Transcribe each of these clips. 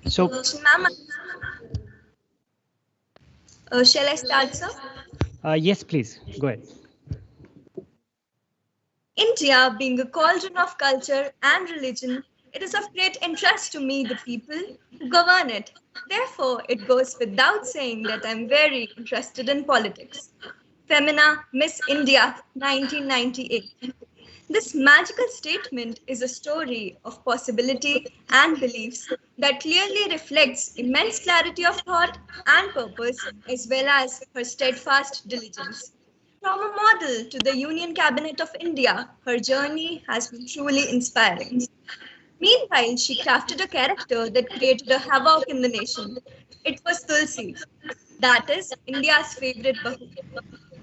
So, Ma'am, shall I start, sir? yes, please go ahead. India, being a cauldron of culture and religion, it is of great interest to me the people who govern it. Therefore, it goes without saying that I'm very interested in politics. Femina Miss India 1998. This magical statement is a story of possibility and beliefs that clearly reflects immense clarity of thought and purpose as well as her steadfast diligence. From a model to the Union Cabinet of India, her journey has been truly inspiring. Meanwhile, she crafted a character that created a havoc in the nation. It was Tulsi, that is India's favorite Bahu.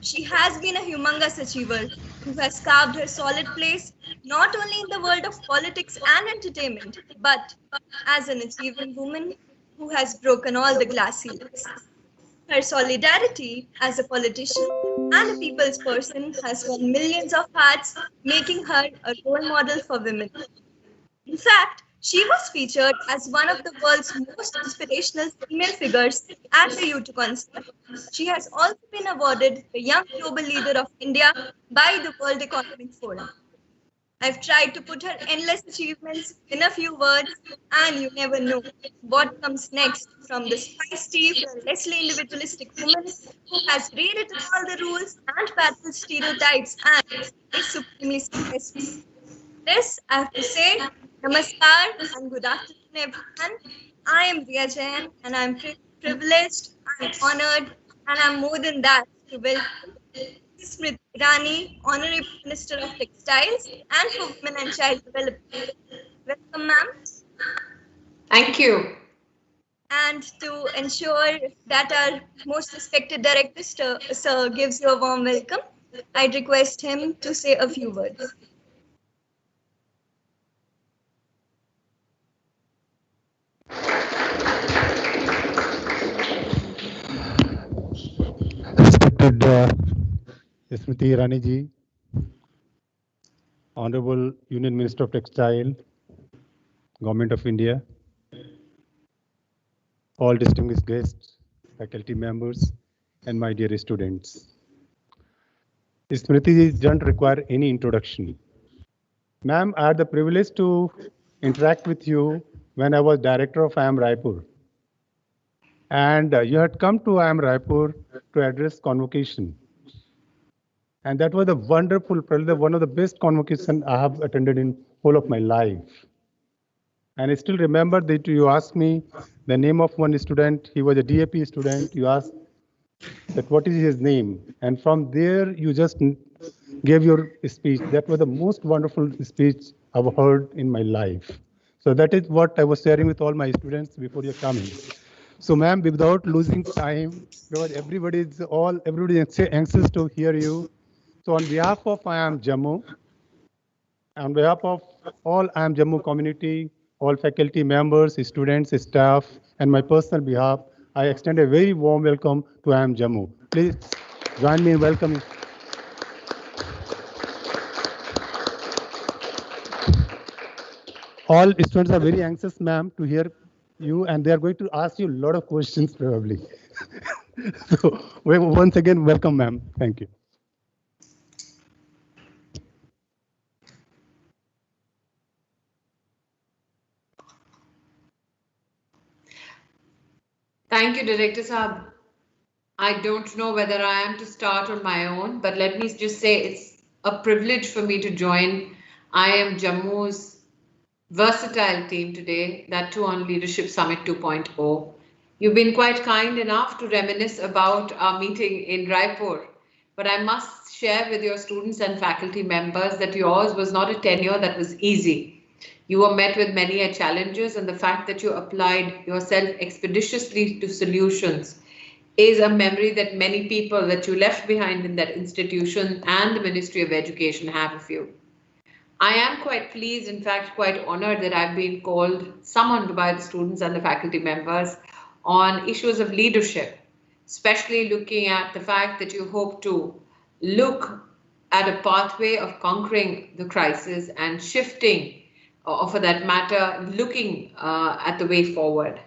She has been a humongous achiever who has carved her solid place not only in the world of politics and entertainment, but as an achieving woman who has broken all the glass ceilings. Her solidarity as a politician and a people's person has won millions of hearts, making her a role model for women. In fact, she was featured as one of the world's most inspirational female figures at the U2 concert. She has also been awarded the Young Global Leader of India by the World Economic Forum. I've tried to put her endless achievements in a few words, and you never know what comes next from this feisty, fearlessly individualistic woman who has rewritten all the rules and battled stereotypes and is supremely successful. This, I have to say, Namaskar and good afternoon, everyone. I am Riya Jain and I'm privileged, I'm honored, and I'm more than that to welcome Smriti Irani, Honorary Minister of Textiles and for Women and Child Development. Welcome, ma'am. Thank you. And to ensure that our most respected director, sir, gives you a warm welcome, I'd request him to say a few words. Respected Smriti Irani ji, Honorable Union Minister of Textile, Government of India, all distinguished guests, faculty members, and my dear students. Smriti ji doesn't require any introduction. Ma'am, I had the privilege to interact with you when I was director of IIM Raipur. And you had come to IIM Raipur to address convocation. And that was a wonderful, probably one of the best convocation I have attended in whole of my life. And I still remember that you asked me the name of one student. He was a DAP student. You asked that what is his name. And from there, you just gave your speech. That was the most wonderful speech I've heard in my life. So that is what I was sharing with all my students before you're coming. So ma'am, without losing time, because everybody is anxious to hear you. So on behalf of IIM Jammu, on behalf of all IIM Jammu community, all faculty members, students, staff, and my personal behalf, I extend a very warm welcome to IIM Jammu. Please join me in welcoming. All students are very anxious, ma'am, to hear you, and they are going to ask you a lot of questions probably. So once again, welcome, ma'am. Thank you. Thank you, Director Saab. I don't know whether I am to start on my own, but let me just say it's a privilege for me to join IIM Jammu's versatile team today, that too on Leadership Summit 2.0. You've been quite kind enough to reminisce about our meeting in Raipur, but I must share with your students and faculty members that yours was not a tenure that was easy. You were met with many challenges, and the fact that you applied yourself expeditiously to solutions is a memory that many people that you left behind in that institution and the Ministry of Education have of you. I am quite pleased, in fact, quite honored that I've been summoned by the students and the faculty members on issues of leadership, especially looking at the fact that you hope to look at a pathway of conquering the crisis and shifting or for that matter, looking at the way forward.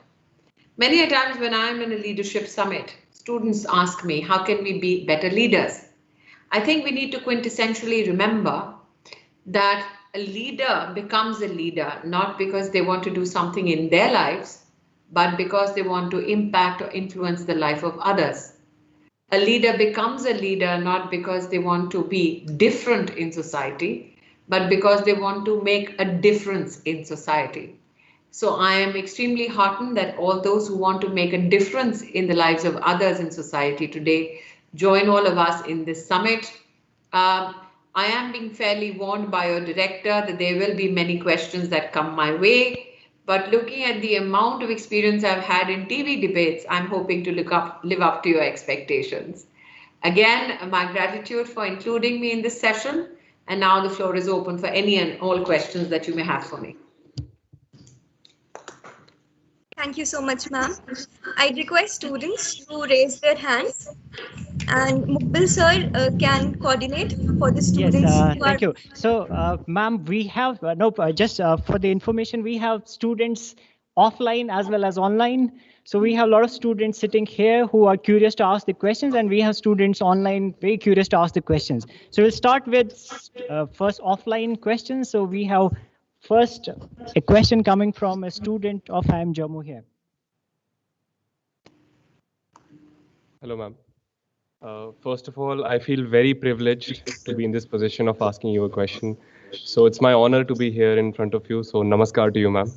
Many a times when I'm in a leadership summit, students ask me, how can we be better leaders? I think we need to quintessentially remember that a leader becomes a leader not because they want to do something in their lives, but because they want to impact or influence the life of others. A leader becomes a leader not because they want to be different in society, but because they want to make a difference in society. So I am extremely heartened that all those who want to make a difference in the lives of others in society today join all of us in this summit. I am being fairly warned by your director that there will be many questions that come my way. But looking at the amount of experience I've had in TV debates, I'm hoping to live up to your expectations. Again, my gratitude for including me in this session. And now the floor is open for any and all questions that you may have for me. Thank you so much, ma'am. I request students to raise their hands, and Hon'ble sir can coordinate for the students. Yes, thank you. So, ma'am, we have, just for the information, we have students offline as well as online. So we have a lot of students sitting here who are curious to ask the questions, and we have students online very curious to ask the questions. So we'll start with first offline questions. So we have first a question coming from a student of IIM Jammu here. Hello, ma'am. First of all, I feel very privileged to be in this position of asking you a question. So it's my honor to be here in front of you. So namaskar to you, ma'am.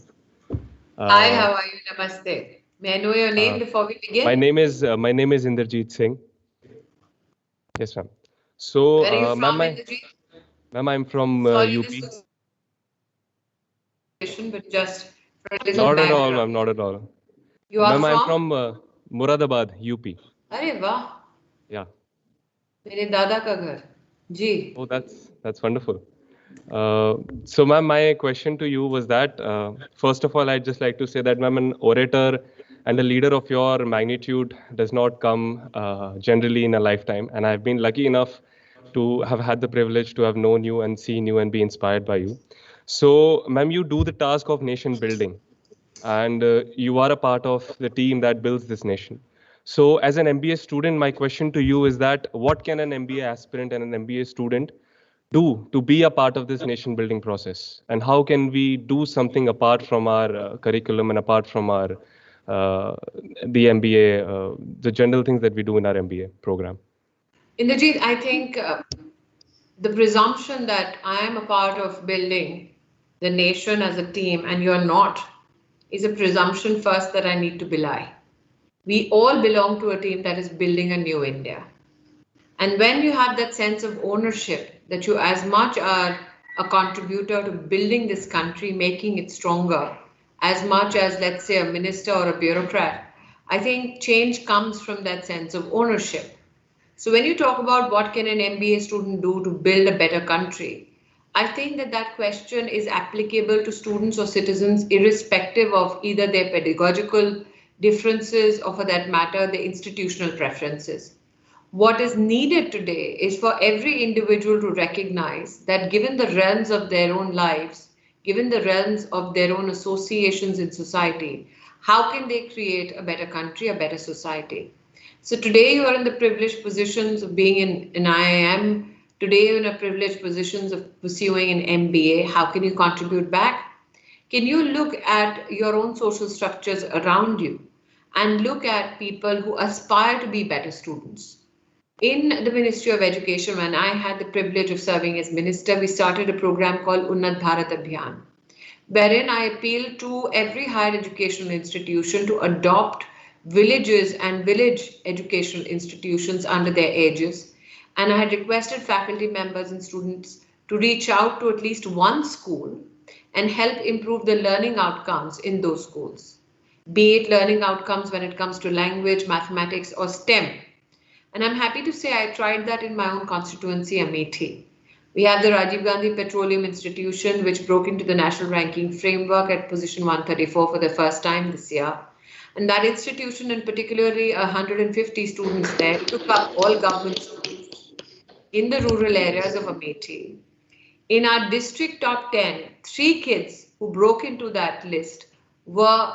Hi, how are you? Namaste. May I know your name before we begin? My name is Inderjeet Singh. Yes, ma'am. So, where are you from, Inderjeet? Ma'am, I'm from Sorry, UP. But just not at all, ma'am. Not at all. You are ma'am, I'm from Muradabad, UP. Arey वाह. Yeah. मेरे दादा का घर. जी. Oh, that's wonderful. So, ma'am, my question to you was that, first of all, I'd just like to say that, ma'am, an orator and a leader of your magnitude does not come generally in a lifetime. And I've been lucky enough to have had the privilege to have known you and seen you and be inspired by you. So, ma'am, you do the task of nation building, and you are a part of the team that builds this nation. So, as an MBA student, my question to you is that what can an MBA aspirant and an MBA student do to be a part of this nation building process? And how can we do something apart from our curriculum and apart from our the MBA, the general things that we do in our MBA program? Inderjeet, I think the presumption that I am a part of building the nation as a team and you're not is a presumption first that I need to belie. We all belong to a team that is building a new India. And when you have that sense of ownership, that you as much are a contributor to building this country, making it stronger, as much as, let's say, a minister or a bureaucrat, I think change comes from that sense of ownership. So when you talk about what can an MBA student do to build a better country, I think that question is applicable to students or citizens irrespective of either their pedagogical differences or, for that matter, their institutional preferences. What is needed today is for every individual to recognize that given the realms of their own lives, given the realms of their own associations in society, how can they create a better country, a better society? So today you are in the privileged positions of being in IIM. Today you're in a privileged positions of pursuing an MBA. How can you contribute back? Can you look at your own social structures around you and look at people who aspire to be better students? In the Ministry of Education, when I had the privilege of serving as minister, we started a program called Unnat Bharat Abhiyan, wherein I appealed to every higher educational institution to adopt villages and village educational institutions under their aegis. And I had requested faculty members and students to reach out to at least one school and help improve the learning outcomes in those schools, be it learning outcomes when it comes to language, mathematics, or STEM. And I'm happy to say I tried that in my own constituency, Amethi. We have the Rajiv Gandhi Petroleum Institution, which broke into the national ranking framework at position 134 for the first time this year. And that institution, and particularly 150 students there, took up all government schools in the rural areas of Amethi. In our district top 10, 3 kids who broke into that list were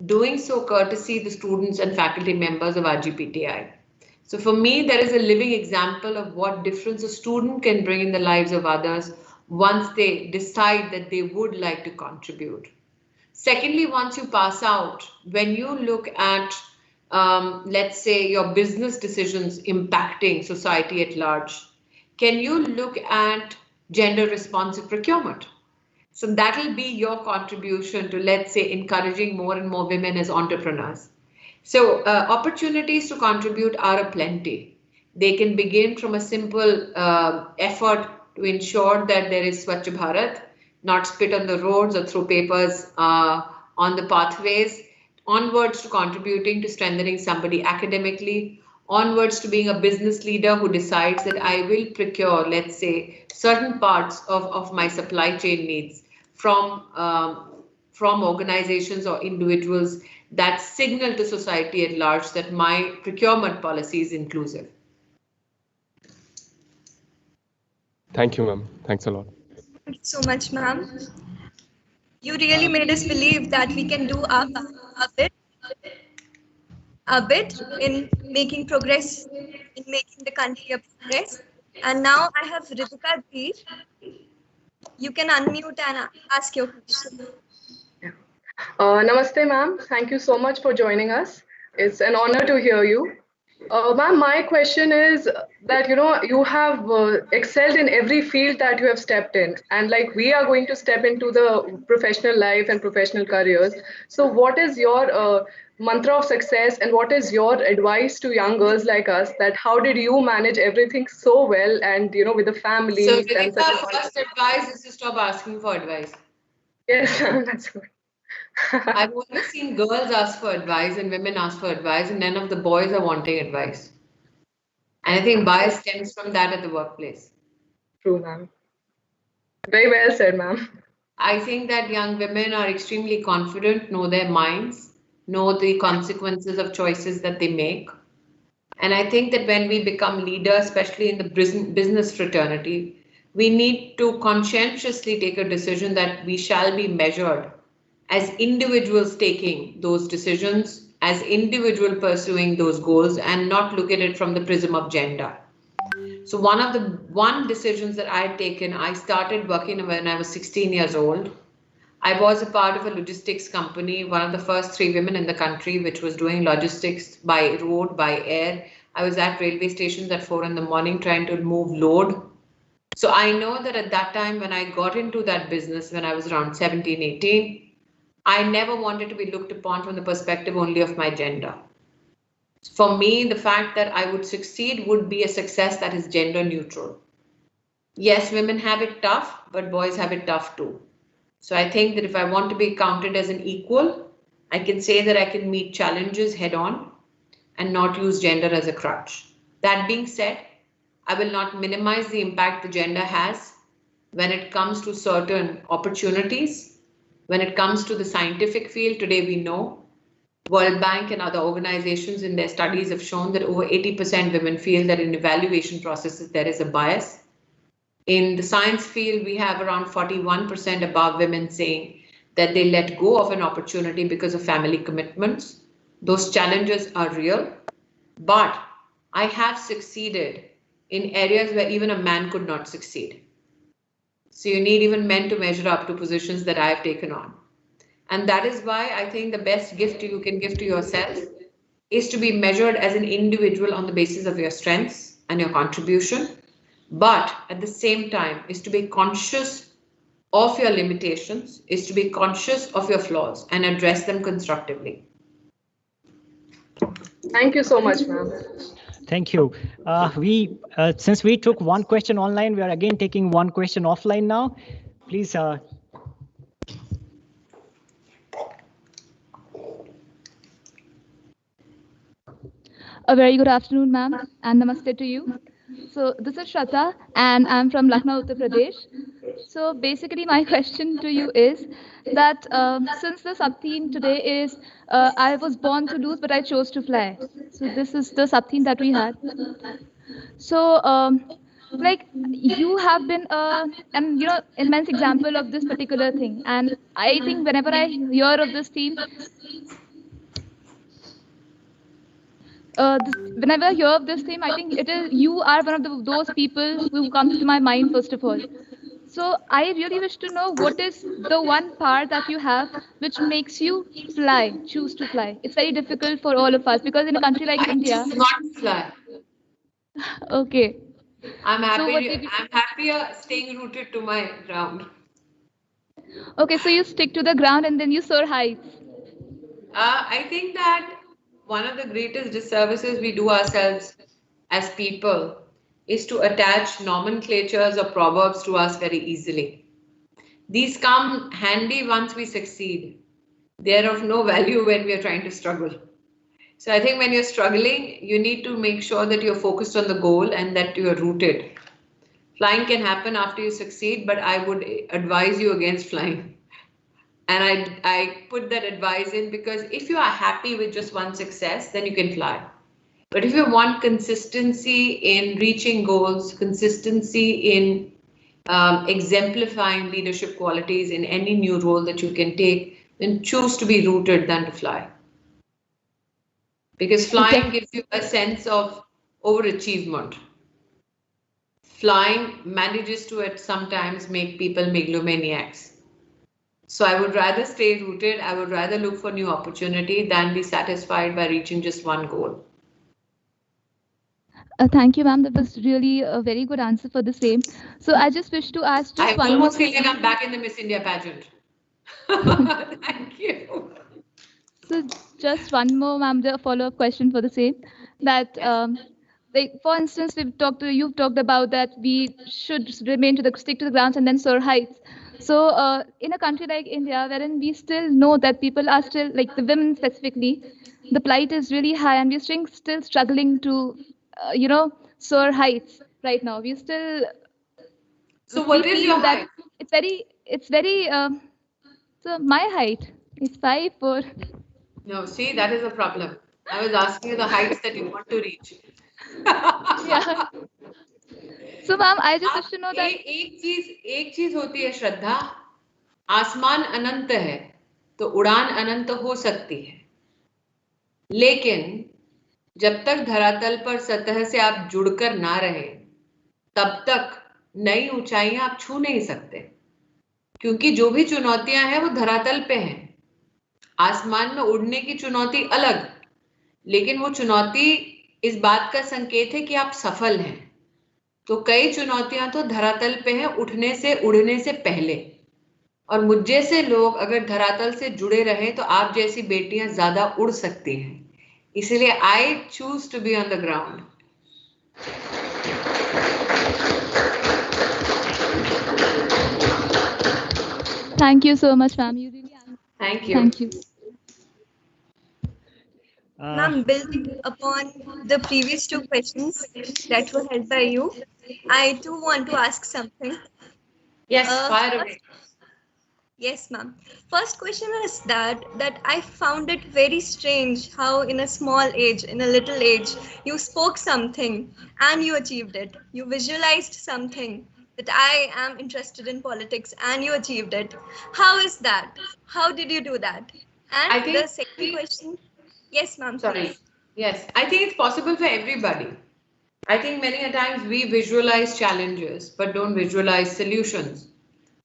doing so courtesy the students and faculty members of RGPTI. So for me, there is a living example of what difference a student can bring in the lives of others once they decide that they would like to contribute. Secondly, once you pass out, when you look at, let's say, your business decisions impacting society at large, can you look at gender responsive procurement? So that will be your contribution to, let's say, encouraging more and more women as entrepreneurs. So opportunities to contribute are aplenty. They can begin from a simple effort to ensure that there is Swachh Bharat, not spit on the roads or throw papers on the pathways, onwards to contributing to strengthening somebody academically, onwards to being a business leader who decides that I will procure, let's say, certain parts of my supply chain needs from organizations or individuals that signal to society at large that my procurement policy is inclusive. Thank you, ma'am. Thanks a lot. Thank you so much, ma'am. You really made us believe that we can do a bit in making progress, in making the country a progress. And now I have Ritika Ji. You can unmute and ask your question. Namaste, ma'am. Thank you so much for joining us. It's an honor to hear you. Ma'am, my question is that, you have excelled in every field that you have stepped in. And like we are going to step into the professional life and professional careers. So what is your mantra of success and what is your advice to young girls like us that how did you manage everything so well and, with the family? So Ritika, first advice is to stop asking for advice. Yes, that's good. I've only seen girls ask for advice and women ask for advice, and none of the boys are wanting advice. And I think bias stems from that at the workplace. True, ma'am. Very well said, ma'am. I think that young women are extremely confident, know their minds, know the consequences of choices that they make. And I think that when we become leaders, especially in the business fraternity, we need to conscientiously take a decision that we shall be measured as individuals taking those decisions, as individual pursuing those goals, and not look at it from the prism of gender. So one decisions that I had taken, I started working when I was 16 years old. I was a part of a logistics company, one of the first 3 women in the country, which was doing logistics by road, by air. I was at railway stations at 4 in the morning trying to move load. So I know that at that time when I got into that business, when I was around 17, 18, I never wanted to be looked upon from the perspective only of my gender. For me, the fact that I would succeed would be a success that is gender neutral. Yes, women have it tough, but boys have it tough too. So I think that if I want to be counted as an equal, I can say that I can meet challenges head on and not use gender as a crutch. That being said, I will not minimize the impact the gender has when it comes to certain opportunities. When it comes to the scientific field, today we know World Bank and other organizations in their studies have shown that over 80% women feel that in evaluation processes there is a bias. In the science field, we have around 41% above women saying that they let go of an opportunity because of family commitments. Those challenges are real, but I have succeeded in areas where even a man could not succeed. So you need even men to measure up to positions that I have taken on. And that is why I think the best gift you can give to yourself is to be measured as an individual on the basis of your strengths and your contribution, but at the same time is to be conscious of your limitations, is to be conscious of your flaws and address them constructively. Thank you so much, ma'am. Thank you. Since we took one question online, we are again taking one question offline now. Please. A very good afternoon, ma'am, and namaste to you. So this is Shraddha, and I'm from Lucknow, Uttar Pradesh. So basically, my question to you is that since the sub-theme today is I was born to lose, but I chose to fly. So this is the sub-theme that we had. So like you have been an immense example of this particular thing, and I think whenever I hear of this theme, whenever I hear of this theme, I think it is you are one of those people who comes to my mind first of all. So I really wish to know what is the one power that you have which makes you fly, choose to fly. It's very difficult for all of us because in a country like I India, choose not to fly. okay. I'm So what happy. did you? I'm happier staying rooted to my ground. Okay, so you stick to the ground and then you soar heights. I think that one of the greatest disservices we do ourselves as people is to attach nomenclatures or proverbs to us very easily. These come handy once we succeed. They're of no value when we are trying to struggle. So I think when you're struggling, you need to make sure that you're focused on the goal and that you're rooted. Flying can happen after you succeed, but I would advise you against flying. And I put that advice in because if you are happy with just one success, then you can fly. But if you want consistency in reaching goals, consistency in exemplifying leadership qualities in any new role that you can take, then choose to be rooted than to fly. Because flying gives you a sense of overachievement. Flying manages to at sometimes make people megalomaniacs. So I would rather stay rooted. I would rather look for new opportunity than be satisfied by reaching just one goal. Thank you, ma'am. That was really a very good answer for the same. So I just wish to ask just one more almost feel thing. like I'm back in the Miss India pageant. Thank you. So just one more, ma'am, the follow-up question for the same. That like for instance, you've talked about that we should stick to the ground and then soar heights. So in a country like India, wherein we still know that people are still, like the women specifically, the plight is really high, and we're still struggling to, soar heights right now. We're still. So what is your height? It's very. So my height is 5'4". No, see, that is a problem. I was asking you the heights that you want to reach. Yeah. So ma'am, I just wish to know that एक चीज होती है श्रद्धा, आसमान अनंत है तो उड़ान अनंत हो सकती है, लेकिन जब तक धरातल पर सतह से आप जुड़कर ना रहे तब तक नई ऊंचाइयां आप छू नहीं सकते, क्योंकि जो भी चुनौतियां हैं वो धरातल पे हैं। आसमान में उड़ने की चुनौती अलग, लेकिन वो चुनौती इस बात का संकेत है कि आप सफल हैं। तो कई चुनौतियां तो धरातल पे हैं उठने से उड़ने से पहले, और मुझ जैसे लोग अगर धरातल से जुड़े रहे तो आप जैसी बेटियां ज्यादा उड़ सकती हैं। इसलिए I choose to be on the ground. Thank you so much, ma'am. You really answered. Thank you. Thank you. Ma'am, building upon the previous two questions that were held by you, I too want to ask something. Yes, fire away. Yes, ma'am. First question is that I found it very strange how in a small age, in a little age, you spoke something and you achieved it. You visualized something that I am interested in politics and you achieved it. How is that? How did you do that? And the second question, yes, ma'am. Sorry. Please. Yes, I think it's possible for everybody. I think many a times we visualize challenges but don't visualize solutions.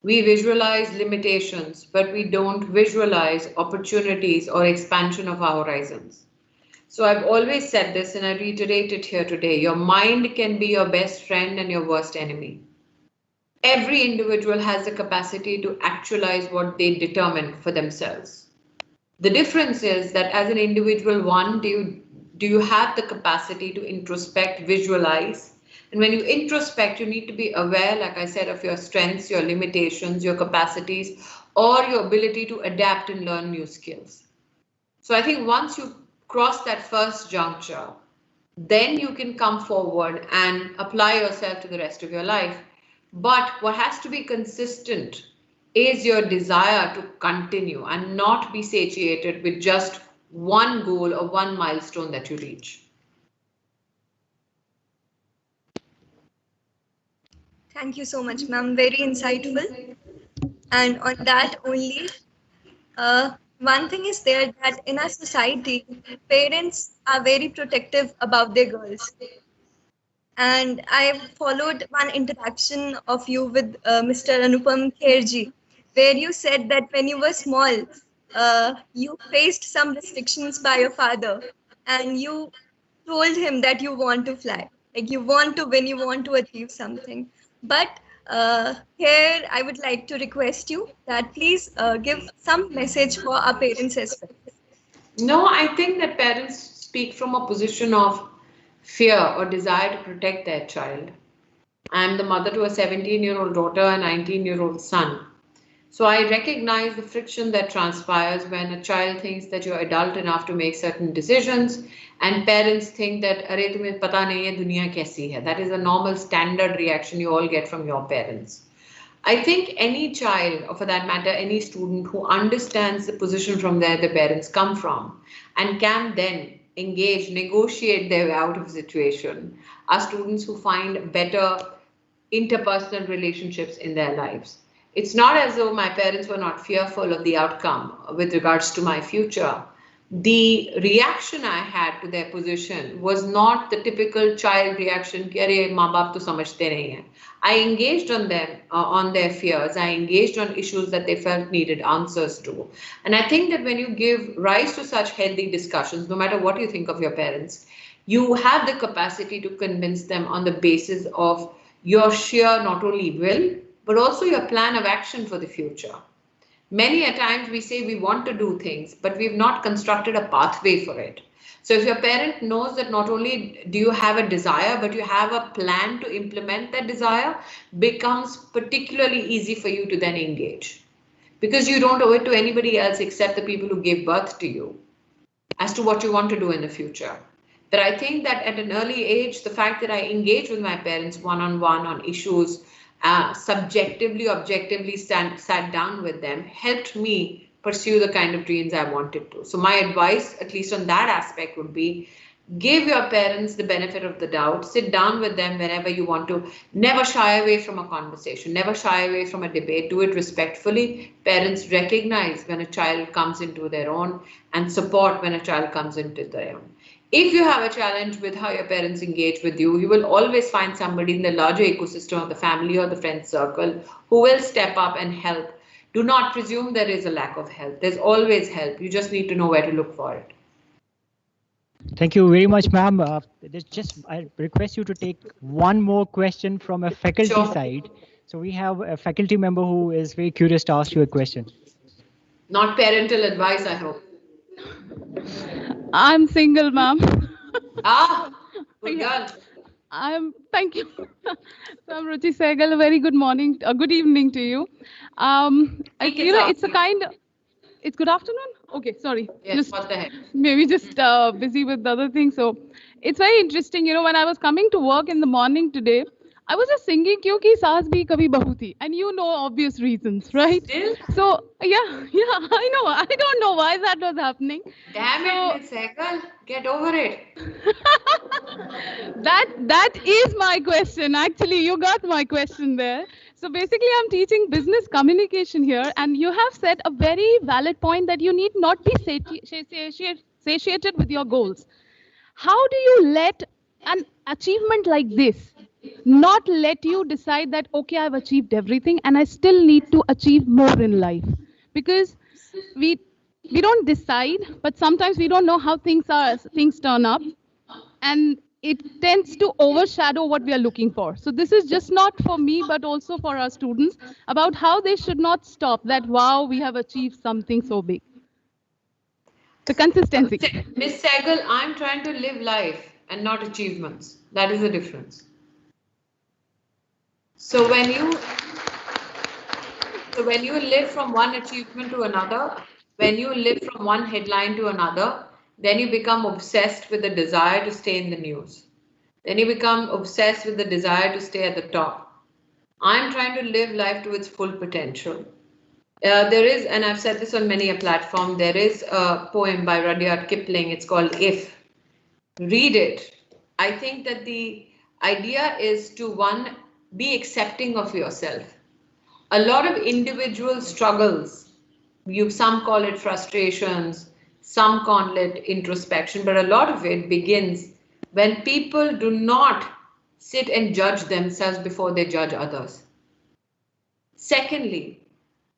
We visualize limitations, but we don't visualize opportunities or expansion of our horizons. So I've always said this and I reiterate it here today. Your mind can be your best friend and your worst enemy. Every individual has the capacity to actualize what they determine for themselves. The difference is that as an individual, one, do you have the capacity to introspect, visualize? And when you introspect, you need to be aware, like I said, of your strengths, your limitations, your capacities, or your ability to adapt and learn new skills. So I think once you cross that first juncture, then you can come forward and apply yourself to the rest of your life. But what has to be consistent is your desire to continue and not be satiated with just one goal or one milestone that you reach. Thank you so much, ma'am. Very insightful. And on that only, one thing is there that in our society, parents are very protective about their girls. And I followed one interaction of you with Mr. Anupam Kherji, where you said that when you were small, you faced some restrictions by your father, and you told him that you want to fly, like you want to win, you want to achieve something. But here, I would like to request you that please give some message for our parents as well. No, I think that parents speak from a position of fear or desire to protect their child. I'm the mother to a 17-year-old daughter, a 19-year-old son. So I recognize the friction that transpires when a child thinks that you're adult enough to make certain decisions, and parents think that "Arey tumhe pata nahi hai duniya kaisi hai." That is a normal standard reaction you all get from your parents. I think any child, or for that matter, any student who understands the position from where the parents come from and can then engage, negotiate their way out of the situation, are students who find better interpersonal relationships in their lives. It's not as though my parents were not fearful of the outcome with regards to my future. The reaction I had to their position was not the typical child reaction, ki "Arey, maa baap to samajhte nahi hai." I engaged on them, on their fears. I engaged on issues that they felt needed answers to. And I think that when you give rise to such healthy discussions, no matter what you think of your parents, you have the capacity to convince them on the basis of your sheer not only will, but also your plan of action for the future. Many a times we say we want to do things, but we've not constructed a pathway for it. So if your parent knows that not only do you have a desire, but you have a plan to implement that desire, becomes particularly easy for you to then engage. Because you don't owe it to anybody else except the people who gave birth to you as to what you want to do in the future. But I think that at an early age, the fact that I engage with my parents one-on-one on issues, subjectively, objectively sat down with them, helped me pursue the kind of dreams I wanted to. So my advice, at least on that aspect, would be give your parents the benefit of the doubt, sit down with them whenever you want to, never shy away from a conversation, never shy away from a debate, do it respectfully. Parents recognize when a child comes into their own and support when a child comes into their own. If you have a challenge with how your parents engage with you, you will always find somebody in the larger ecosystem of the family or the friend circle who will step up and help. Do not presume there is a lack of help. There's always help. You just need to know where to look for it. Thank you very much, ma'am. I request you to take one more question from a faculty side. So we have a faculty member who is very curious to ask you a question. Not parental advice, I hope. I'm single, ma'am. Good girl. Thank you. So I'm Ruchi Sehgal. A very good morning, good evening to you. It's a kind of, it's good afternoon? Okay, sorry. Yes, what the heck? Maybe just busy with other things. So it's very interesting, when I was coming to work in the morning today, I was just singing Kyunki Saas Bhi Kabhi Bahu Thi, and you know obvious reasons, right? Still? So yeah, I know. I don't know why that was happening. Damn it, Miss Sehgal, get over it. That is my question. Actually, you got my question there. So basically, I'm teaching business communication here, and you have said a very valid point that you need not be satiated with your goals. How do you let an achievement like this not let you decide that, okay, I've achieved everything and I still need to achieve more in life? Because we don't decide, but sometimes we don't know how things turn up, and it tends to overshadow what we are looking for. So this is just not for me, but also for our students, about how they should not stop that, wow, we have achieved something so big. The consistency. Miss Sehgal, I'm trying to live life and not achievements. That is the difference. So when you live from one achievement to another, when you live from one headline to another, then you become obsessed with the desire to stay in the news. Then you become obsessed with the desire to stay at the top. I'm trying to live life to its full potential. There is, and I've said this on many a platform, there is a poem by Rudyard Kipling. It's called If. Read it. I think that the idea is to, one, be accepting of yourself. A lot of individual struggles, some call it frustrations, some call it introspection, but a lot of it begins when people do not sit and judge themselves before they judge others. Secondly,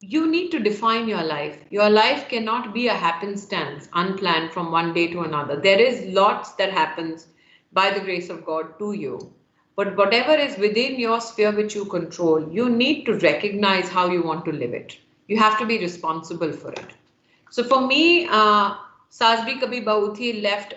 you need to define your life. Your life cannot be a happenstance, unplanned from one day to another. There is lots that happens by the grace of God to you. But whatever is within your sphere which you control, you need to recognize how you want to live it. You have to be responsible for it. So for me, Saas Bhi Kabhi Bahu Thi left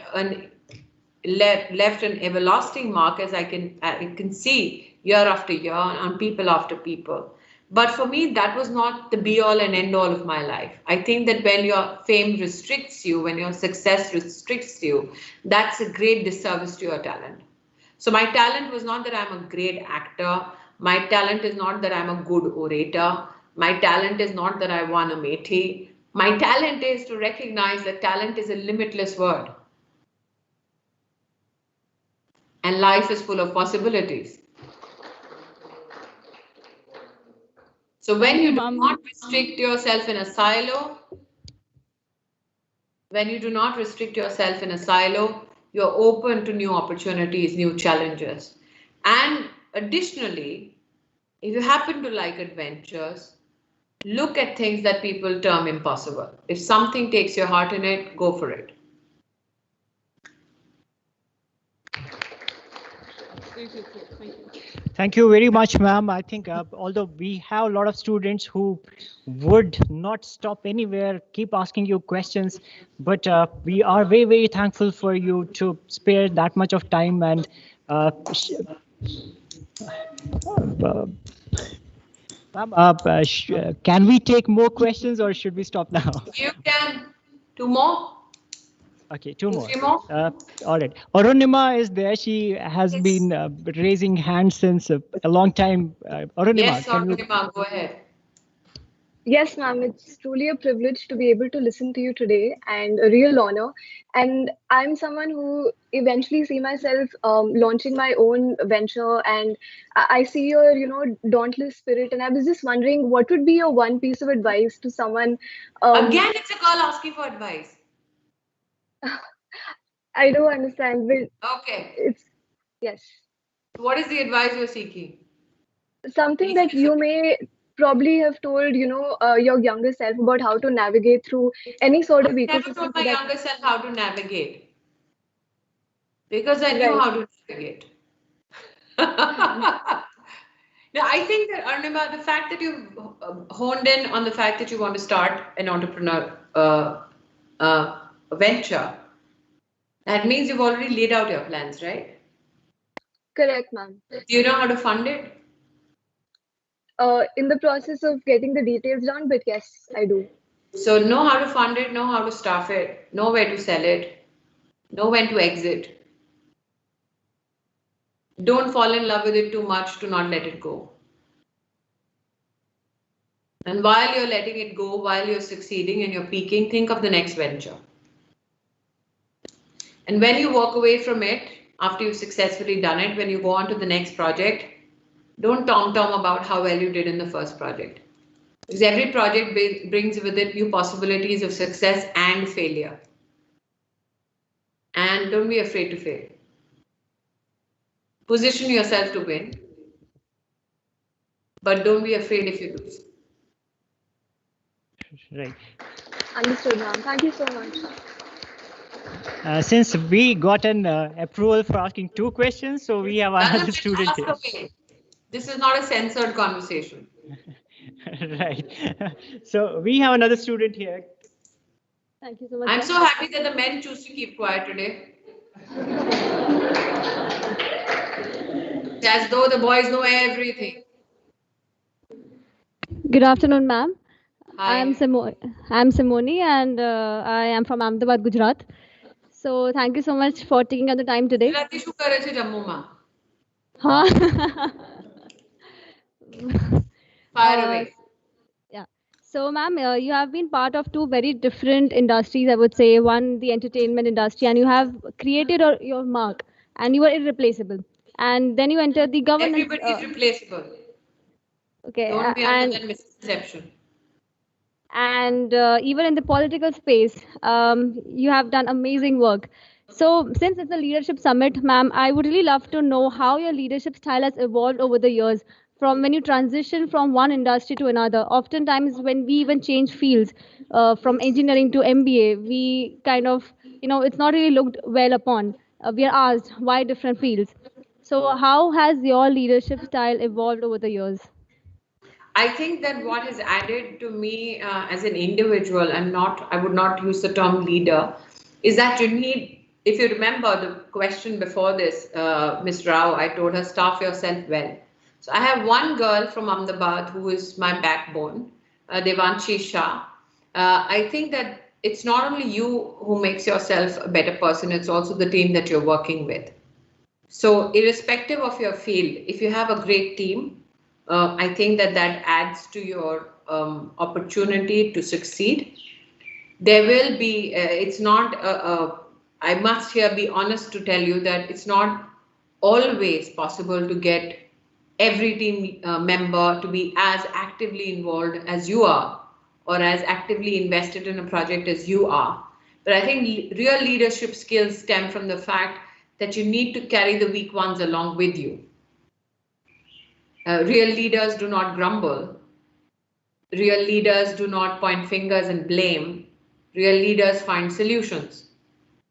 an everlasting mark, as I can see year after year on people after people. But for me, that was not the be all and end all of my life. I think that when your fame restricts you, when your success restricts you, that's a great disservice to your talent. So my talent was not that I'm a great actor. My talent is not that I'm a good orator. My talent is not that I won a Methi. My talent is to recognize that talent is a limitless word. And life is full of possibilities. So when you do not restrict yourself in a silo, you're open to new opportunities, new challenges. And additionally, if you happen to like adventures, look at things that people term impossible. If something takes your heart in it, go for it. Thank you very much, ma'am. I think although we have a lot of students who would not stop anywhere, keep asking you questions, but we are very, very thankful for you to spare that much of time. And can we take more questions or should we stop now? You can. 2 more? Okay, 2 more. 3 more? All right. Arunima is there. She has been raising hands since a long time. Arunima, yes, Arunima, go ahead. Yes, ma'am. It's truly a privilege to be able to listen to you today and a real honor. And I'm someone who eventually see myself launching my own venture, and I see your, dauntless spirit. And I was just wondering, what would be your one piece of advice to someone? Again, it's a girl asking for advice. I do understand, but okay. Yes. What is the advice you're seeking? Something that you may probably have told, your younger self about how to navigate through any sort of ecosystem. I never told my younger self how to navigate. Because I knew how to navigate. Now, I think that, Arunima, the fact that you've honed in on the fact that you want to start an entrepreneur venture, that means you've already laid out your plans, right? Correct, ma'am. Do you know how to fund it? In the process of getting the details down, but yes, I do. So know how to fund it, know how to staff it, know where to sell it, know when to exit. Don't fall in love with it too much to not let it go. And while you're letting it go, while you're succeeding and you're peaking, think of the next venture. And when you walk away from it, after you've successfully done it, when you go on to the next project, don't tom-tom about how well you did in the first project. Because every project brings with it new possibilities of success and failure. And don't be afraid to fail. Position yourself to win. But don't be afraid if you lose. Right. Understood, ma'am. Thank you so much. Since we got an approval for asking 2 questions, so we have another student here. This is not a censored conversation. Right. So we have another student here. Thank you so much. I'm so happy that the men choose to keep quiet today. As though the boys know everything. Good afternoon, ma'am. Hi. I'm Simoni, and I am from Ahmedabad, Gujarat. So thank you so much for taking out the time today. Fire away. Yeah. So, ma'am, you have been part of 2 very different industries, I would say. One, the entertainment industry, and you have created your mark, and you are irreplaceable. and then you enter the governance. Everybody is replaceable. Okay, Don't be under that misconception. And even in the political space, you have done amazing work. So since it's a leadership summit, ma'am, I would really love to know how your leadership style has evolved over the years from when you transition from one industry to another. Oftentimes when we even change fields from engineering to MBA, we kind of, it's not really looked well upon. We are asked why different fields. So how has your leadership style evolved over the years? I think that what is added to me as an individual, and I would not use the term leader, is that you need, if you remember the question before this, Ms. Rao, I told her, staff yourself well. So I have one girl from Ahmedabad who is my backbone, Devanshi Shah. I think that it's not only you who makes yourself a better person, it's also the team that you're working with. So irrespective of your field, if you have a great team, I think that adds to your opportunity to succeed. There will be, it's not, I must here be honest to tell you that it's not always possible to get every team member to be as actively involved as you are, or as actively invested in a project as you are. But I think real leadership skills stem from the fact that you need to carry the weak ones along with you. Real leaders do not grumble. Real leaders do not point fingers and blame. Real leaders find solutions.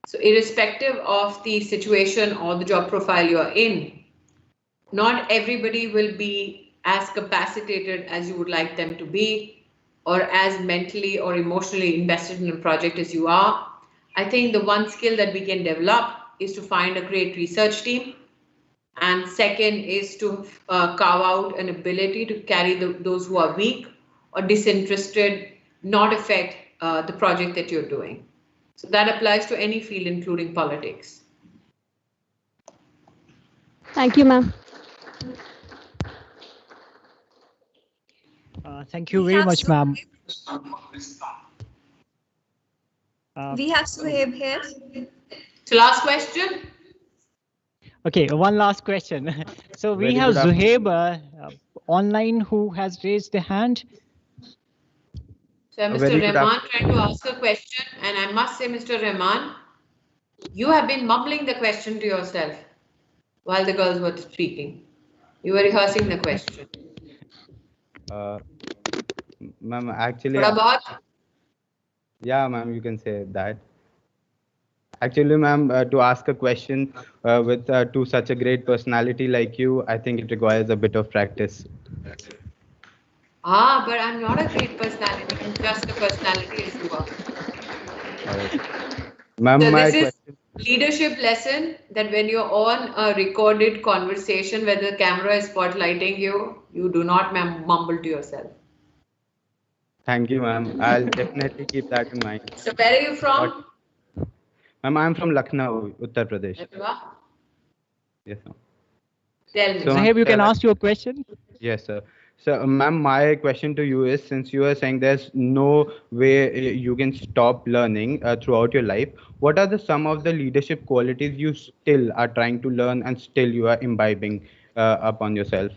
So irrespective of the situation or the job profile you are in, not everybody will be as capacitated as you would like them to be, or as mentally or emotionally invested in a project as you are. I think the one skill that we can develop is to find a great research team. And second is to carve out an ability to carry those who are weak or disinterested, not affect the project that you're doing. So that applies to any field, including politics. Thank you, ma'am. Thank you very much, ma'am. We have Suhaib here. So last question. Okay, one last question. So we have Zuhaib online who has raised the hand. So Mr. Rahman trying to ask a question, and I must say, Mr. Rahman, you have been mumbling the question to yourself while the girls were speaking. You were rehearsing the question. Ma'am, actually, yeah, ma'am, you can say that. Actually, ma'am, to ask a question with to such a great personality like you, I think it requires a bit of practice. But I'm not a great personality. I'm just a personality as you are. Ma'am, so this is leadership lesson that when you're on a recorded conversation where the camera is spotlighting you, you do not mumble to yourself. Thank you, ma'am. I'll definitely keep that in mind. So where are you from? Ma'am, I'm from Lucknow, Uttar Pradesh. Yes, ma'am. Tell me. So, Sahib, you can ask your question. Yes, sir. So, ma'am, my question to you is, since you are saying there's no way you can stop learning throughout your life, what are some of the leadership qualities you still are trying to learn and still you are imbibing upon yourself?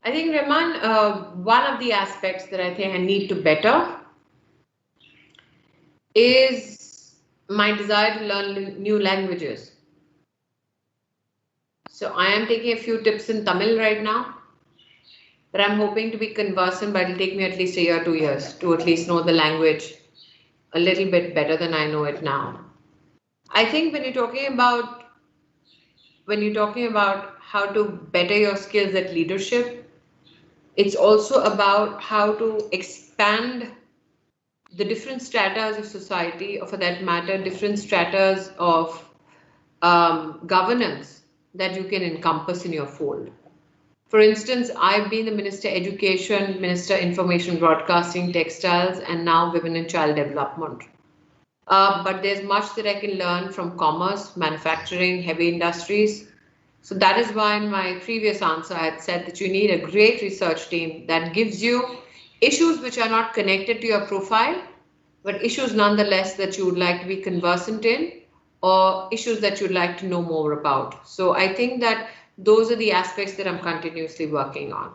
I think, Rahman, one of the aspects that I think I need to better is my desire to learn new languages. So I am taking a few tips in Tamil right now, but I'm hoping to be conversant, but it'll take me at least a year, 2 years to at least know the language a little bit better than I know it now. I think when you're talking about how to better your skills at leadership, it's also about how to expand the different stratas of society, or for that matter, different stratas of governance that you can encompass in your fold. For instance, I've been the Minister Education, Minister Information Broadcasting, Textiles, and now Women and Child Development. But there's much that I can learn from commerce, manufacturing, heavy industries. So that is why in my previous answer, I had said that you need a great research team that gives you issues which are not connected to your profile, but issues nonetheless that you would like to be conversant in, or issues that you'd like to know more about. So I think that those are the aspects that I'm continuously working on.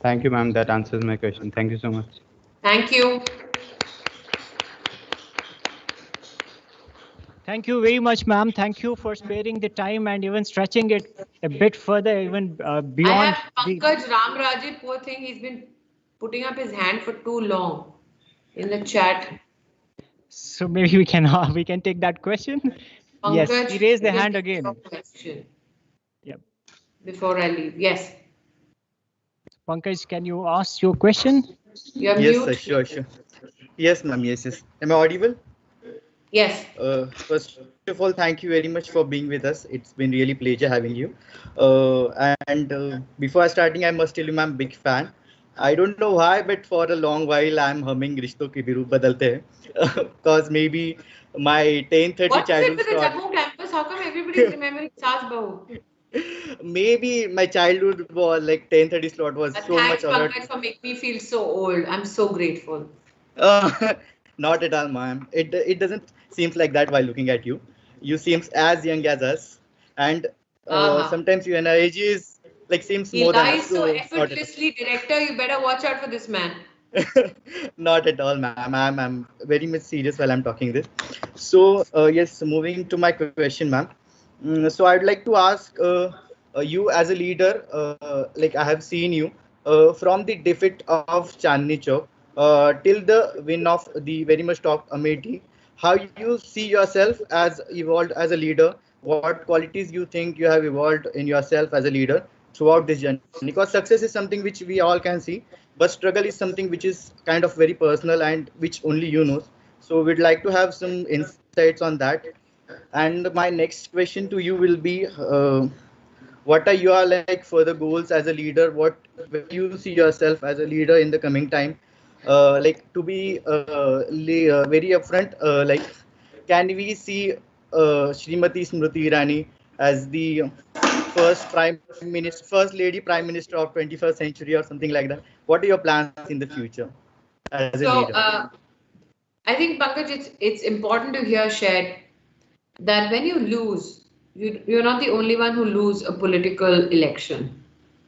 Thank you, ma'am. That answers my question. Thank you so much. Thank you. Thank you very much, ma'am. Thank you for sparing the time and even stretching it a bit further, even beyond. I have Pankaj Ramrajit, poor thing, he's been putting up his hand for too long in the chat. So maybe we can take that question. Pankaj, yes, he raised the hand again. Question. Yep. Before I leave, yes. Pankaj, can you ask your question? You're yes, mute. Sure. Yes, ma'am. Yes. Am I audible? Yes. First of all, thank you very much for being with us. It's been really pleasure having you. Before starting, I must tell you, I'm a big fan. I don't know why, but for a long while, I'm humming Rishto Ki Bhi Roop Badalte Hain. Because maybe my 10:30 childhood What's it with the Jammu campus? How come everybody's remembering Saj Bahu? Maybe my childhood was like 10:30 slot was so much Thanks, alert. Pankaj, for making me feel so old. I'm so grateful. Not at all, ma'am. It doesn't seems like that while looking at you. You seems as young as us, and sometimes your energy is like seems He more than lies us. so So effortlessly, director. You better watch out for this man. not at all, ma'am. I'm very much serious while I'm talking this. So yes, moving to my question, ma'am. So I'd like to ask you as a leader, like I have seen you from the defeat of Chandni Chowk till the win of the very much top Amethi. How you see yourself as evolved as a leader? What qualities you think you have evolved in yourself as a leader throughout this journey? Because success is something which we all can see, but struggle is something which is kind of very personal and which only you know. So we'd like to have some insights on that. And my next question to you will be, what are your like further goals as a leader? What where you see yourself as a leader in the coming time? Like to be very upfront, like can we see Srimati Smriti Irani as the first lady prime minister of 21st century or something like that? What are your plans in the future as a leader? I think, Pankaj, it's important to hear shared that when you lose, you're not the only one who lose a political election.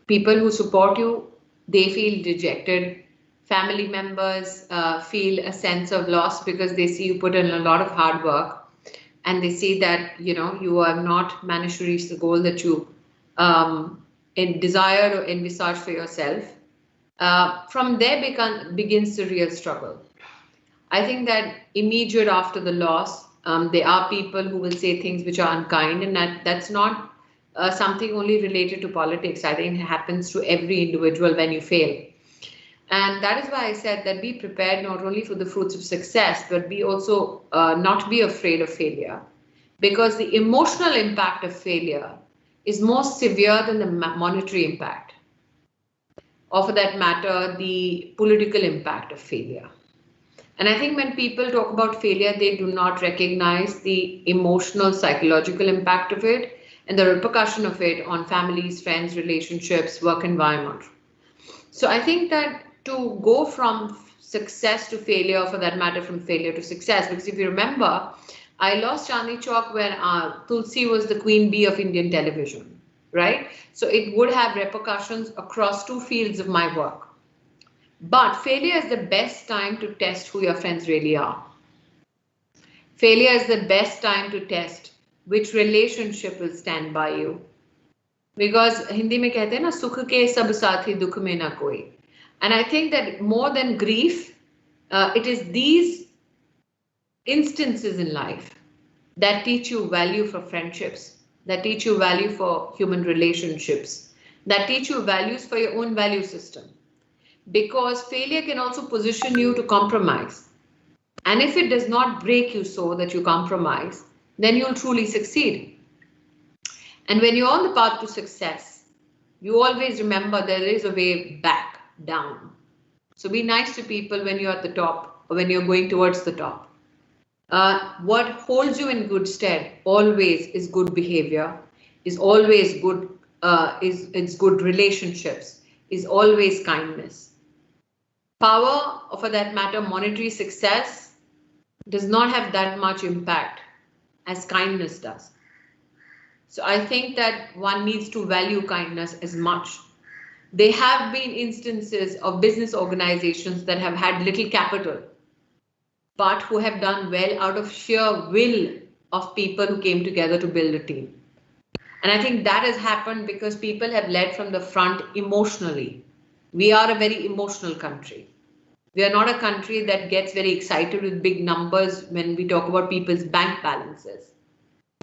People who support you, they feel dejected. Family members feel a sense of loss because they see you put in a lot of hard work, and they see that you have not managed to reach the goal that you desired or envisaged for yourself. From there begins the real struggle. I think that immediate after the loss, there are people who will say things which are unkind, and that's not something only related to politics. I think it happens to every individual when you fail. And that is why I said that be prepared not only for the fruits of success, but be also not be afraid of failure. Because the emotional impact of failure is more severe than the monetary impact. Or for that matter, the political impact of failure. And I think when people talk about failure, they do not recognize the emotional, psychological impact of it and the repercussion of it on families, friends, relationships, work environment. So I think that to go from success to failure, for that matter, from failure to success, because if you remember, I lost Chandni Chowk when Tulsi was the queen bee of Indian television, right? So it would have repercussions across two fields of my work. But failure is the best time to test who your friends really are. Failure is the best time to test which relationship will stand by you. Because Hindi mein kehte hain na, sukh ke sab saathi, dukh mein na koi. And I think that more than grief, it is these instances in life that teach you value for friendships, that teach you value for human relationships, that teach you values for your own value system. Because failure can also position you to compromise. And if it does not break you so that you compromise, then you'll truly succeed. And when you're on the path to success, you always remember there is a way back down. So be nice to people when you're at the top or when you're going towards the top. What holds you in good stead always is good behavior, is always good, it's good relationships, is always kindness. Power, or for that matter, monetary success, does not have that much impact as kindness does. So I think that one needs to value kindness as much. There have been instances of business organizations that have had little capital, but who have done well out of sheer will of people who came together to build a team. And I think that has happened because people have led from the front emotionally. We are a very emotional country. We are not a country that gets very excited with big numbers when we talk about people's bank balances.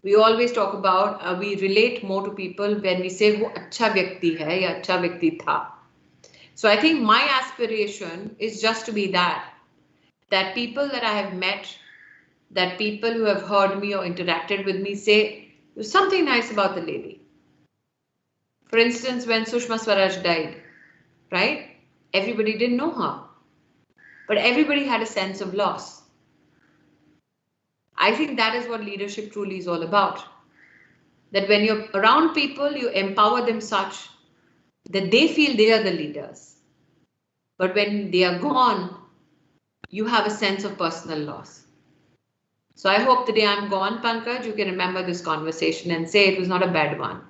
We always talk about, we relate more to people when we say, wo acha vyakti hai ya acha vyakti tha. So I think my aspiration is just to be that people that I have met, that people who have heard me or interacted with me say, there's something nice about the lady. For instance, when Sushma Swaraj died, right? Everybody didn't know her, but everybody had a sense of loss. I think that is what leadership truly is all about. That when you're around people, you empower them such that they feel they are the leaders. But when they are gone, you have a sense of personal loss. So I hope the day I'm gone, Pankaj, you can remember this conversation and say it was not a bad one.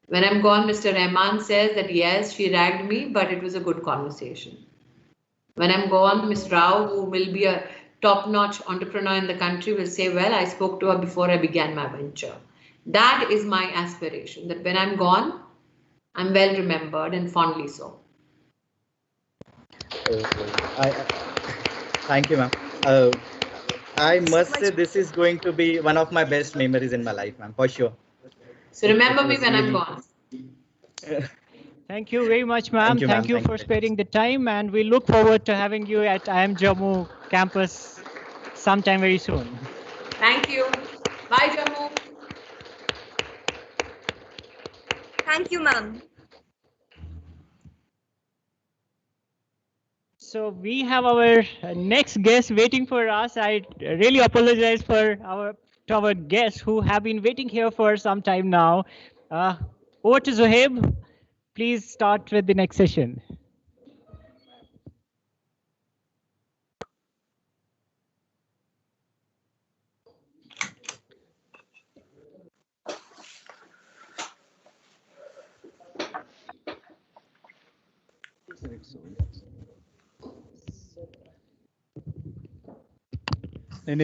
When I'm gone, Mr. Rahman says that yes, she ragged me, but it was a good conversation. When I'm gone, Ms. Rao, who will be a top-notch entrepreneur in the country, will say, well, I spoke to her before I began my venture. That is my aspiration, that when I'm gone, I'm well remembered and fondly so. Thank you, ma'am. I must say this is going to be one of my best memories in my life, ma'am, for sure. So remember me when I'm gone. Thank you very much, ma'am. Thank you for sparing the time, and we look forward to having you at IIM Jammu campus sometime very soon. Thank you. Bye, Jammu. Thank you, ma'am. So we have our next guest waiting for us. I really apologize for our guests who have been waiting here for some time now. Over to Zohaib. Please start with the next session. Let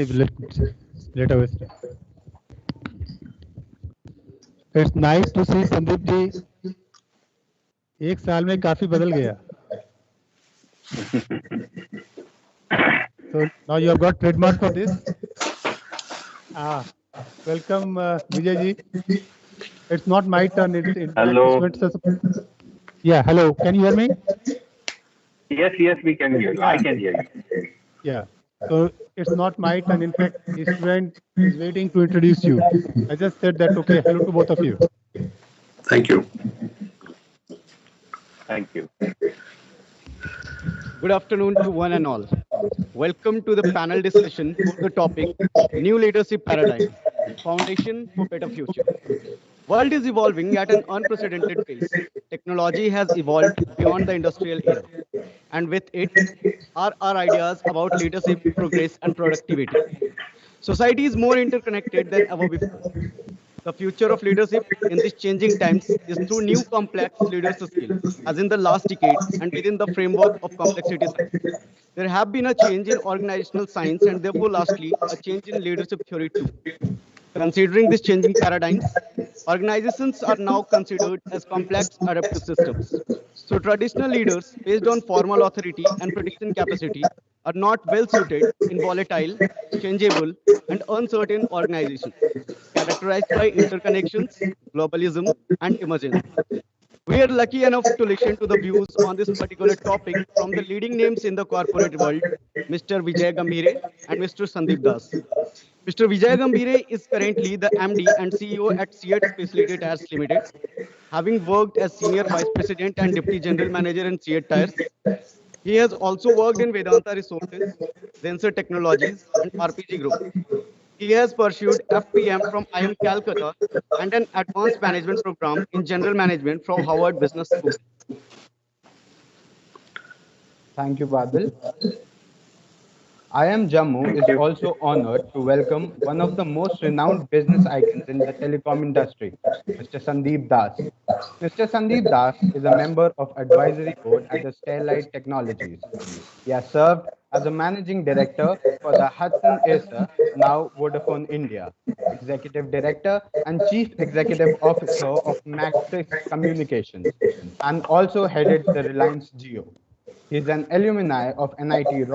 us start. It's nice to see Sandip ji. एक साल में काफी बदल गया. So now you have got trademark for this. Welcome, Vijay ji. It's not my turn. Hello. Yeah, hello. Can you hear me? Yes, we can hear you. I can hear you. Yeah. So it's not my turn. In fact, the student is waiting to introduce you. I just said that, okay, hello to both of you. Thank you. Thank you. Good afternoon to one and all. Welcome to the panel discussion for the topic, New Leadership Paradigm, Foundation for Better Future. World is evolving at an unprecedented pace. Technology has evolved beyond the industrial era. And with it are our ideas about leadership, progress, and productivity. Society is more interconnected than ever before. The future of leadership in these changing times is through new complex leadership skills, as in the last decade and within the framework of complexity science. There have been a change in organizational science and therefore lastly, a change in leadership theory too. Considering these changing paradigms, organizations are now considered as complex adaptive systems. So traditional leaders based on formal authority and prediction capacity are not well suited in volatile, changeable, and uncertain organizations, characterized by interconnections, globalism, and emergence. We are lucky enough to listen to the views on this particular topic from the leading names in the corporate world, Mr. Vijay Gambhire and Mr. Sandip Das. Mr. Vijay Gambhire is currently the MD and CEO at CEAT Speciality Tyres Ltd, having worked as Senior Vice President and Deputy General Manager in CEAT Tyres. He has also worked in Vedanta Resources, Zensar Technologies, and RPG Group. He has pursued FPM from IIM Calcutta and an advanced management program in general management from Harvard Business School. Thank you, Badal. IIM Jammu Thank is you. also honored to welcome one of the most renowned business icons in the telecom industry, Mr. Sandip Das. Mr. Sandip Das is a member of advisory board at the Sterlite Technologies. He has served as a managing director for the Hudson Acer, now Vodafone India, executive director and chief executive officer of Maxis Communications, and also headed the Reliance Jio. He is an alumni of NIT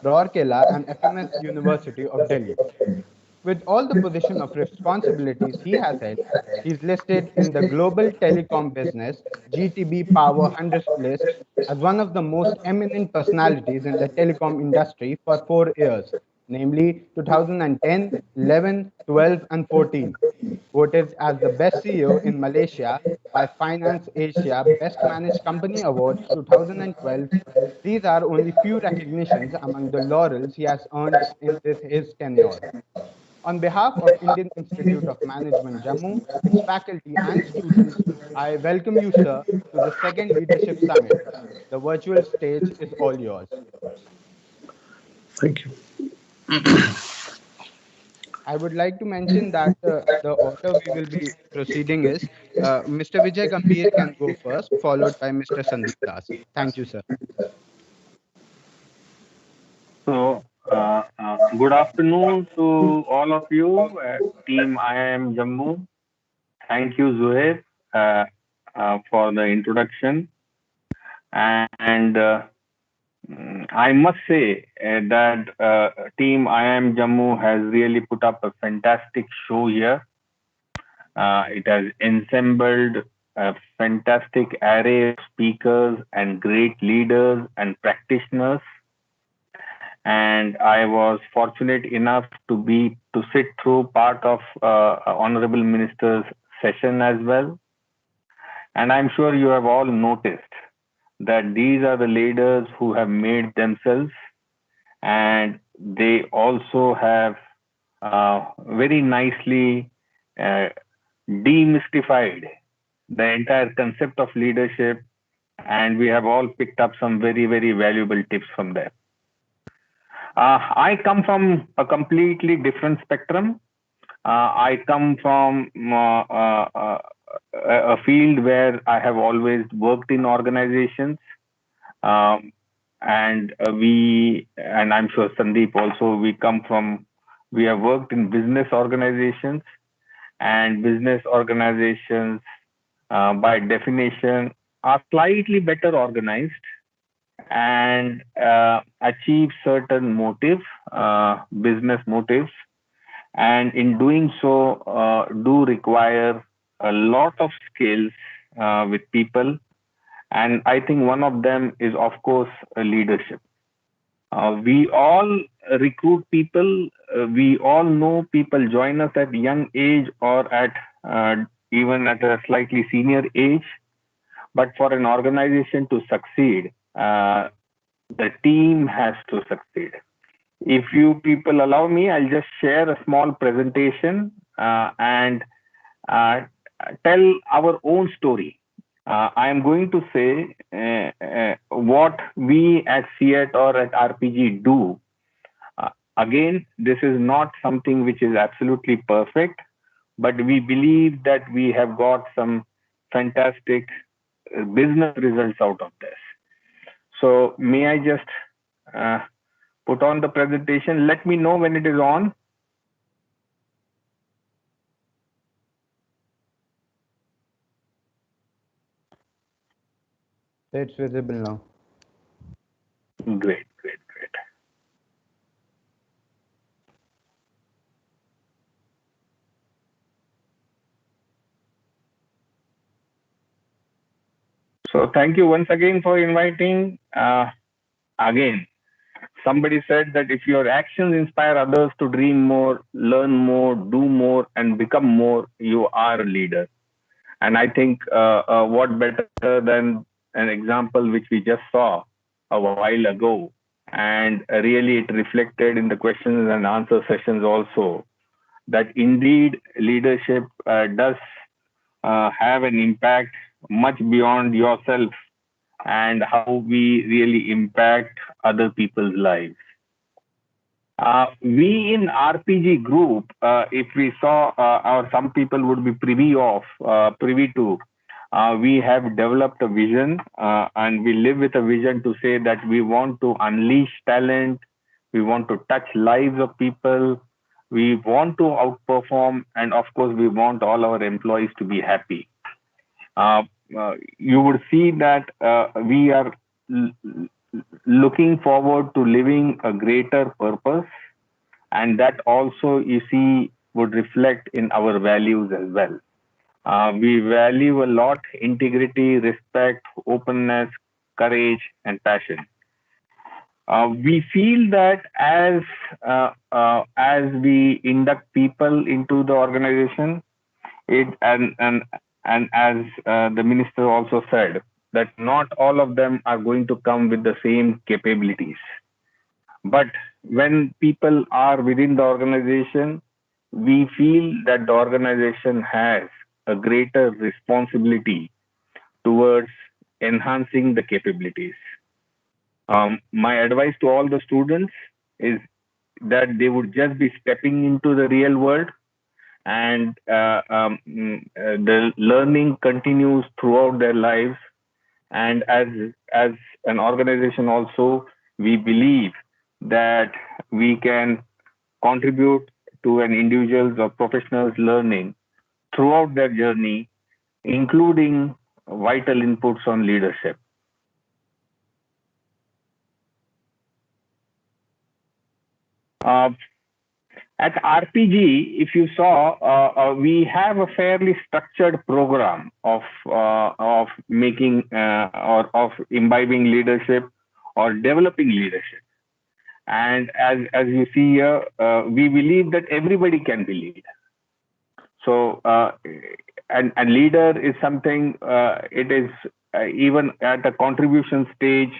Rourkela and FMS University of Delhi. With all the position of responsibilities he has held, he is listed in the Global Telecom Business GTB Power 100 list as one of the most eminent personalities in the telecom industry for 4 years, namely 2010, 11, 12, and 14. Voted as the best CEO in Malaysia by Finance Asia Best Managed Company Awards 2012. These are only few recognitions among the laurels he has earned in his tenure. On behalf of Indian Institute of Management Jammu, its faculty and students, I welcome you, sir, to the second Leadership Summit. The virtual stage is all yours. Thank you. I would like to mention that the order we will be proceeding is Mr. Vijay Gambhire can go first, followed by Mr. Sandip Das. Thank you, sir. So, good afternoon to all of you, Team IIM Jammu. Thank you, Zuhair, for the introduction. And I must say that Team IIM Jammu has really put up a fantastic show here. It has assembled a fantastic array of speakers and great leaders and practitioners. And I was fortunate enough to sit through part of Honorable Minister's session as well. And I'm sure you have all noticed that these are the leaders who have made themselves, and they also have very nicely demystified the entire concept of leadership, and we have all picked up some very, very valuable tips from them. I come from a completely different spectrum. I come from a field where I have always worked in organizations, and I'm sure Sandip also, we have worked in business organizations, and business organizations by definition are slightly better organized and achieve certain motives, business motives, and in doing so do require a lot of skills with people. And I think one of them is, of course, leadership. We all recruit people. We all know people join us at young age or at even at a slightly senior age. But for an organization to succeed, the team has to succeed. If you people allow me, I'll just share a small presentation and tell our own story. I am going to say what we at CEAT or at RPG do. Again, this is not something which is absolutely perfect, but we believe that we have got some fantastic business results out of this. So may I just put on the presentation? Let me know when it is on. It's visible now. Great. So thank you once again for inviting. Again, somebody said that if your actions inspire others to dream more, learn more, do more, and become more, you are a leader. And I think what better than an example which we just saw a while ago, and really it reflected in the questions and answer sessions also, that indeed leadership does have an impact much beyond yourself and how we really impact other people's lives. We in RPG group, if we saw, or some people would be privy to, we have developed a vision, and we live with a vision to say that we want to unleash talent, we want to touch lives of people, we want to outperform, and of course, we want all our employees to be happy. You would see that we are looking forward to living a greater purpose, and that also, you see, would reflect in our values as well. We value a lot integrity, respect, openness, courage, and passion. We feel that as we induct people into the organization, and as the minister also said, that not all of them are going to come with the same capabilities. But when people are within the organization, we feel that the organization has a greater responsibility towards enhancing the capabilities. My advice to all the students is that they would just be stepping into the real world, and the learning continues throughout their lives. And as an organization also, we believe that we can contribute to an individual's or professional's learning throughout their journey, including vital inputs on leadership. At RPG, if you saw, we have a fairly structured program of making or of imbibing leadership or developing leadership. And as you see here, we believe that everybody can be lead. So, and leader is something, it is even at a contribution stage,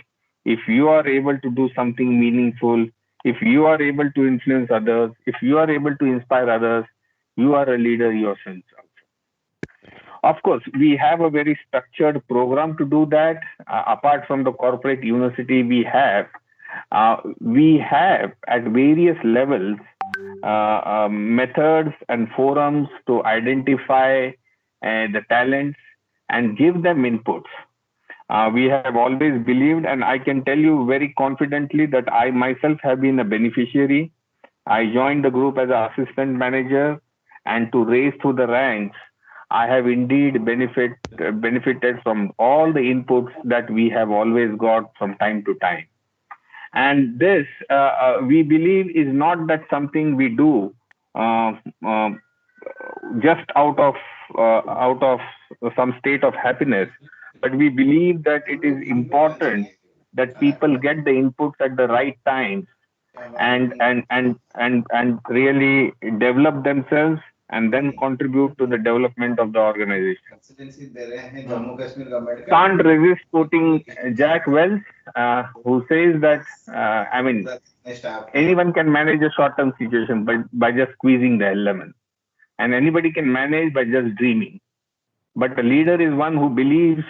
if you are able to do something meaningful, if you are able to influence others, if you are able to inspire others, you are a leader yourself. Of course, we have a very structured program to do that. Apart from the corporate university we have at various levels methods and forums to identify the talents and give them inputs. We have always believed, and I can tell you very confidently that I myself have been a beneficiary. I joined the group as an assistant manager, and to raise through the ranks, I have indeed benefited from all the inputs that we have always got from time to time. And this, we believe, is not that something we do just out of some state of happiness, but we believe that it is important that people get the inputs at the right times and really develop themselves and then contribute to the development of the organization. Can't resist quoting Jack Welch, who says that, I mean, anyone can manage a short-term situation by just squeezing the lemon, and anybody can manage by just dreaming. But a leader is one who believes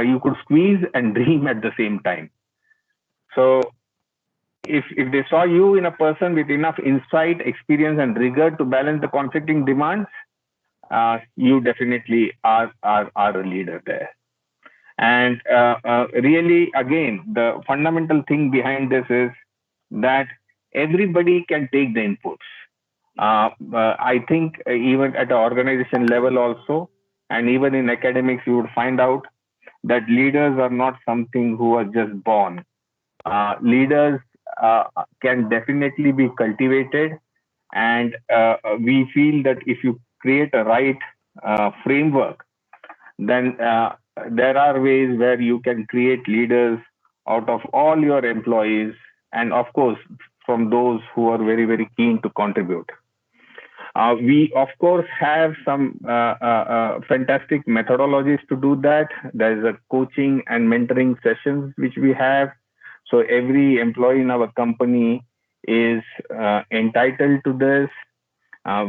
you could squeeze and dream at the same time. So if they saw you in a person with enough insight, experience, and rigor to balance the conflicting demands, you definitely are a leader there. And really, again, the fundamental thing behind this is that everybody can take the inputs. I think even at an organization level also, and even in academics, you would find out that leaders are not something who are just born. Leaders can definitely be cultivated, and we feel that if you create a right framework, then there are ways where you can create leaders out of all your employees, and of course, from those who are very, very keen to contribute. We, of course, have some fantastic methodologies to do that. There's a coaching and mentoring sessions which we have. So every employee in our company is entitled to this.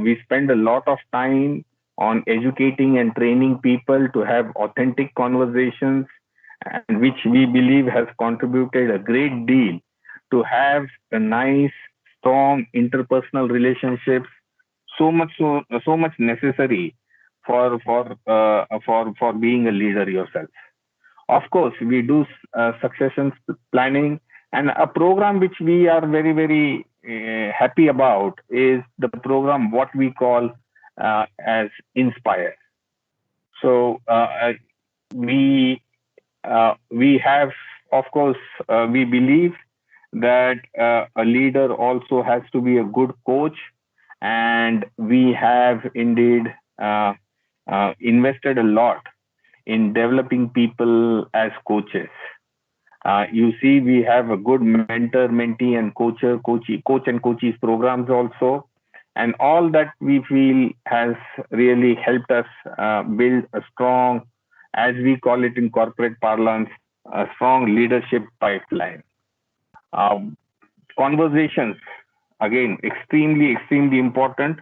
We spend a lot of time on educating and training people to have authentic conversations, and which we believe has contributed a great deal to have a nice, strong interpersonal relationships, so much necessary for being a leader yourself. Of course, we do succession planning, and a program which we are very happy about is the program what we call as Inspire. So we have, of course, we believe that a leader also has to be a good coach, and we have indeed invested a lot in developing people as coaches. You see, we have a good mentor, mentee, and coach and coaches programs also. And all that we feel has really helped us build a strong, as we call it in corporate parlance, a strong leadership pipeline. Conversations, again, extremely important.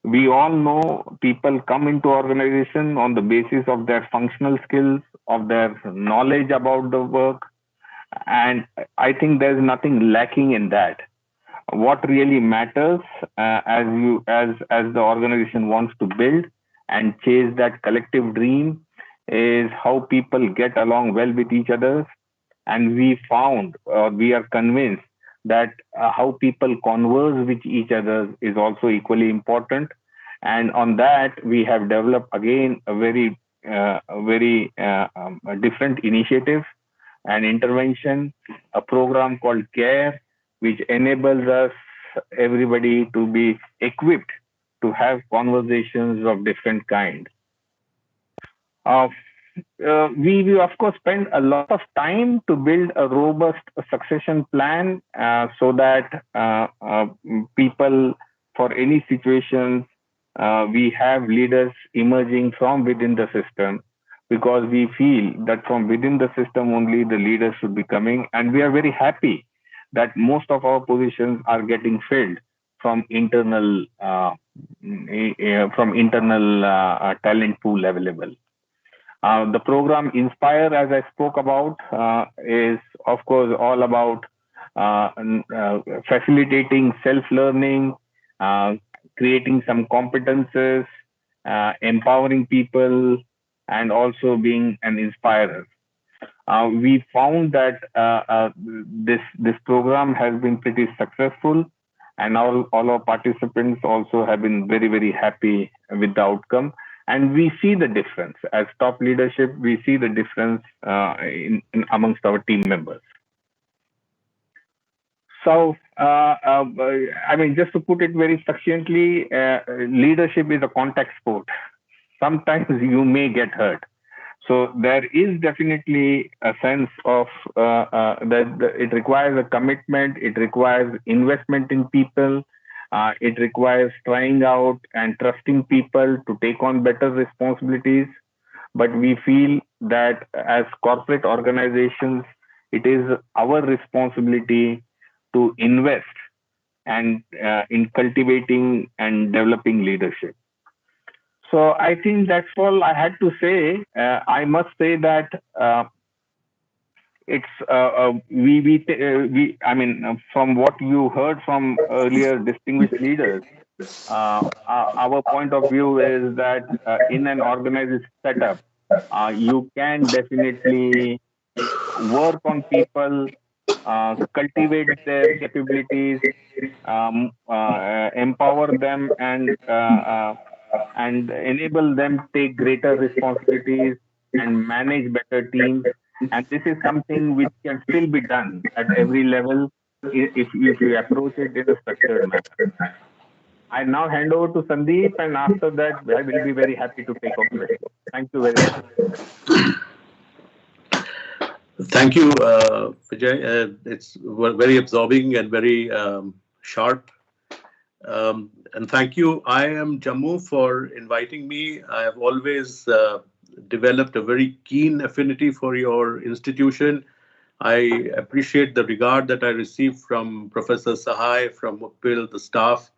We all know people come into organization on the basis of their functional skills, of their knowledge about the work, and I think there's nothing lacking in that. What really matters as the organization wants to build and chase that collective dream is how people get along well with each other. And we found, or we are convinced, that how people converse with each other is also equally important. And on that, we have developed again a very different initiative and intervention, a program called CARE, which enables us, everybody, to be equipped to have conversations of different kind. We of course spend a lot of time to build a robust succession plan so that people, for any situation, we have leaders emerging from within the system, because we feel that from within the system only the leaders should be coming, and we are very happy that most of our positions are getting filled from internal talent pool available. The program Inspire, as I spoke about, is of course all about facilitating self-learning, creating some competences, empowering people, and also being an inspirer. We found that this program has been pretty successful, and all our participants also have been very happy with the outcome. And we see the difference as top leadership. We see the difference in amongst our team members. So, I mean, just to put it very succinctly, leadership is a contact sport. Sometimes you may get hurt. So there is definitely a sense of that it requires a commitment, it requires investment in people, it requires trying out and trusting people to take on better responsibilities. But we feel that as corporate organizations, it is our responsibility to invest and in cultivating and developing leadership. So I think that's all I had to say. I must say that it's I mean, from what you heard from earlier distinguished leaders, our point of view is that in an organized setup, you can definitely work on people, cultivate their capabilities, empower them, and enable them to take greater responsibilities and manage better teams. And this is something which can still be done at every level if we approach it in a structured manner. I now hand over to Sandip, and after that, I will be very happy to take up questions. Thank you very much. Thank you, Vijay. It's very absorbing and very sharp. And thank you, IIM Jammu, for inviting me. I have always developed a very keen affinity for your institution. I appreciate the regard that I received from Professor Sahai, from Hon'ble, the staff.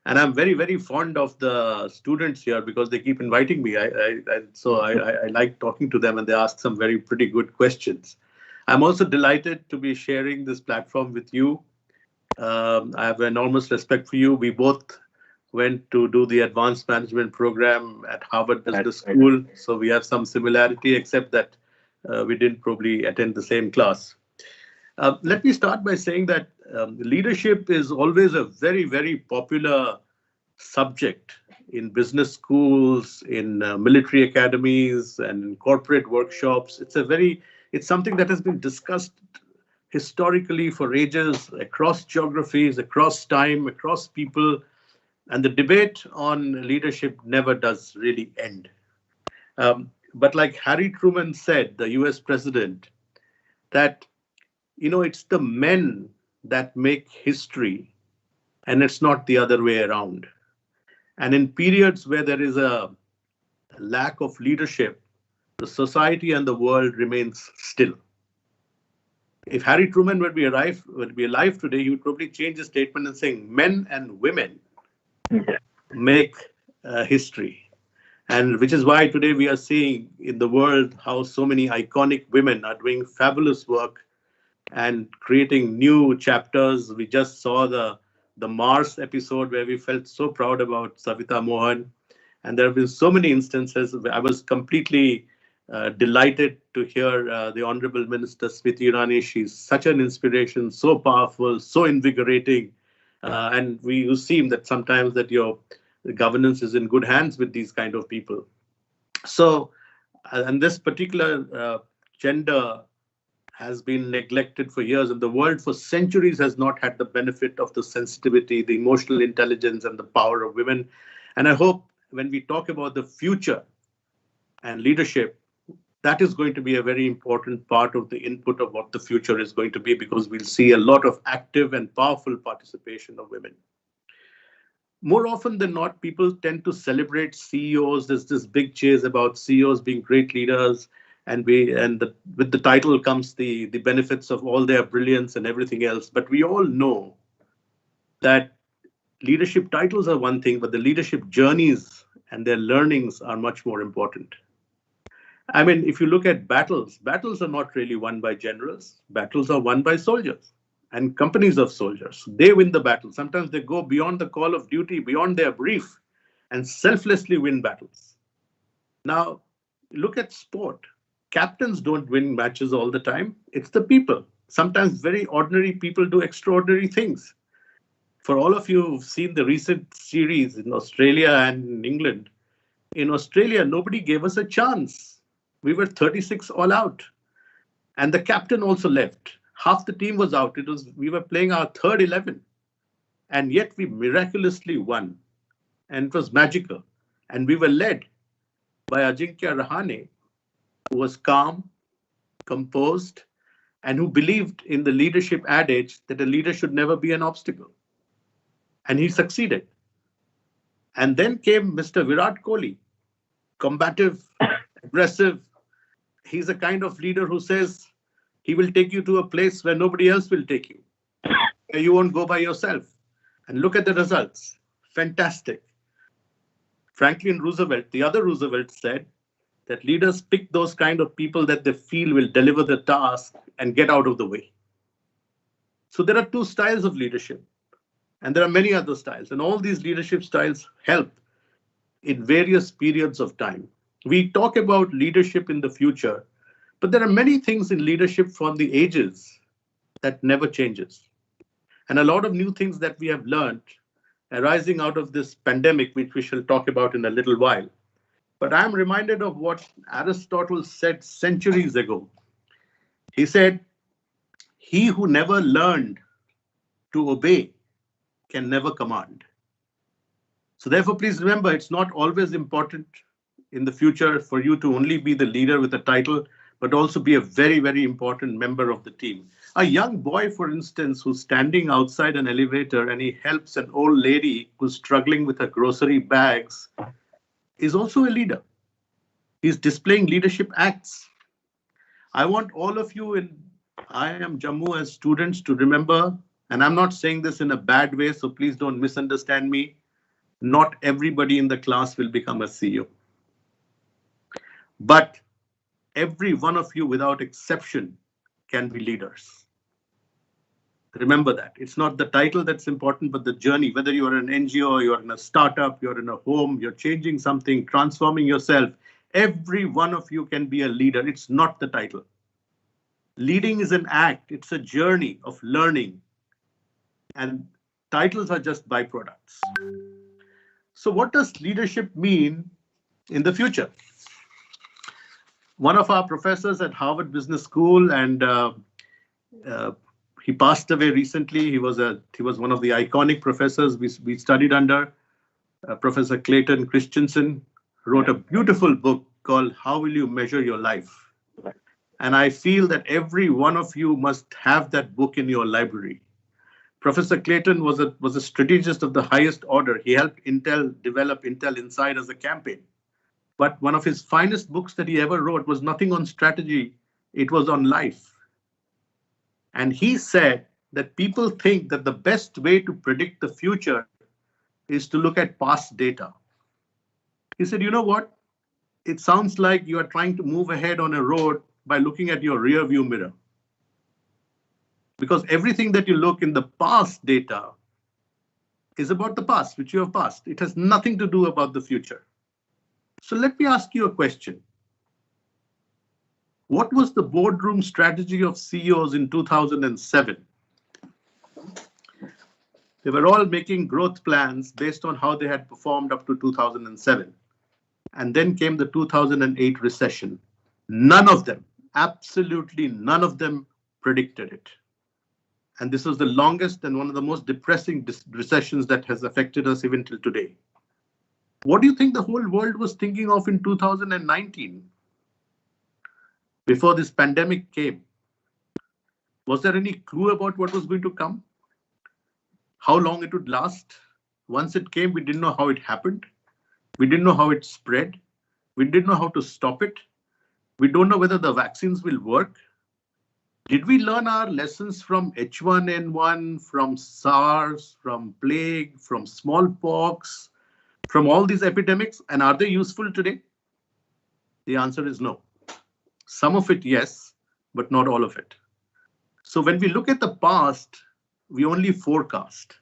And I'm very fond of the students here because they keep inviting me. So I like talking to them, and they ask some pretty good questions. I'm also delighted to be sharing this platform with you. I have enormous respect for you. We both went to do the advanced management program at Harvard Business School. So we have some similarity, except that we didn't probably attend the same class. Let me start by saying that leadership is always a very, very popular subject in business schools, in military academies, and in corporate workshops. It's something that has been discussed historically for ages, across geographies, across time, across people, and the debate on leadership never does really end. But like Harry Truman said, the US president, that it's the men that make history, and it's not the other way around. And in periods where there is a lack of leadership, the society and the world remains still. If Harry Truman would be alive today, he would probably change his statement and saying, men and women make history. And which is why today we are seeing in the world how so many iconic women are doing fabulous work and creating new chapters. We just saw the Mars episode where we felt so proud about Savita Mohan. And there have been so many instances. I was completely delighted to hear the Honorable Minister Smriti Irani. She's such an inspiration, so powerful, so invigorating. And you seem that sometimes that your governance is in good hands with these kind of people. So, and this particular gender has been neglected for years, and the world for centuries has not had the benefit of the sensitivity, the emotional intelligence, and the power of women. And I hope when we talk about the future and leadership, that is going to be a very important part of the input of what the future is going to be, because we'll see a lot of active and powerful participation of women. More often than not, people tend to celebrate CEOs. There's this big chase about CEOs being great leaders, and with the title comes the benefits of all their brilliance and everything else. But we all know that leadership titles are one thing, but the leadership journeys and their learnings are much more important. I mean, if you look at battles are not really won by generals. Battles are won by soldiers and companies of soldiers. They win the battle. Sometimes they go beyond the call of duty, beyond their brief, and selflessly win battles. Now, look at sport. Captains don't win matches all the time. It's the people. Sometimes very ordinary people do extraordinary things. For all of you who've seen the recent series in Australia and in England, in Australia, nobody gave us a chance. We were 36 all out. And the captain also left. Half the team was out. We were playing our third 11. And yet we miraculously won. And it was magical. And we were led by Ajinkya Rahane, who was calm, composed, and who believed in the leadership adage that a leader should never be an obstacle. And he succeeded. And then came Mr. Virat Kohli, combative, aggressive. He's a kind of leader who says he will take you to a place where nobody else will take you. Where you won't go by yourself. And look at the results. Fantastic. Franklin Roosevelt, the other Roosevelt, said that leaders pick those kind of people that they feel will deliver the task and get out of the way. So there are two styles of leadership, and there are many other styles, and all these leadership styles help in various periods of time. We talk about leadership in the future, but there are many things in leadership from the ages that never changes. And a lot of new things that we have learned arising out of this pandemic, which we shall talk about in a little while. But I'm reminded of what Aristotle said centuries ago. He said, "He who never learned to obey can never command." So therefore, please remember, it's not always important in the future for you to only be the leader with a title, but also be a very, very important member of the team. A young boy, for instance, who's standing outside an elevator and he helps an old lady who's struggling with her grocery bags is also a leader. He's displaying leadership acts. I want all of you in IIM Jammu as students to remember, and I'm not saying this in a bad way, so please don't misunderstand me. Not everybody in the class will become a CEO. But every one of you, without exception, can be leaders. Remember that. It's not the title that's important, but the journey. Whether you're an NGO, you're in a startup, you're in a home, you're changing something, transforming yourself, every one of you can be a leader. It's not the title. Leading is an act. It's a journey of learning. And titles are just byproducts. So what does leadership mean in the future? One of our professors at Harvard Business School, and he passed away recently. He was one of the iconic professors we studied under. Professor Clayton Christensen wrote a beautiful book called How Will You Measure Your Life? And I feel that every one of you must have that book in your library. Professor Clayton was a strategist of the highest order. He helped Intel develop Intel Inside as a campaign. But one of his finest books that he ever wrote was nothing on strategy. It was on life. And he said that people think that the best way to predict the future is to look at past data. He said, you know what? It sounds like you are trying to move ahead on a road by looking at your rear view mirror. Because everything that you look in the past data is about the past, which you have passed. It has nothing to do about the future. So let me ask you a question. What was the boardroom strategy of CEOs in 2007? They were all making growth plans based on how they had performed up to 2007. And then came the 2008 recession. None of them, absolutely none of them predicted it. And this was the longest and one of the most depressing recessions that has affected us even till today. What do you think the whole world was thinking of in 2019? Before this pandemic came? Was there any clue about what was going to come? How long it would last? Once it came, we didn't know how it happened. We didn't know how it spread. We didn't know how to stop it. We don't know whether the vaccines will work. Did we learn our lessons from H1N1, from SARS, from plague, from smallpox, from all these epidemics? And are they useful today? The answer is no. Some of it, yes, but not all of it. So when we look at the past, we only forecast.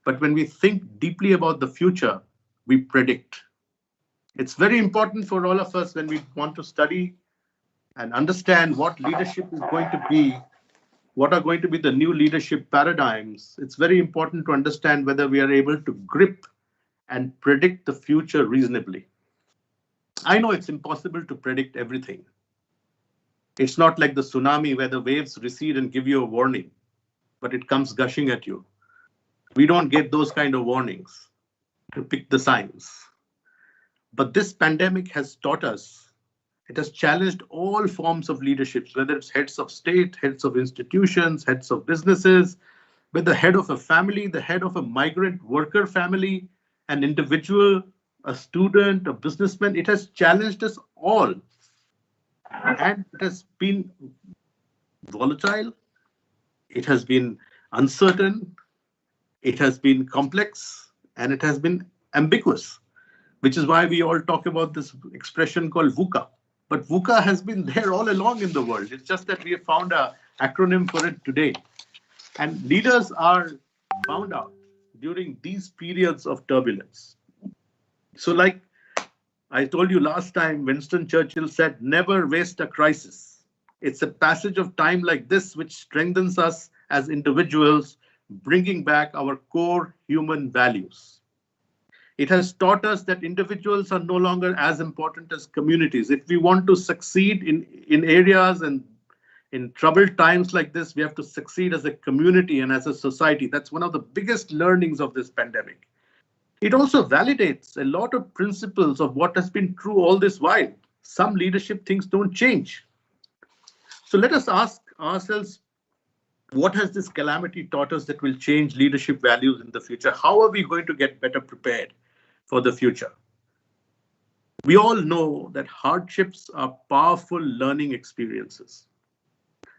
But when we think deeply about the future, we predict. It's very important for all of us when we want to study and understand what leadership is going to be, what are going to be the new leadership paradigms. It's very important to understand whether we are able to grip and predict the future reasonably. I know it's impossible to predict everything. It's not like the tsunami where the waves recede and give you a warning, but it comes gushing at you. We don't get those kind of warnings to pick the signs. But this pandemic has taught us, it has challenged all forms of leadership, whether it's heads of state, heads of institutions, heads of businesses, with the head of a family, the head of a migrant worker family, an individual, a student, a businessman. It has challenged us all. And it has been volatile. It has been uncertain. It has been complex, and it has been ambiguous, which is why we all talk about this expression called VUCA. But VUCA has been there all along in the world. It's just that we have found an acronym for it today. And leaders are found out during these periods of turbulence. So like I told you last time, Winston Churchill said, never waste a crisis. It's a passage of time like this which strengthens us as individuals, bringing back our core human values. It has taught us that individuals are no longer as important as communities. If we want to succeed in areas and in troubled times like this, we have to succeed as a community and as a society. That's one of the biggest learnings of this pandemic. It also validates a lot of principles of what has been true all this while. Some leadership things don't change. So let us ask ourselves, what has this calamity taught us that will change leadership values in the future? How are we going to get better prepared for the future? We all know that hardships are powerful learning experiences.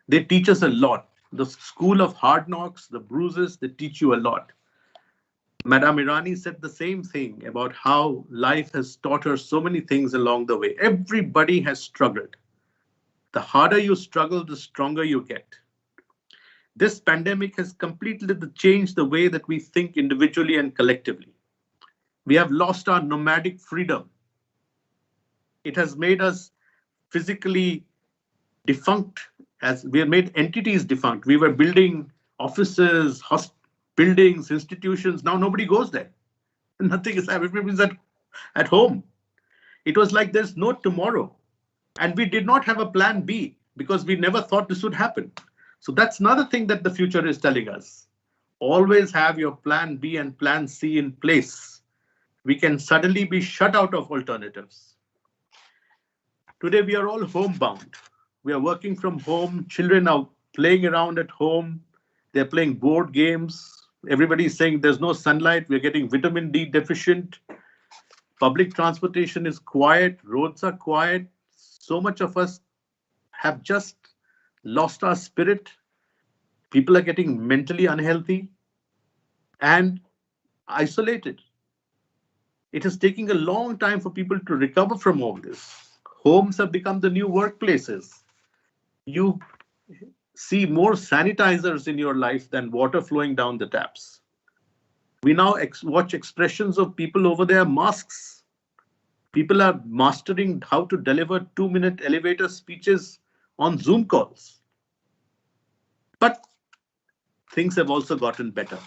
They teach us a lot. The school of hard knocks, the bruises, they teach you a lot. Madame Irani said the same thing about how life has taught her so many things along the way. Everybody has struggled. The harder you struggle, the stronger you get. This pandemic has completely changed the way that we think individually and collectively. We have lost our nomadic freedom. It has made us physically defunct, as we have made entities defunct. We were building offices, buildings, institutions. Now nobody goes there. Nothing is happening. Everybody's at home. It was like there's no tomorrow. And we did not have a plan B because we never thought this would happen. So that's another thing that the future is telling us. Always have your plan B and plan C in place. We can suddenly be shut out of alternatives. Today, we are all homebound. We are working from home. Children are playing around at home. They're playing board games. Everybody's saying there's no sunlight. We're getting vitamin D deficient. Public transportation is quiet. Roads are quiet. So much of us have just lost our spirit. People are getting mentally unhealthy and isolated. It is taking a long time for people to recover from all this. Homes have become the new workplaces. You see more sanitizers in your life than water flowing down the taps. We now watch expressions of people over their masks. People are mastering how to deliver 2-minute elevator speeches on Zoom calls. But things have also gotten better.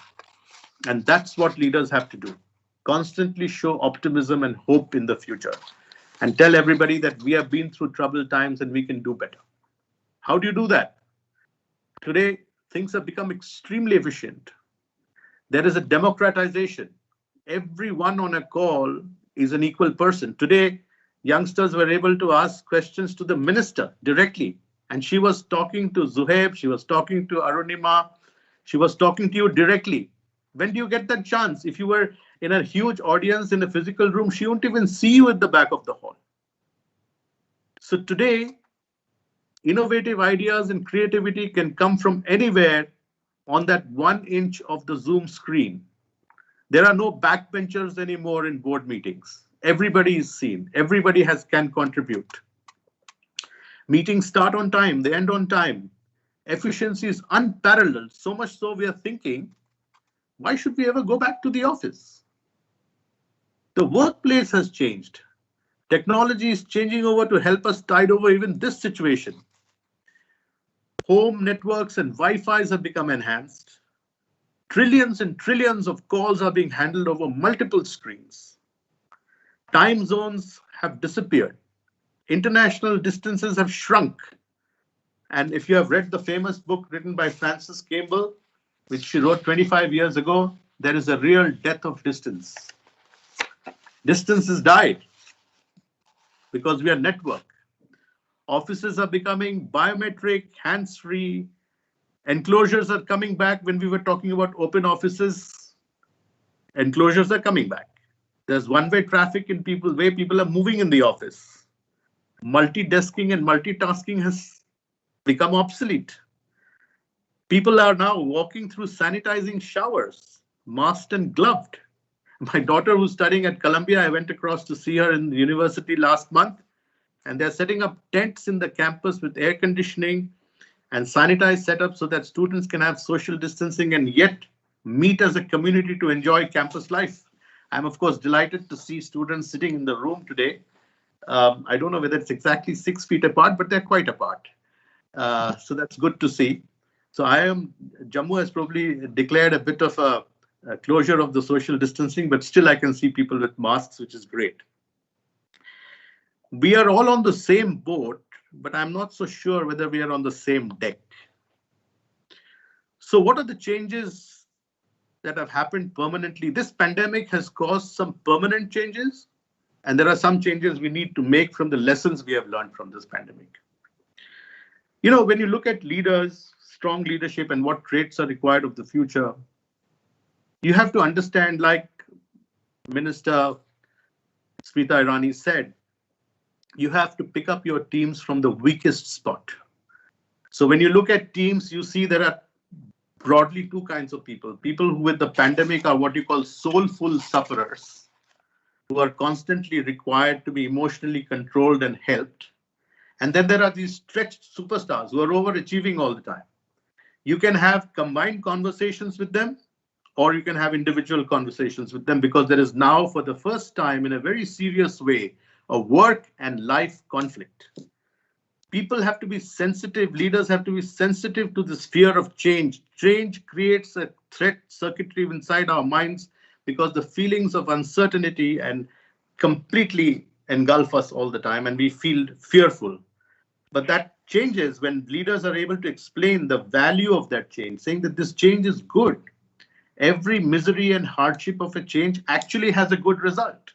And that's what leaders have to do. Constantly show optimism and hope in the future. And tell everybody that we have been through troubled times and we can do better. How do you do that? Today, things have become extremely efficient. There is a democratization. Everyone on a call is an equal person. Today, youngsters were able to ask questions to the minister directly. And she was talking to Zuhaib, she was talking to Arunima, she was talking to you directly. When do you get that chance? If you were in a huge audience in a physical room, she won't even see you at the back of the hall. So today, innovative ideas and creativity can come from anywhere on that 1 inch of the Zoom screen. There are no backbenchers anymore in board meetings. Everybody is seen. Everybody can contribute. Meetings start on time, they end on time. Efficiency is unparalleled, so much so we are thinking, why should we ever go back to the office? The workplace has changed. Technology is changing over to help us tide over even this situation. Home networks and Wi-Fi's have become enhanced. Trillions and trillions of calls are being handled over multiple screens. Time zones have disappeared. International distances have shrunk. And if you have read the famous book written by Frances Campbell, which she wrote 25 years ago, there is a real death of distance. Distance has died because we are networked. Offices are becoming biometric, hands-free. Enclosures are coming back. When we were talking about open offices, enclosures are coming back. There's one-way traffic in way people are moving in the office. Multi-desking and multitasking has become obsolete. People are now walking through sanitizing showers, masked and gloved. My daughter, who's studying at Columbia, I went across to see her in the university last month, and they're setting up tents in the campus with air conditioning and sanitized setup so that students can have social distancing and yet meet as a community to enjoy campus life. I'm, of course, delighted to see students sitting in the room today. I don't know whether it's exactly 6 feet apart, but they're quite apart. So that's good to see. So Jammu has probably declared a bit of a closure of the social distancing, but still I can see people with masks, which is great. We are all on the same boat, but I'm not so sure whether we are on the same deck. So what are the changes that have happened permanently? This pandemic has caused some permanent changes, and there are some changes we need to make from the lessons we have learned from this pandemic. You know, when you look at leaders, strong leadership, and what traits are required of the future, you have to understand, like Minister Smriti Irani said, you have to pick up your teams from the weakest spot. So when you look at teams, you see there are broadly two kinds of people. People who with the pandemic are what you call soulful sufferers, who are constantly required to be emotionally controlled and helped. And then there are these stretched superstars who are overachieving all the time. You can have combined conversations with them, or you can have individual conversations with them, because there is now, for the first time in a very serious way, a work and life conflict. People have to be sensitive, leaders have to be sensitive to this fear of change. Change creates a threat circuitry inside our minds because the feelings of uncertainty and completely engulf us all the time, and we feel fearful. But that changes when leaders are able to explain the value of that change, saying that this change is good. Every misery and hardship of a change actually has a good result.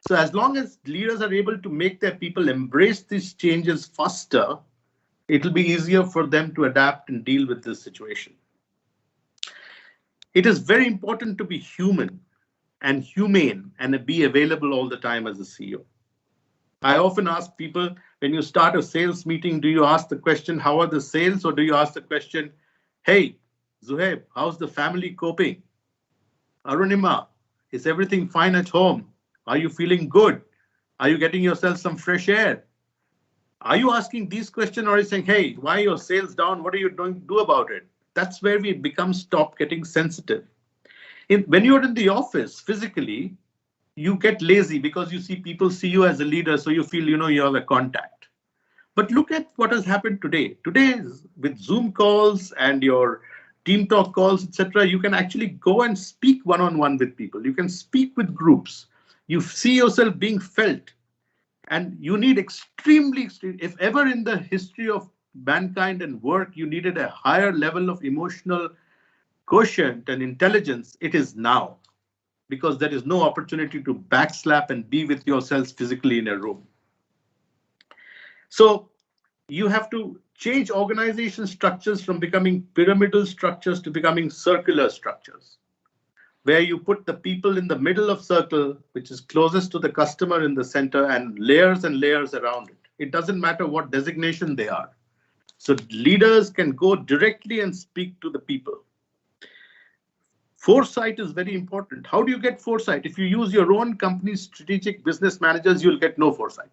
So as long as leaders are able to make their people embrace these changes faster, it'll be easier for them to adapt and deal with this situation. It is very important to be human and humane and be available all the time as a CEO. I often ask people, when you start a sales meeting, do you ask the question, how are the sales? Or do you ask the question, hey, Zuhaib, how's the family coping? Arunima, is everything fine at home? Are you feeling good? Are you getting yourself some fresh air? Are you asking these questions, or are you saying, hey, why are your sales down? What are you going to do about it? That's where we stop getting sensitive. When you're in the office physically, you get lazy because you see people see you as a leader, so you feel, you have a contact. But look at what has happened today. Today, with Zoom calls and your team talk calls, etc., you can actually go and speak one-on-one with people. You can speak with groups. You see yourself being felt. And you need extremely, if ever in the history of mankind and work, you needed a higher level of emotional quotient and intelligence, it is now. Because there is no opportunity to backslap and be with yourselves physically in a room. So you have to change organization structures from becoming pyramidal structures to becoming circular structures, where you put the people in the middle of circle, which is closest to the customer, in the center, and layers around it. It doesn't matter what designation they are. So leaders can go directly and speak to the people. Foresight is very important. How do you get foresight? If you use your own company's strategic business managers, you'll get no foresight.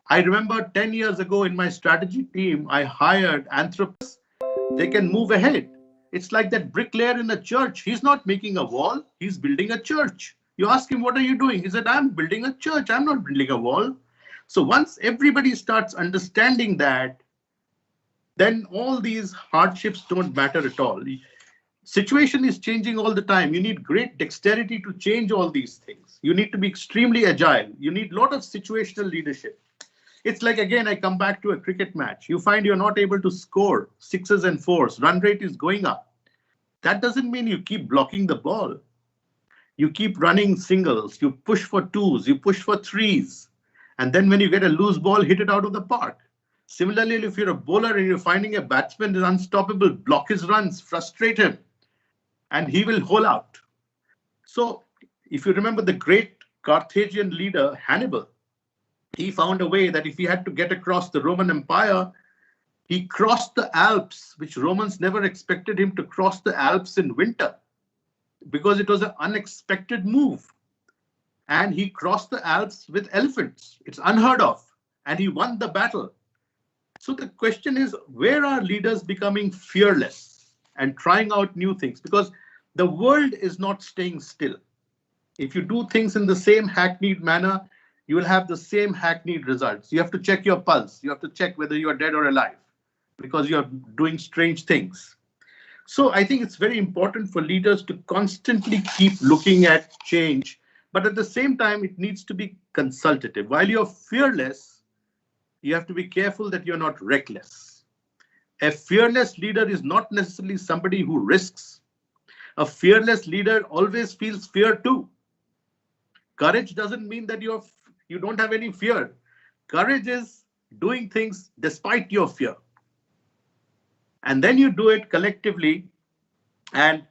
I remember 10 years ago in my strategy team, I hired anthropologists. They can move ahead. It's like that bricklayer in a church. He's not making a wall. He's building a church. You ask him, what are you doing? He said, I'm building a church. I'm not building a wall. So once everybody starts understanding that, then all these hardships don't matter at all. Situation is changing all the time. You need great dexterity to change all these things. You need to be extremely agile. You need a lot of situational leadership. It's like, again, I come back to a cricket match. You find you're not able to score 6s and 4s. Run rate is going up. That doesn't mean you keep blocking the ball. You keep running singles. You push for 2s. You push for 3s. And then when you get a loose ball, hit it out of the park. Similarly, if you're a bowler and you're finding a batsman is unstoppable, block his runs, frustrate him, and he will hole out. So if you remember the great Carthaginian leader, Hannibal, he found a way that if he had to get across the Roman Empire, he crossed the Alps, which Romans never expected him to cross the Alps in winter, because it was an unexpected move. And he crossed the Alps with elephants. It's unheard of. And he won the battle. So the question is, where are leaders becoming fearless and trying out new things? Because the world is not staying still. If you do things in the same hackneyed manner, you will have the same hackneyed results. You have to check your pulse. You have to check whether you are dead or alive, because you are doing strange things. So I think it's very important for leaders to constantly keep looking at change, but at the same time, it needs to be consultative. While you're fearless, you have to be careful that you're not reckless. A fearless leader is not necessarily somebody who risks. A fearless leader always feels fear too. Courage doesn't mean that you don't have any fear. Courage is doing things despite your fear. And then you do it collectively, and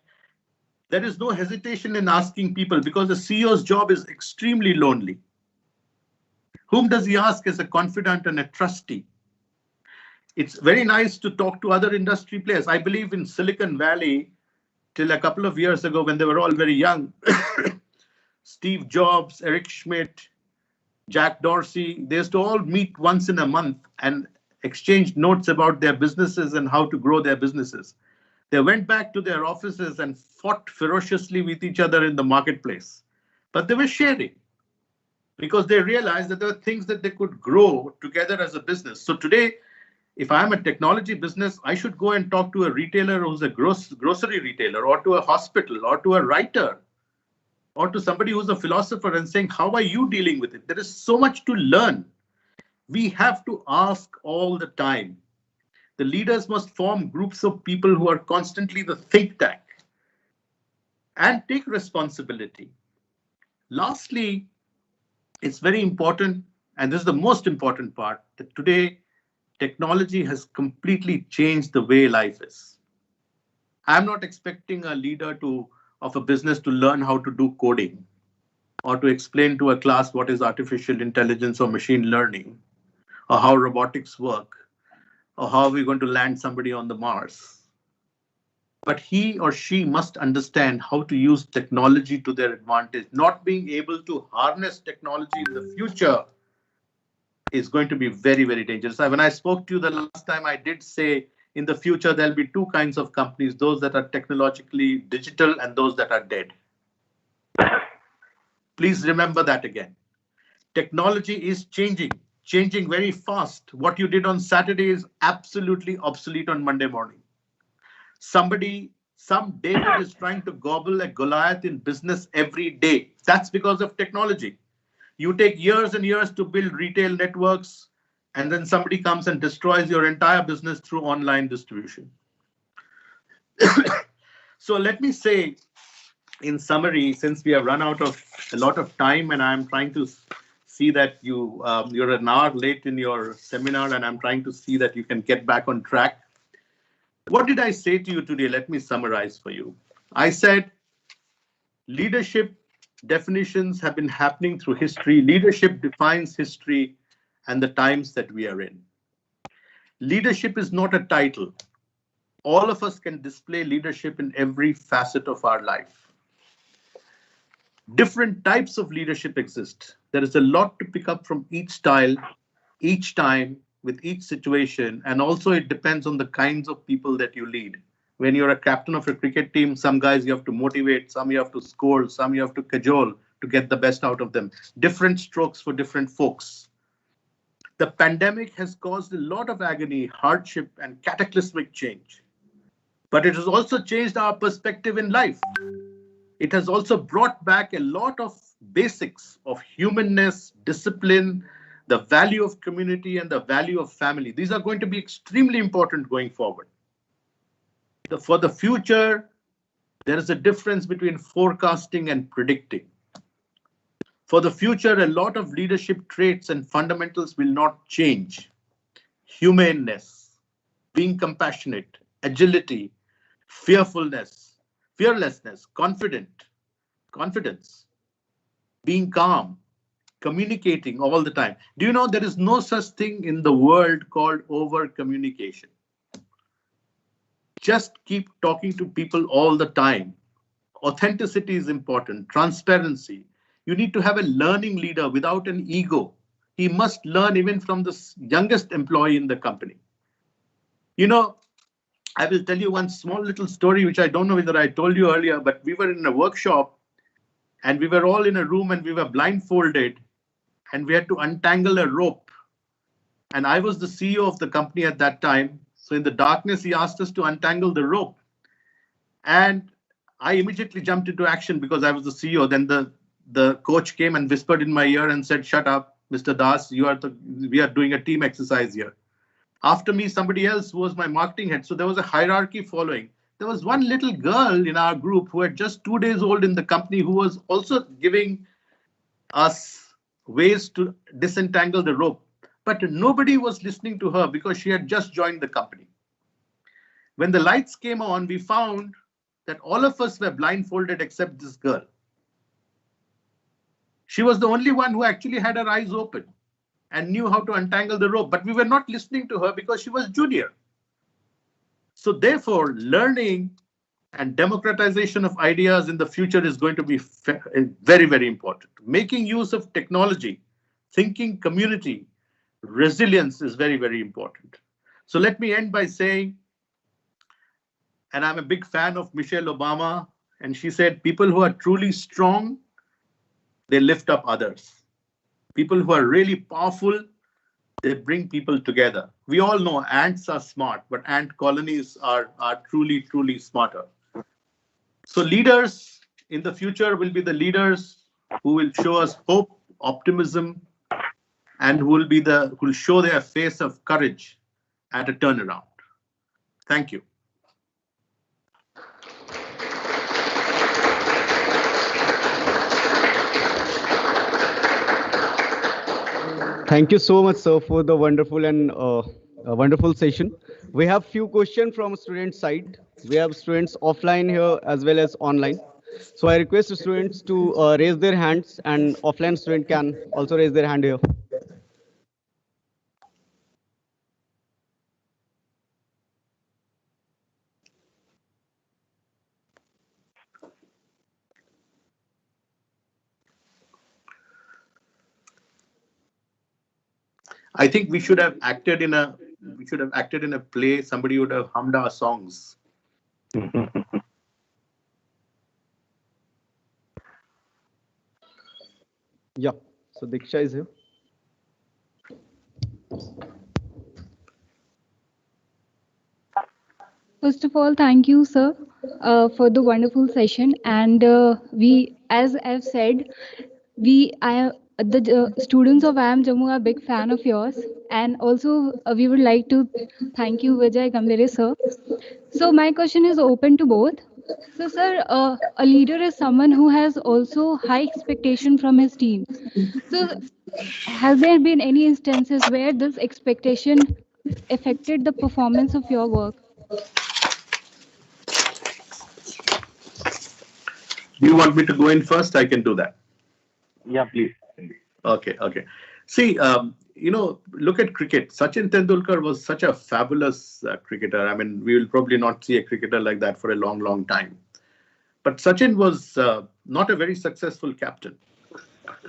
there is no hesitation in asking people, because the CEO's job is extremely lonely. Whom does he ask as a confidant and a trustee? It's very nice to talk to other industry players. I believe in Silicon Valley, till a couple of years ago when they were all very young, Steve Jobs, Eric Schmidt, Jack Dorsey, they used to all meet once in a month, and exchanged notes about their businesses and how to grow their businesses. They went back to their offices and fought ferociously with each other in the marketplace. But they were sharing because they realized that there were things that they could grow together as a business. So today, if I'm a technology business, I should go and talk to a retailer who's a grocery retailer, or to a hospital, or to a writer, or to somebody who's a philosopher, and saying, how are you dealing with it? There is so much to learn. We have to ask all the time. The leaders must form groups of people who are constantly the think tank and take responsibility. Lastly, it's very important, and this is the most important part, that today technology has completely changed the way life is. I'm not expecting a leader of a business to learn how to do coding or to explain to a class what is artificial intelligence or machine learning or how robotics work or how we're going to land somebody on the Mars. But he or she must understand how to use technology to their advantage. Not being able to harness technology in the future is going to be very, very dangerous. When I spoke to you the last time, I did say in the future there'll be two kinds of companies, those that are technologically digital and those that are dead. Please remember that again. Technology is changing very fast. What you did on Saturday is absolutely obsolete on Monday morning. Some David is trying to gobble a Goliath in business every day. That's because of technology. You take years and years to build retail networks, and then somebody comes and destroys your entire business through online distribution. So let me say, in summary, since we have run out of a lot of time, and I'm trying to see that you're an hour late in your seminar, and I'm trying to see that you can get back on track. What did I say to you today? Let me summarize for you. I said leadership definitions have been happening through history. Leadership defines history and the times that we are in. Leadership is not a title. All of us can display leadership in every facet of our life. Different types of leadership exist. There is a lot to pick up from each style, each time, with each situation, and also it depends on the kinds of people that you lead. When you're a captain of a cricket team, some guys you have to motivate, some you have to scold, some you have to cajole to get the best out of them. Different strokes for different folks. The pandemic has caused a lot of agony, hardship, and cataclysmic change. But it has also changed our perspective in life. It has also brought back a lot of basics of humanness, discipline, the value of community, and the value of family. These are going to be extremely important going forward. For the future, there is a difference between forecasting and predicting. For the future, a lot of leadership traits and fundamentals will not change. Humaneness, being compassionate, agility, fearlessness, confidence, being calm, communicating all the time. Do you know there is no such thing in the world called over-communication? Just keep talking to people all the time. Authenticity is important, transparency. You need to have a learning leader without an ego. He must learn even from the youngest employee in the company. You know, I will tell you one small little story, which I don't know whether I told you earlier, but we were in a workshop and we were all in a room and we were blindfolded and we had to untangle a rope. And I was the CEO of the company at that time. So in the darkness, he asked us to untangle the rope. And I immediately jumped into action because I was the CEO. Then the coach came and whispered in my ear and said, "Shut up, Mr. Das, we are doing a team exercise here." After me, somebody else who was my marketing head. So there was a hierarchy following. There was one little girl in our group who had just 2 days old in the company who was also giving us ways to disentangle the rope. But nobody was listening to her because she had just joined the company. When the lights came on, we found that all of us were blindfolded except this girl. She was the only one who actually had her eyes open and knew how to untangle the rope, but we were not listening to her because she was junior. So therefore, learning and democratization of ideas in the future is going to be very, very important. Making use of technology, thinking community, resilience is very, very important. So let me end by saying, and I'm a big fan of Michelle Obama, and she said, people who are truly strong, they lift up others. People who are really powerful, they bring people together. We all know ants are smart, but ant colonies are truly, truly smarter. So leaders in the future will be the leaders who will show us hope, optimism, and who will show their face of courage at a turnaround. Thank you. Thank you so much, sir, for the wonderful and wonderful session. We have few questions from student side. We have students offline here as well as online. So I request the students to raise their hands, and offline student can also raise their hand here. I think we should have acted in a play. Somebody would have hummed our songs. Yeah. So Diksha is here. First of all, thank you, sir, for the wonderful session. And we, as I've said, the students of IIM Jammu are a big fan of yours. And also, we would like to thank you, Vijay Gambhire, sir. So my question is open to both. So, sir, a leader is someone who has also high expectation from his team. So, has there been any instances where this expectation affected the performance of your work? Do you want me to go in first? I can do that. Yeah, please. Okay. See, look at cricket. Sachin Tendulkar was such a fabulous cricketer. I mean, we will probably not see a cricketer like that for a long, long time. But Sachin was not a very successful captain.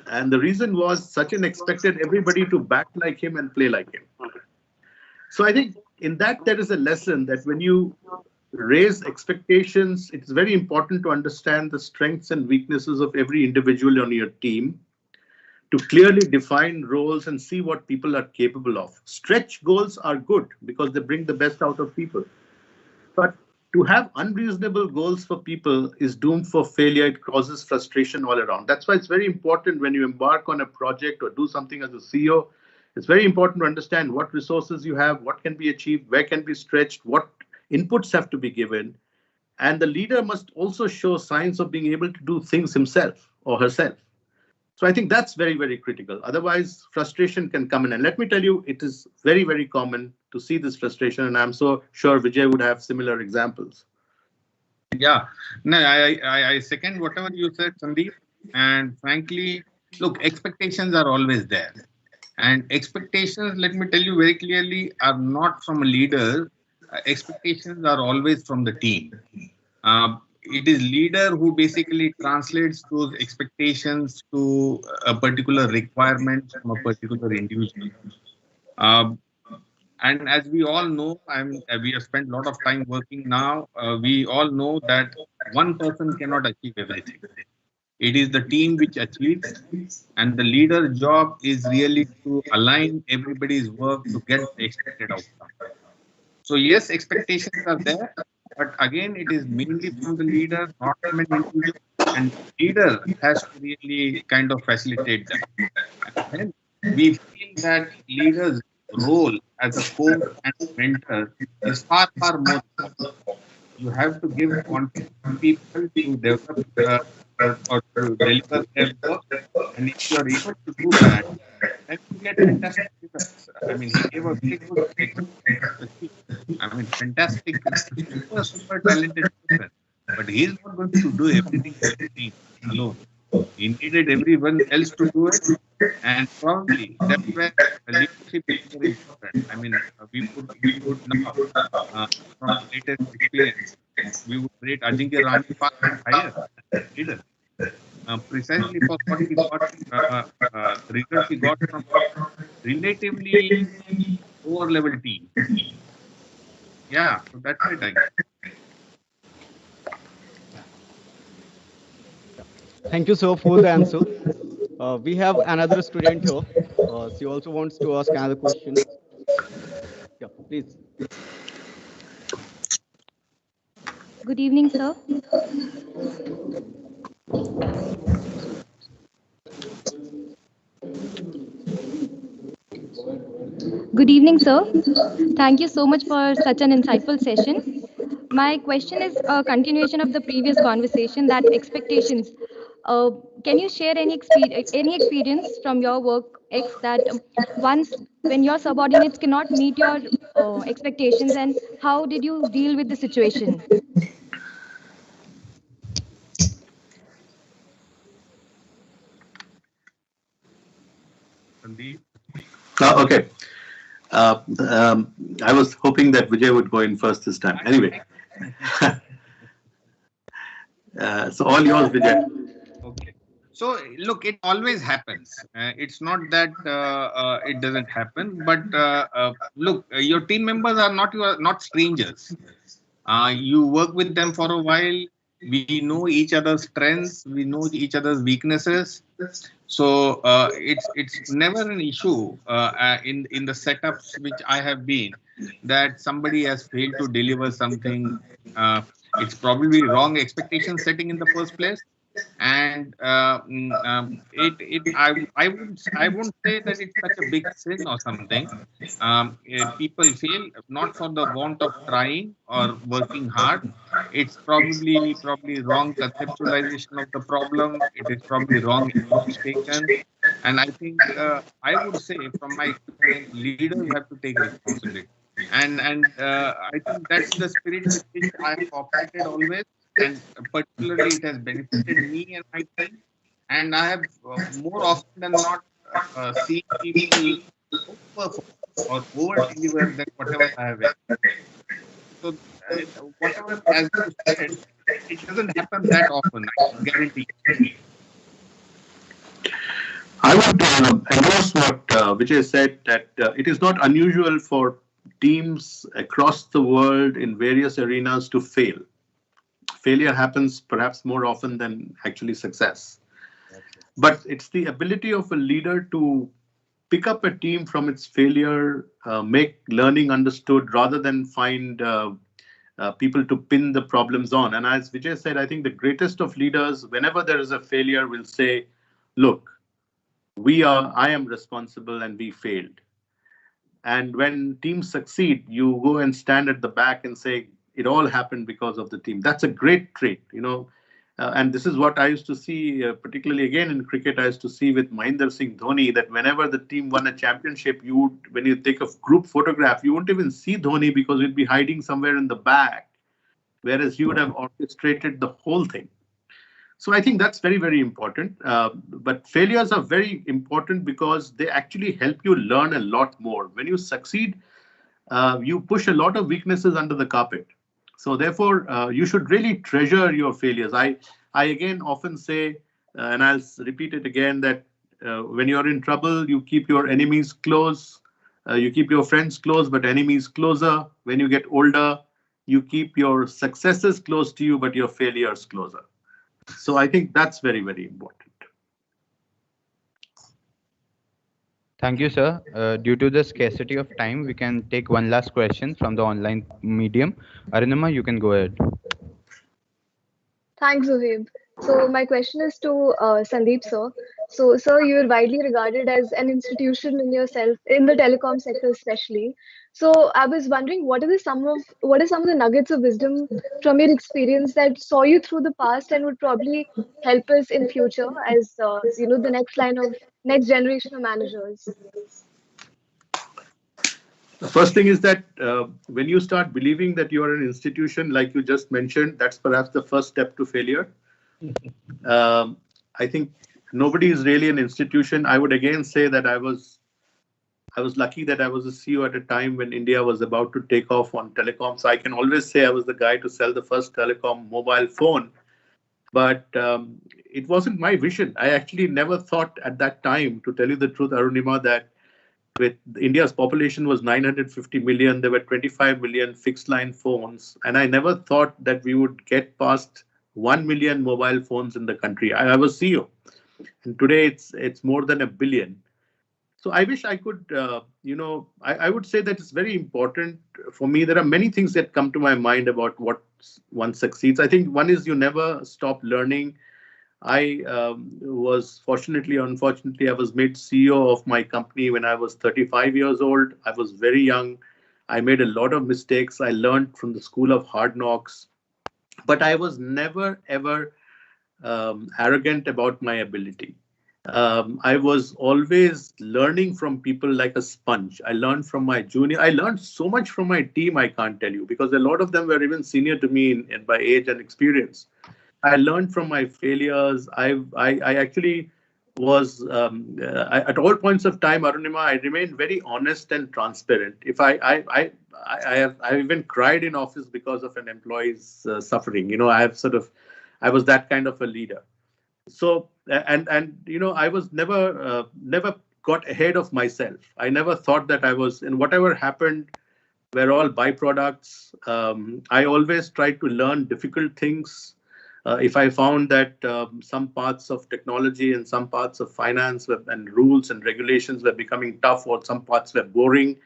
And the reason was Sachin expected everybody to bat like him and play like him. So I think in that there is a lesson that when you raise expectations, it's very important to understand the strengths and weaknesses of every individual on your team, to clearly define roles and see what people are capable of. Stretch goals are good because they bring the best out of people. But to have unreasonable goals for people is doomed for failure. It causes frustration all around. That's why it's very important when you embark on a project or do something as a CEO, it's very important to understand what resources you have, what can be achieved, where can be stretched, what inputs have to be given. And the leader must also show signs of being able to do things himself or herself. So I think that's very, very critical. Otherwise, frustration can come in. And let me tell you, it is very, very common to see this frustration. And I'm so sure Vijay would have similar examples. Yeah, no, I second whatever you said, Sandip. And frankly, look, expectations are always there. And expectations, let me tell you very clearly, are not from a leader. Expectations are always from the team. It is leader who basically translates those expectations to a particular requirement from a particular individual. And as we all know, we have spent a lot of time working now. We all know that one person cannot achieve everything. It is the team which achieves, and the leader's job is really to align everybody's work to get the expected outcome. So yes, expectations are there, but again, it is mainly from the leader, not from an individual, and the leader has to really kind of facilitate that. And then we feel that leader's role as a coach and mentor is far, far more important. You have to give confidence to people to develop or to deliver their work, and if you are able to do that, then you get fantastic results. I mean, he gave a very good fantastic, super talented person, but he is not going to do everything for the team alone. He needed everyone else to do it, and probably that's where leadership is very important. I mean, we would now, from latest experience, we would rate Ajinkya Rani far higher as a leader. Precisely for what he got, the results he got from relatively lower level team. Yeah, so that's it, I guess. Thank you, sir, for the answer. We have another student here. She also wants to ask another question. Yeah, please. Good evening, sir. Good evening, sir. Thank you so much for such an insightful session. My question is a continuation of the previous conversation, that expectations. Uh, can you share any experience from your work X that once when your subordinates cannot meet your expectations, and how did you deal with the situation? Sandip? Okay. I was hoping that Vijay would go in first this time. Anyway, so all yours, Vijay. Okay. So look, it always happens. It's not that it doesn't happen, but look, your team members are not strangers. You work with them for a while. We know each other's strengths. We know each other's weaknesses. So it's never an issue in the setups which I have been, that somebody has failed to deliver something. It's probably wrong expectation setting in the first place, and I won't say that it's such a big sin or something. People fail not for the want of trying or working hard. It's probably wrong conceptualization of the problem. It is probably wrong approach taken, and I think I would say from my experience, leaders have to take responsibility, and I think that's the spirit with which I have operated always, and particularly it has benefited me and my team. And I have more often than not seen people overperform or over deliver than whatever I have expected. So whatever, as you said, it doesn't happen that often, I can guarantee. I would endorse what Vijay said, that it is not unusual for teams across the world in various arenas to fail. Failure happens perhaps more often than actually success. But it's the ability of a leader to pick up a team from its failure, make learning understood, rather than find people to pin the problems on. And as Vijay said, I think the greatest of leaders, whenever there is a failure, will say, look, I am responsible and we failed. And when teams succeed, you go and stand at the back and say, it all happened because of the team. That's a great trait, and this is what I used to see, particularly again in cricket, I used to see with Mahendra Singh Dhoni, that whenever the team won a championship, when you take a group photograph, you won't even see Dhoni because he'd be hiding somewhere in the back, whereas he would have orchestrated the whole thing. So I think that's very, very important. But failures are very important because they actually help you learn a lot more. When you succeed, you push a lot of weaknesses under the carpet. So therefore, you should really treasure your failures. I again often say, and I'll repeat it again, that when you're in trouble, you keep your enemies close. You keep your friends close, but enemies closer. When you get older, you keep your successes close to you, but your failures closer. So I think that's very, very important. Thank you, sir. Due to the scarcity of time, we can take one last question from the online medium. Arunima, you can go ahead. Thanks, Zohaib. So my question is to Sandip, sir. So, sir, you are widely regarded as an institution in yourself, in the telecom sector especially. So I was wondering, what are some of the nuggets of wisdom from your experience that saw you through the past and would probably help us in future as the next generation of managers? The first thing is that when you start believing that you are an institution, like you just mentioned, that's perhaps the first step to failure. I think nobody is really an institution. I would again say that I was lucky that I was a CEO at a time when India was about to take off on telecom. So I can always say I was the guy to sell the first telecom mobile phone. But it wasn't my vision. I actually never thought at that time, to tell you the truth, Arunima, that with India's population was 950 million. There were 25 million fixed line phones. And I never thought that we would get past 1 million mobile phones in the country. I was CEO. And today it's more than 1 billion. So I wish I could, I would say that it's very important for me. There are many things that come to my mind about what one succeeds. I think one is you never stop learning. I was unfortunately, I was made CEO of my company when I was 35 years old. I was very young. I made a lot of mistakes. I learned from the school of hard knocks, but I was never, ever arrogant about my ability. I was always learning from people like a sponge. I learned from my junior. I learned so much from my team, I can't tell you, because a lot of them were even senior to me by age and experience. I learned from my failures. I actually was at all points of time, Arunima, I remained very honest and transparent. If I even cried in office because of an employee's suffering. I was that kind of a leader. So and I was never got ahead of myself. I never thought that I was, and whatever happened were all byproducts. I always tried to learn difficult things. If I found that some parts of technology and some parts of finance and rules and regulations were becoming tough, or some parts were boring,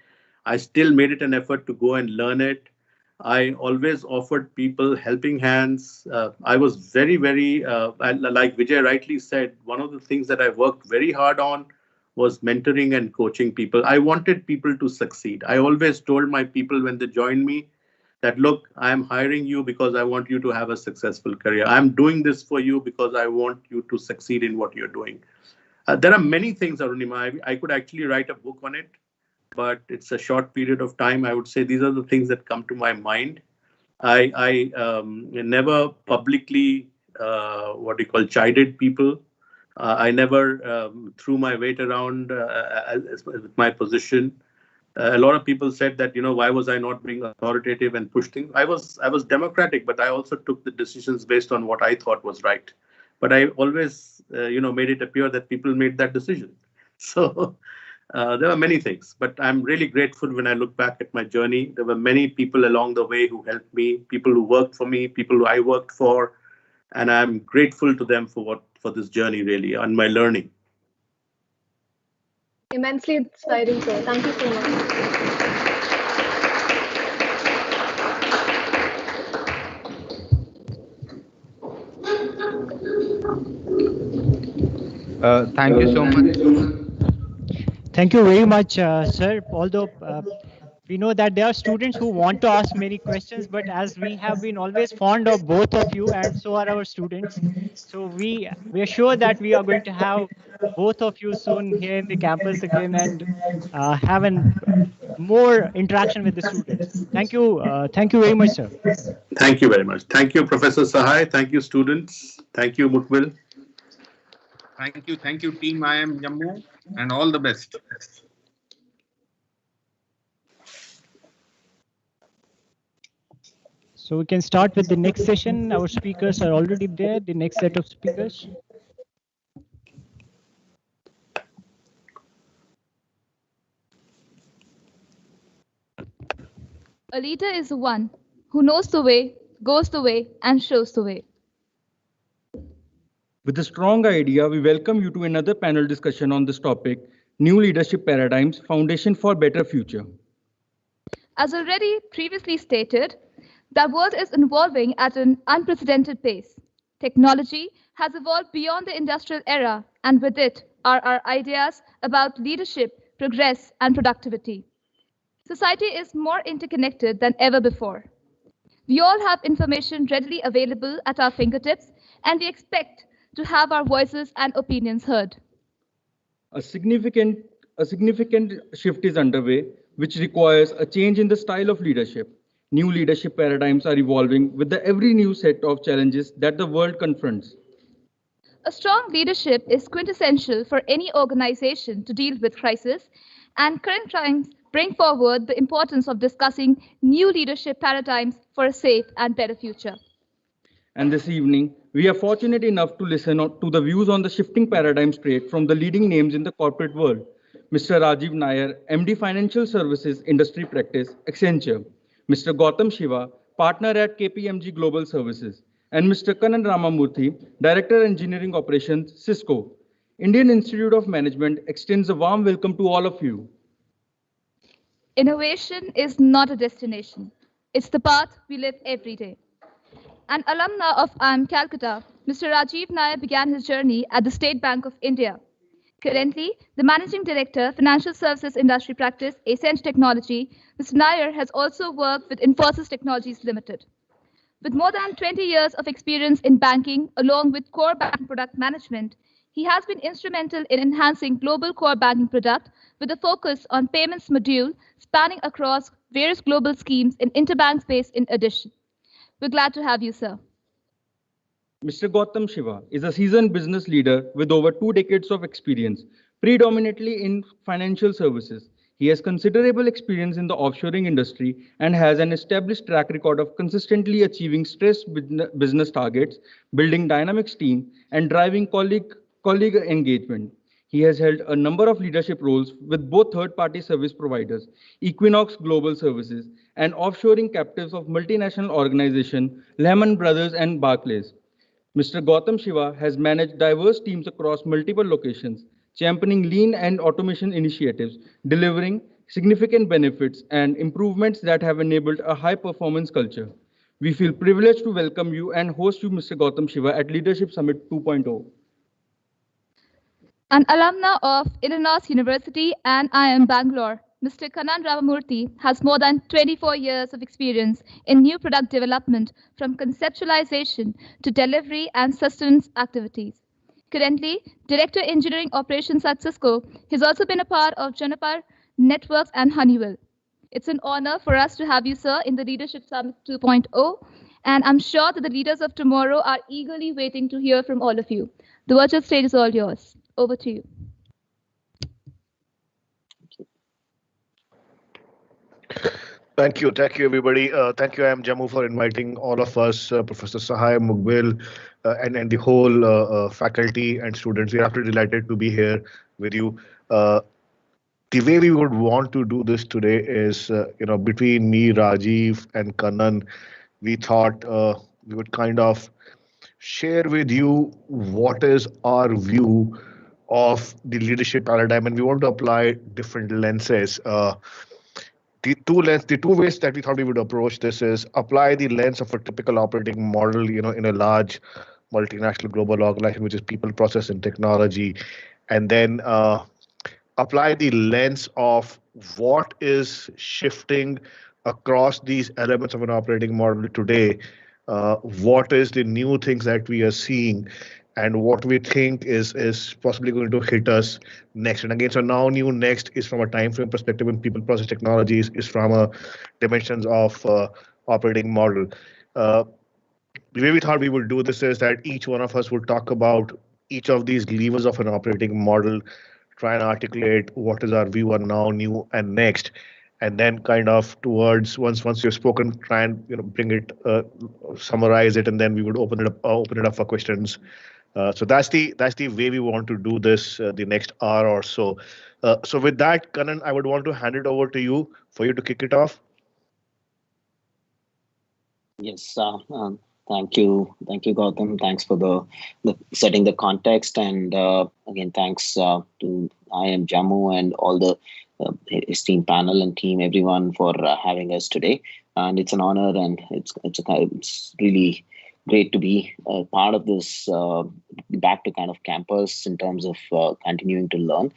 I still made it an effort to go and learn it. I always offered people helping hands. I was very, very, like Vijay rightly said, one of the things that I worked very hard on was mentoring and coaching people. I wanted people to succeed. I always told my people when they joined me that, look, I'm hiring you because I want you to have a successful career. I'm doing this for you because I want you to succeed in what you're doing. There are many things, Arunima. I could actually write a book on it, but it's a short period of time. I would say these are the things that come to my mind. I never publicly, chided people. I never threw my weight around with my position. A lot of people said that, why was I not being authoritative and push things? I was democratic, but I also took the decisions based on what I thought was right. But I always, made it appear that people made that decision. So there are many things, but I'm really grateful when I look back at my journey. There were many people along the way who helped me, people who worked for me, people who I worked for, and I'm grateful to them for this journey really and my learning. Immensely inspiring, sir. Thank you so much. Thank you so much. Thank you very much, sir. Although we know that there are students who want to ask many questions, but as we have been always fond of both of you, and so are our students, so we are sure that we are going to have both of you soon here in the campus again and have more interaction with the students. Thank you very much, sir. Thank you very much. Thank you, Professor Sahai. Thank you, students. Thank you, Mukbil. Thank you, team IIM Jammu, and all the best. So we can start with the next session. Our speakers are already there, the next set of speakers. A leader is the one who knows the way, goes the way, and shows the way. With a strong idea, we welcome you to another panel discussion on this topic, New Leadership Paradigms, Foundation for Better Future. As already previously stated, the world is evolving at an unprecedented pace. Technology has evolved beyond the industrial era, and with it are our ideas about leadership, progress, and productivity. Society is more interconnected than ever before. We all have information readily available at our fingertips, and we expect to have our voices and opinions heard. A significant shift is underway, which requires a change in the style of leadership. New leadership paradigms are evolving with every new set of challenges that the world confronts. A strong leadership is quintessential for any organization to deal with crisis, and current times bring forward the importance of discussing new leadership paradigms for a safe and better future. And this evening, we are fortunate enough to listen to the views on the shifting paradigms trait from the leading names in the corporate world. Mr. Rajeev Nair, MD Financial Services Industry Practice, Accenture, Mr. Gautam Shiva, Partner at KPMG Global Services, and Mr. Kannan Ramamurthy, Director Engineering Operations, Cisco. Indian Institute of Management extends a warm welcome to all of you. Innovation is not a destination. It's the path we live every day. An alumna of IIM Calcutta, Mr. Rajeev Nair began his journey at the State Bank of India. Currently, the Managing Director, Financial Services Industry Practice, Accenture Technology, Mr. Nair has also worked with Infosys Technologies Limited. With more than 20 years of experience in banking, along with core banking product management, he has been instrumental in enhancing global core banking product with a focus on payments module spanning across various global schemes in interbank space in addition. We're glad to have you, sir. Mr. Gautam Shiva is a seasoned business leader with over 2 decades of experience, predominantly in financial services. He has considerable experience in the offshoring industry and has an established track record of consistently achieving stressed business targets, building dynamic team, and driving colleague engagement. He has held a number of leadership roles with both third-party service providers, Equinox Global Services, and offshoring captives of multinational organization Lehman Brothers and Barclays. Mr. Gautam Shiva has managed diverse teams across multiple locations, championing lean and automation initiatives, delivering significant benefits and improvements that have enabled a high-performance culture. We feel privileged to welcome you and host you, Mr. Gautam Shiva, at Leadership Summit 2.0. An alumna of Illinois University and IIM Bangalore, Mr. Kannan Ramamurthy has more than 24 years of experience in new product development from conceptualization to delivery and sustenance activities. Currently, Director Engineering Operations at Cisco, he's also been a part of Juniper Networks and Hon'ble. It's an honor for us to have you, sir, in the Leadership Summit 2.0, and I'm sure that the leaders of tomorrow are eagerly waiting to hear from all of you. The virtual stage is all yours. Over to you. Thank you, everybody. Thank you, IIM Jammu, for inviting all of us, Professor Sahai, Mughbil, and the whole faculty and students. We're absolutely delighted to be here with you. The way we would want to do this today is, between me, Rajeev, and Kannan, we thought we would kind of share with you what is our view of the leadership paradigm, and we want to apply different lenses. The two ways that we thought we would approach this is apply the lens of a typical operating model, in a large multinational global organization, which is people, process, and technology, and then apply the lens of what is shifting across these elements of an operating model today. What is the new things that we are seeing, and what we think is possibly going to hit us next. And again, so now new next is from a time frame perspective, and people, process, technologies is from a dimensions of operating model. The way we thought we would do this is that each one of us will talk about each of these levers of an operating model, try and articulate what is our view on now, new, and next. And then kind of towards once you've spoken, try and bring it, summarize it, and then we would open it up for questions. So that's the way we want to do this the next hour or so. So with that, Kannan, I would want to hand it over to you for you to kick it off. Yes, thank you, Gautam. Thanks for the setting the context, and again, thanks to IIM Jammu and all the esteemed panel and team, everyone, for having us today. And it's an honor, and it's really great to be part of this back to kind of campus in terms of continuing to learn.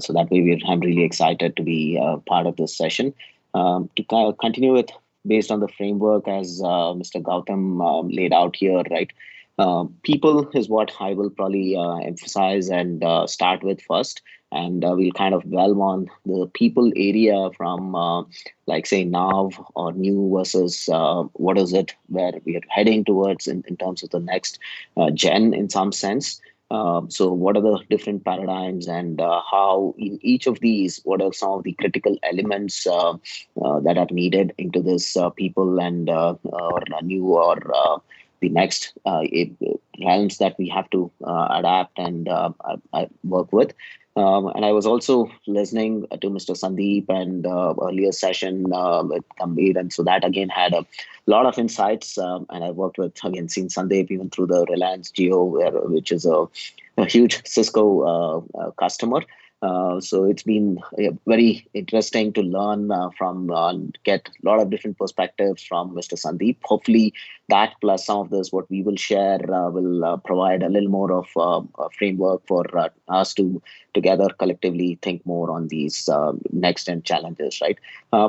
So that way, I'm really excited to be part of this session. To continue with, based on the framework as Mr. Gautam laid out here, right? People is what I will probably emphasize and start with first. And we'll kind of delve on the people area from like say now or new versus what is it where we are heading towards in terms of the next gen in some sense. So what are the different paradigms, and how in each of these, what are some of the critical elements that are needed into this people and or new or the next realms that we have to adapt and work with. And I was also listening to Mr. Sandip and earlier session with Gambhir, and so that again had a lot of insights. And I worked with, again, seen Sandip even through the Reliance Jio, which is a huge Cisco customer. So it's been very interesting to learn from, get a lot of different perspectives from Mr. Sandeep. Hopefully that plus some of this, what we will share will provide a little more of a framework for us to together collectively think more on these next end challenges, right?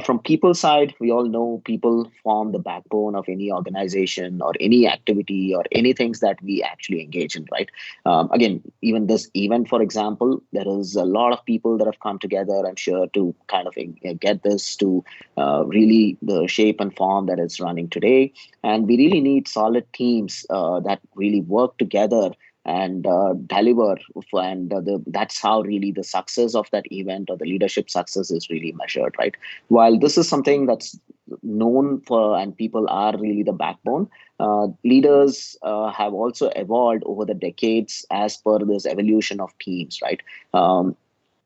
From people side, we all know people form the backbone of any organization or any activity or any things that we actually engage in, right? Again, even this event, for example, there is a lot of people that have come together, I'm sure, to kind of get this to really the shape and form that it's running today. And we really need solid teams that really work together and deliver. And that's how really the success of that event or the leadership success is really measured, right? While this is something that's known for and people are really the backbone, leaders have also evolved over the decades as per this evolution of teams, right?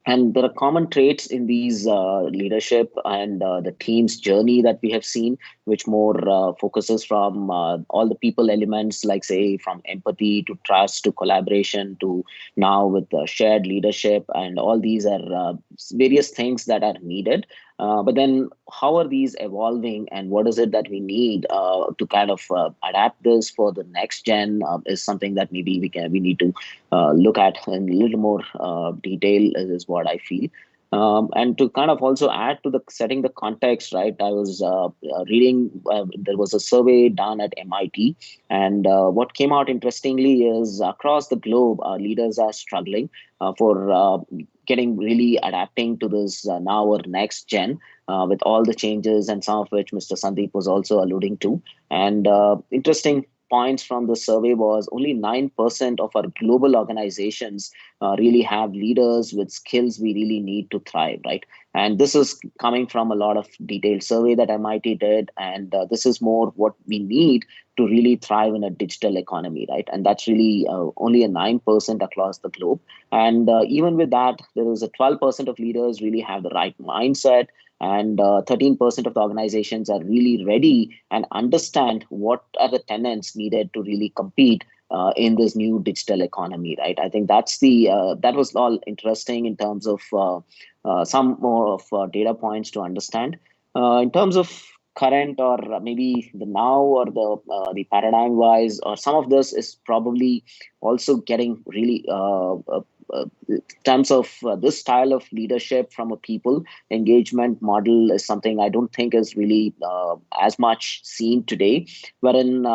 And there are common traits in these leadership and the team's journey that we have seen, which more focuses from all the people elements, like say from empathy to trust to collaboration to now with shared leadership. And all these are various things that are needed. But then how are these evolving and what is it that we need to kind of adapt this for the next gen is something that maybe we need to look at in a little more detail is what I feel. And to kind of also add to the setting the context, right? I was reading, there was a survey done at MIT, and what came out interestingly is across the globe, leaders are struggling for getting really adapting to this now or next gen with all the changes and some of which Mr. Sandeep was also alluding to. And interesting points from the survey was only 9% of our global organizations really have leaders with skills we really need to thrive, right? And this is coming from a lot of detailed survey that MIT did. And this is more what we need to really thrive in a digital economy, right? And that's really only a 9% across the globe. And even with that, there is a 12% of leaders really have the right mindset, and 13% of the organizations are really ready and understand what are the tenets needed to really compete in this new digital economy, right? I think that's that was all interesting in terms of some more of data points to understand. In terms of current or maybe the now or the paradigm wise, or some of this is probably also getting really in terms of this style of leadership from a people engagement model is something I don't think is really as much seen today, wherein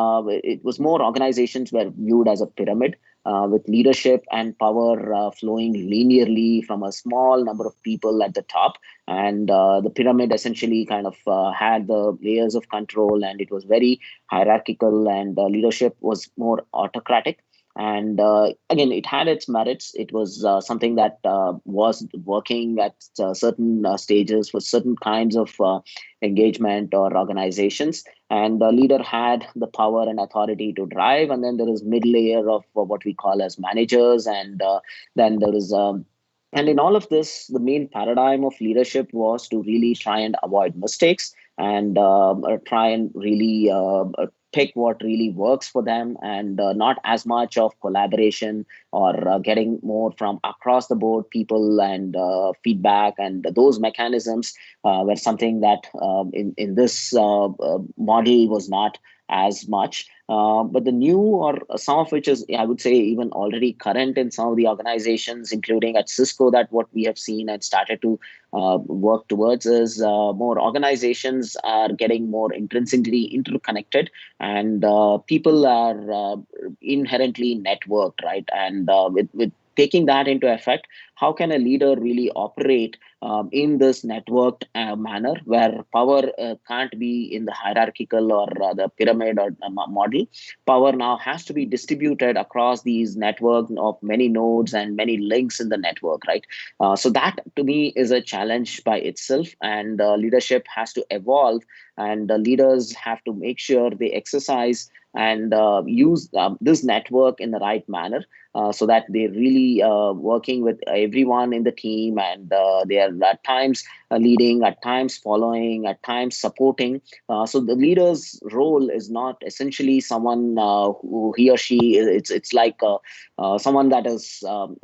it was more organizations were viewed as a pyramid with leadership and power flowing linearly from a small number of people at the top. And the pyramid essentially kind of had the layers of control, and it was very hierarchical, and leadership was more autocratic. And again, it had its merits. It was something that was working at certain stages for certain kinds of engagement or organizations. And the leader had the power and authority to drive. And then there is mid layer of what we call as managers. And then there is and in all of this, the main paradigm of leadership was to really try and avoid mistakes and try and really pick what really works for them, and not as much of collaboration or getting more from across the board people and feedback. And those mechanisms were something that in this model was not as much. But the new, or some of which is, I would say, even already current in some of the organizations, including at Cisco, that what we have seen and started to work towards is more organizations are getting more intrinsically interconnected, and people are inherently networked, right? And with taking that into effect, how can a leader really operate in this networked manner where power can't be in the hierarchical or the pyramid or model? Power now has to be distributed across these network of many nodes and many links in the network, right? So that to me is a challenge by itself, and leadership has to evolve, and leaders have to make sure they exercise and use this network in the right manner. so that they're really working with everyone in the team, and they are at times leading, at times following, at times supporting. So the leader's role is not essentially someone who he or she it's like someone that is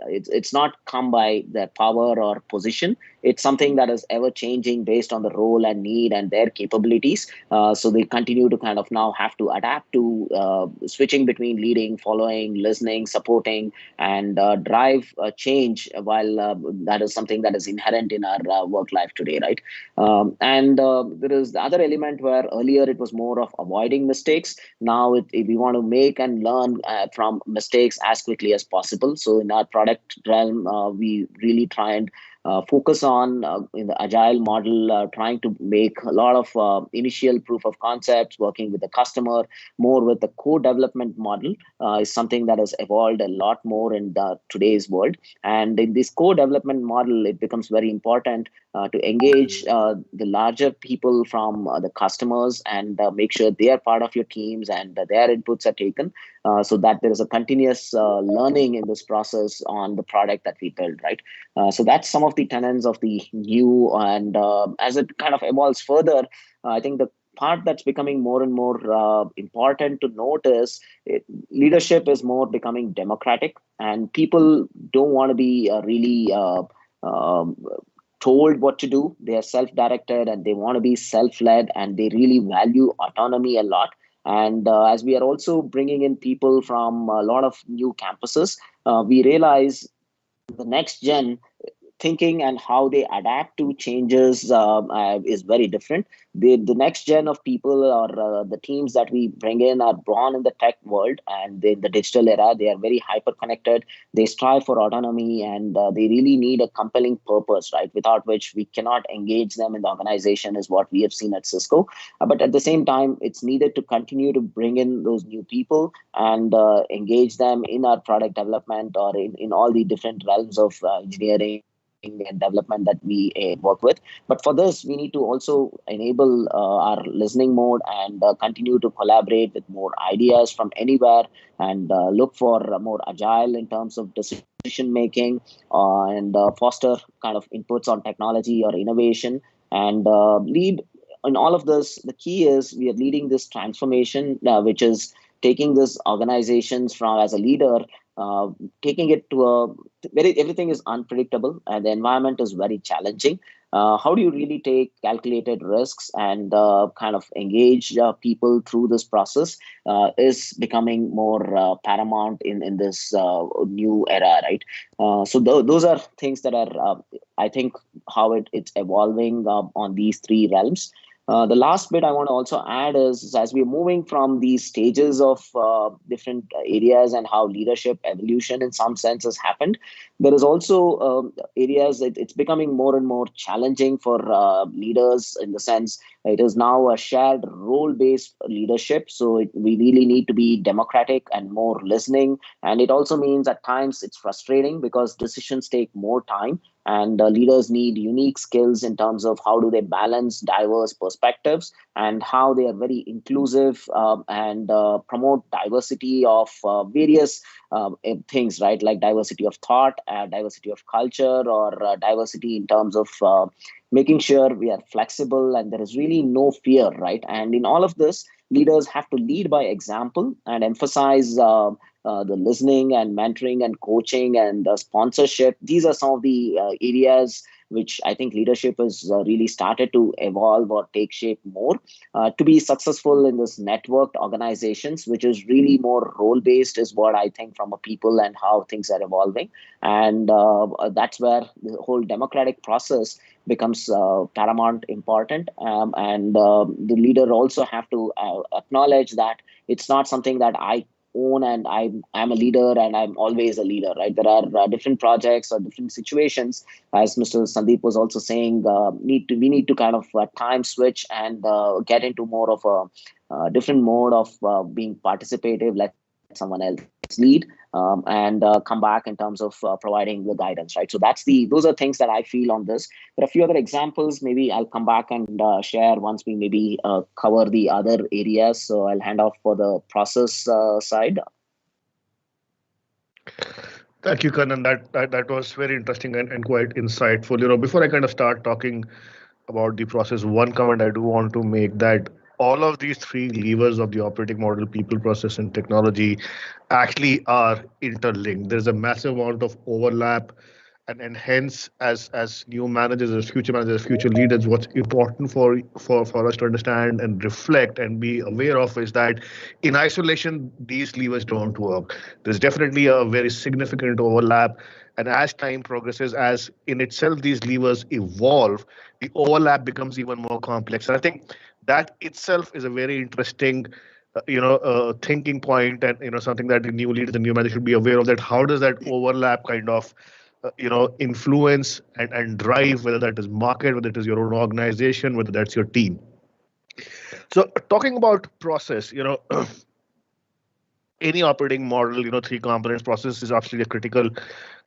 it's not come by their power or position. It's something that is ever changing based on the role and need and their capabilities. So they continue to kind of now have to adapt to switching between leading, following, listening, supporting, and drive change, while that is something that is inherent in our work life today, right? And there is the other element where earlier it was more of avoiding mistakes. Now we want to make and learn from mistakes as quickly as possible. So in our product realm, we really try and focus on in the agile model, trying to make a lot of initial proof of concepts, working with the customer, more with the co-development model is something that has evolved a lot more in today's world. And in this co-development model, it becomes very important to engage the larger people from the customers and make sure they are part of your teams and their inputs are taken, so that there is a continuous learning in this process on the product that we build, right? So that's some of the tenets of the new, and as it kind of evolves further, I think the part that's becoming more and more important to note is leadership is more becoming democratic, and people don't want to be really told what to do. They are self-directed and they want to be self-led, and they really value autonomy a lot. And as we are also bringing in people from a lot of new campuses, we realize the next gen thinking and how they adapt to changes is very different. The next gen of people, or the teams that we bring in, are born in the tech world, and in the digital era, they are very hyper connected. They strive for autonomy, and they really need a compelling purpose, right? Without which we cannot engage them in the organization, is what we have seen at Cisco. But at the same time, it's needed to continue to bring in those new people and engage them in our product development, or in all the different realms of engineering and development that we work with. But for this, we need to also enable our listening mode and continue to collaborate with more ideas from anywhere, and look for more agile in terms of decision making, and foster kind of inputs on technology or innovation, and lead in all of this. The key is we are leading this transformation, which is taking this organizations from, as a leader, taking it to everything is unpredictable and the environment is very challenging. How do you really take calculated risks and kind of engage people through this process is becoming more paramount in this new era, right? So those are things that are, I think, how it's evolving on these three realms. The last bit I want to also add is, as we're moving from these stages of different areas and how leadership evolution in some sense has happened, there is also areas it's becoming more and more challenging for leaders, in the sense it is now a shared role-based leadership. So we really need to be democratic and more listening. And it also means at times it's frustrating because decisions take more time, and leaders need unique skills in terms of how do they balance diverse perspectives, and how they are very inclusive, and promote diversity of various things, right? Like diversity of thought, diversity of culture, or diversity in terms of making sure we are flexible and there is really no fear, right? And in all of this, leaders have to lead by example and emphasize the listening and mentoring and coaching and sponsorship. These are some of the areas which I think leadership has really started to evolve or take shape more to be successful in this networked organizations, which is really more role-based, is what I think from a people and how things are evolving. And that's where the whole democratic process becomes paramount important. And the leader also have to acknowledge that it's not something that I own and I'm a leader and I'm always a leader, right? There are different projects or different situations, as Mr. Sandip was also saying, we need to kind of time switch and get into more of a different mode of being participative, let someone else lead, and come back in terms of providing the guidance, right? So those are things that I feel on this. There are a few other examples. Maybe I'll come back and share once we maybe cover the other areas. So I'll hand off for the process side. Thank you, Kannan. That was very interesting and quite insightful. Before I kind of start talking about the process, one comment I do want to make that all of these three levers of the operating model, people, process, and technology, actually are interlinked. There's a massive amount of overlap, and hence, as new managers, as future leaders, what's important for us to understand and reflect and be aware of is that in isolation, these levers don't work. There's definitely a very significant overlap. And as time progresses, as in itself these levers evolve, the overlap becomes even more complex. And I think that itself is a very interesting thinking point, and something that the new leaders and new managers should be aware of, that how does that overlap kind of influence and drive, whether that is market, whether it is your own organization, whether that's your team. So talking about process, any operating model, three components. Process is absolutely a critical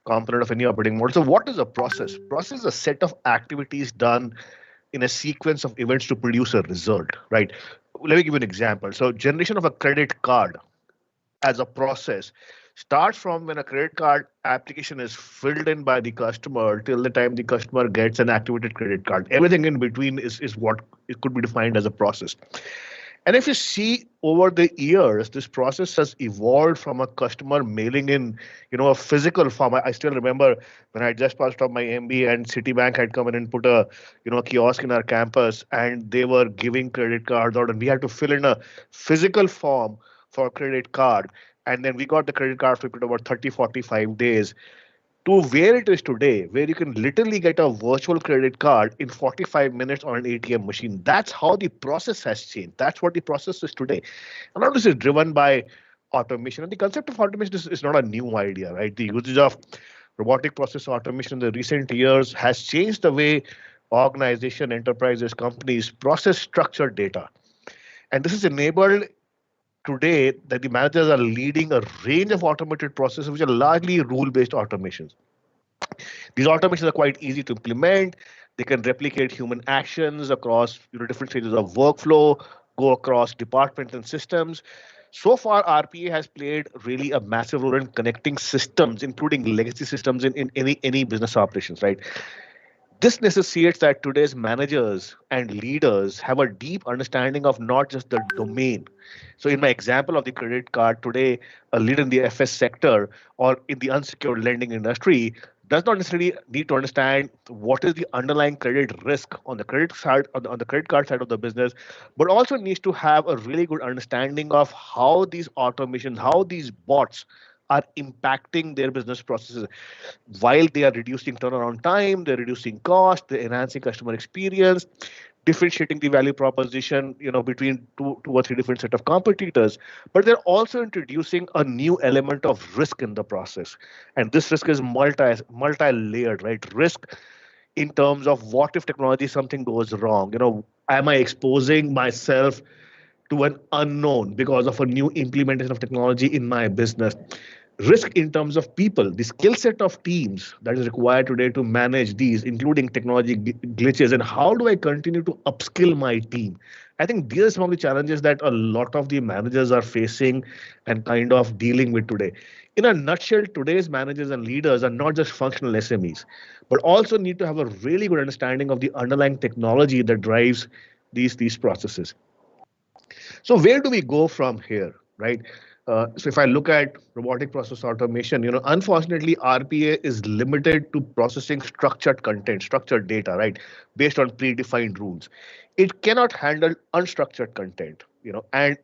component of any operating model. So what is a process? Process is a set of activities done in a sequence of events to produce a result, right? Let me give you an example. So generation of a credit card as a process starts from when a credit card application is filled in by the customer till the time the customer gets an activated credit card. Everything in between is what it could be defined as a process. And if you see over the years, this process has evolved from a customer mailing in, a physical form. I still remember when I just passed off my MBA and Citibank had come in and put a, kiosk in our campus, and they were giving credit cards out, and we had to fill in a physical form for a credit card. And then we got the credit card for about 30, 45 days, to where it is today, where you can literally get a virtual credit card in 45 minutes on an ATM machine. That's how the process has changed. That's what the process is today. And all this is driven by automation. And the concept of automation is not a new idea, right? The usage of robotic process automation in the recent years has changed the way organization, enterprises, companies process structured data. And this is enabled today that the managers are leading a range of automated processes which are largely rule-based automations. These automations are quite easy to implement. They can replicate human actions across different stages of workflow, go across departments and systems. So far, RPA has played really a massive role in connecting systems, including legacy systems in any business operations, right? This necessitates that today's managers and leaders have a deep understanding of not just the domain. So in my example of the credit card today, a leader in the FS sector or in the unsecured lending industry does not necessarily need to understand what is the underlying credit risk on the credit side, on the credit card side of the business, but also needs to have a really good understanding of how these automations, how these bots are impacting their business processes. While they are reducing turnaround time, they're reducing cost, they're enhancing customer experience, differentiating the value proposition, between two or three different set of competitors. But they're also introducing a new element of risk in the process, and this risk is multi-layered, right? Risk in terms of what if technology something goes wrong? Am I exposing myself to an unknown because of a new implementation of technology in my business? Risk in terms of people, the skill set of teams that is required today to manage these, including technology glitches, and how do I continue to upskill my team? I think these are some of the challenges that a lot of the managers are facing and kind of dealing with today. In a nutshell, today's managers and leaders are not just functional SMEs, but also need to have a really good understanding of the underlying technology that drives these processes. So where do we go from here, right? So if I look at robotic process automation, unfortunately, RPA is limited to processing structured content, structured data, right, based on predefined rules. It cannot handle unstructured content, and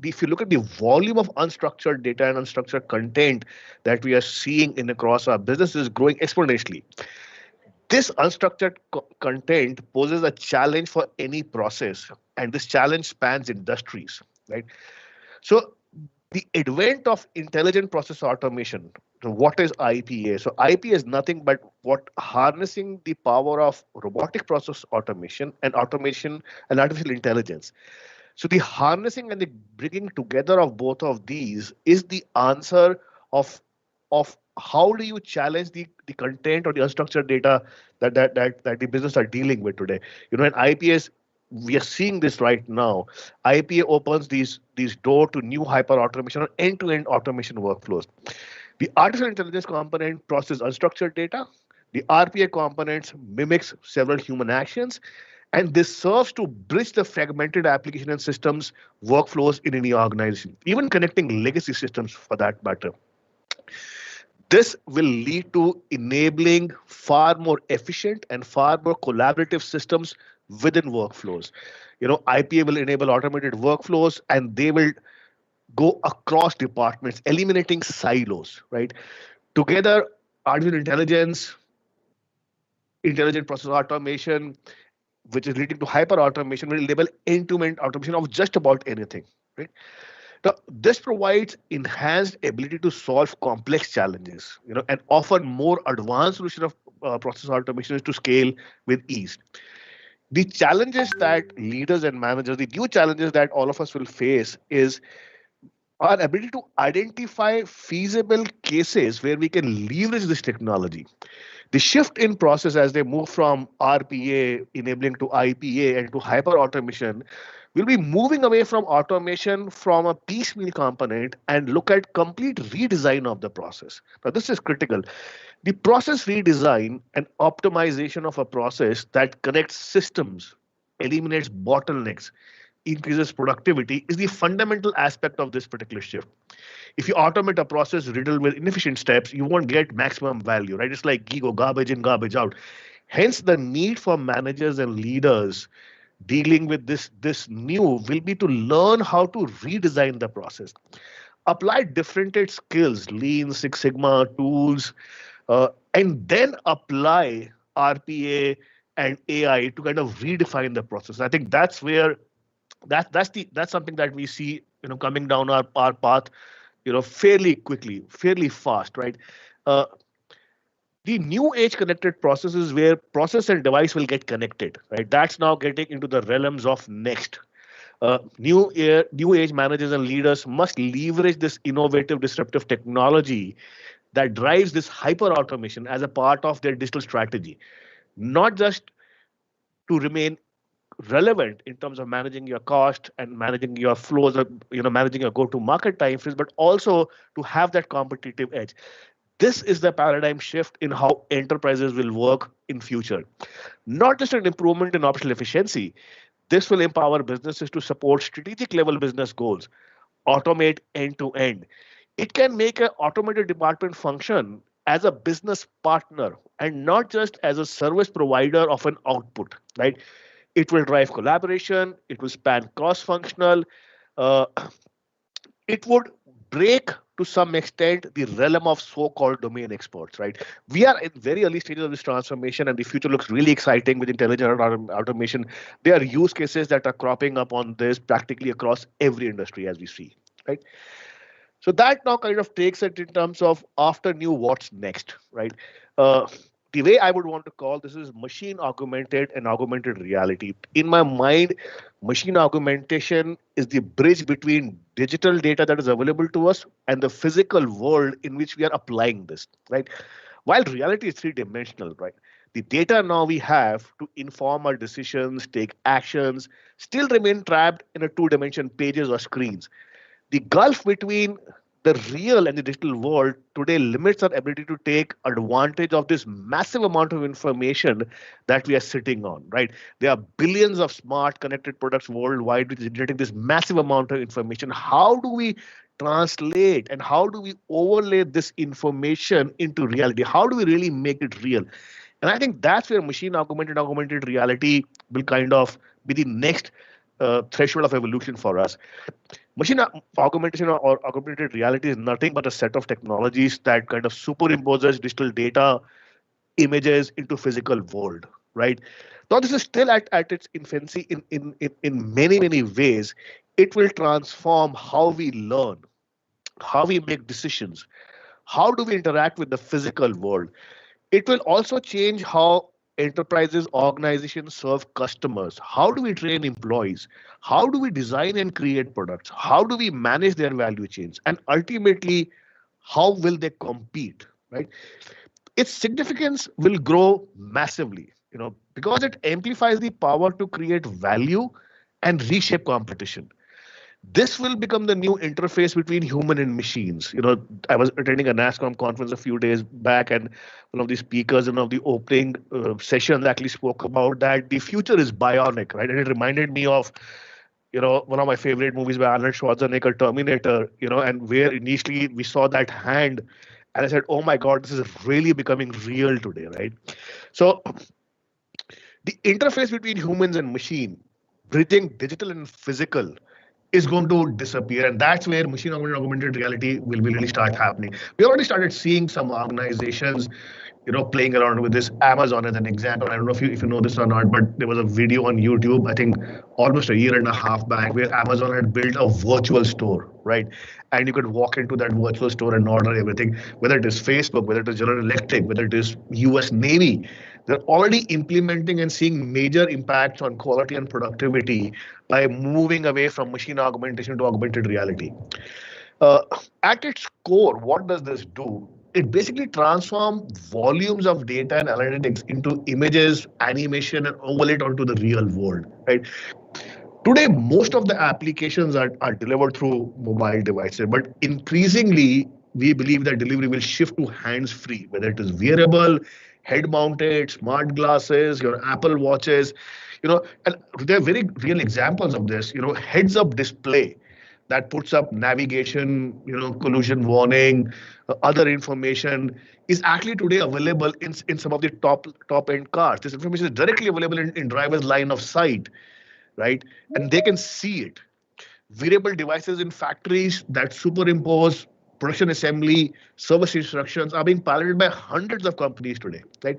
if you look at the volume of unstructured data and unstructured content that we are seeing in across our businesses growing exponentially. This unstructured content poses a challenge for any process, and this challenge spans industries, right? So the advent of intelligent process automation. So what is IPA? So IPA is nothing but what harnessing the power of robotic process automation and artificial intelligence. So the harnessing and the bringing together of both of these is the answer of how do you challenge the content or the unstructured data that the business are dealing with today. And IPS, we are seeing this right now. IPA opens these door to new hyper automation or end-to-end automation workflows. The artificial intelligence component processes unstructured data. The RPA components mimics several human actions, and this serves to bridge the fragmented application and systems workflows in any organization, even connecting legacy systems for that matter. This will lead to enabling far more efficient and far more collaborative systems within workflows. IPA will enable automated workflows, and they will go across departments, eliminating silos, right? Together, artificial intelligence, intelligent process automation, which is leading to hyper automation, will enable end-to-end automation of just about anything, right? Now, this provides enhanced ability to solve complex challenges, and offer more advanced solution of process automation to scale with ease. The challenges that leaders and managers, the new challenges that all of us will face is our ability to identify feasible cases where we can leverage this technology. The shift in process as they move from RPA enabling to IPA and to hyper automation will be moving away from automation from a piecemeal component and look at complete redesign of the process. Now, this is critical. The process redesign and optimization of a process that connects systems, eliminates bottlenecks, increases productivity is the fundamental aspect of this particular shift. If you automate a process riddled with inefficient steps, you won't get maximum value, right? It's like GIGO, garbage in, garbage out. Hence, the need for managers and leaders dealing with this new will be to learn how to redesign the process, apply differentiated skills, Lean, Six Sigma tools, and then apply RPA and AI to kind of redefine the process. I think that's where that's something that we see coming down our path fairly quickly, fairly fast, right? The new age connected processes where process and device will get connected, right? That's now getting into the realms of next. New age managers and leaders must leverage this innovative, disruptive technology that drives this hyper automation as a part of their digital strategy, not just to remain relevant in terms of managing your cost and managing your flows, managing your go-to-market timeframes, but also to have that competitive edge. This is the paradigm shift in how enterprises will work in future. Not just an improvement in operational efficiency, this will empower businesses to support strategic level business goals, automate end to end. It can make an automated department function as a business partner and not just as a service provider of an output, right? It will drive collaboration. It will span cross-functional. It would break to some extent the realm of so-called domain experts, right? We are in very early stages of this transformation, and the future looks really exciting with intelligent automation. There are use cases that are cropping up on this practically across every industry as we see, right? So that now kind of takes it in terms of after new, what's next, right? The way I would want to call this is machine augmented and augmented reality. In my mind, machine augmentation is the bridge between digital data that is available to us and the physical world in which we are applying this, right? While reality is three-dimensional, right? The data now we have to inform our decisions, take actions, still remain trapped in a two-dimension pages or screens. The gulf between the real and the digital world today limits our ability to take advantage of this massive amount of information that we are sitting on, right? There are billions of smart connected products worldwide which is generating this massive amount of information. How do we translate and how do we overlay this information into reality? How do we really make it real? And I think that's where machine augmented reality will kind of be the next threshold of evolution for us. Machine augmentation or augmented reality is nothing but a set of technologies that kind of superimposes digital data, images into physical world, right? Now this is still at its infancy in many ways. It will transform how we learn, how we make decisions, how do we interact with the physical world. It will also change how enterprises, organizations serve customers. How do we train employees? How do we design and create products? How do we manage their value chains? And ultimately, how will they compete, right? Its significance will grow massively, because it amplifies the power to create value and reshape competition. This will become the new interface between human and machines. I was attending a NASCOM conference a few days back, and one of the speakers in one of the opening sessions actually spoke about that the future is bionic, right? And it reminded me of, one of my favorite movies by Arnold Schwarzenegger, Terminator, and where initially we saw that hand, and I said, oh my God, this is really becoming real today, right? So the interface between humans and machine, bridging digital and physical, is going to disappear, and that's where machine augmented reality will really start happening. We already started seeing some organizations, playing around with this. Amazon as an example. I don't know if you know this or not, but there was a video on YouTube, I think almost a year and a half back, where Amazon had built a virtual store, right? And you could walk into that virtual store and order everything, whether it is Facebook, whether it is General Electric, whether it is US Navy. They're already implementing and seeing major impacts on quality and productivity by moving away from machine augmentation to augmented reality. At its core, what does this do? It basically transforms volumes of data and analytics into images, animation, and overlay it onto the real world, right? Today, most of the applications are delivered through mobile devices, but increasingly, we believe that delivery will shift to hands-free, whether it is wearable, head-mounted, smart glasses, your Apple watches, and there are very real examples of this, heads-up display that puts up navigation, collision warning, other information is actually today available in some of the top-end cars. This information is directly available in driver's line of sight, right? And they can see it. Wearable devices in factories that superimpose production assembly, service instructions are being piloted by hundreds of companies today, right?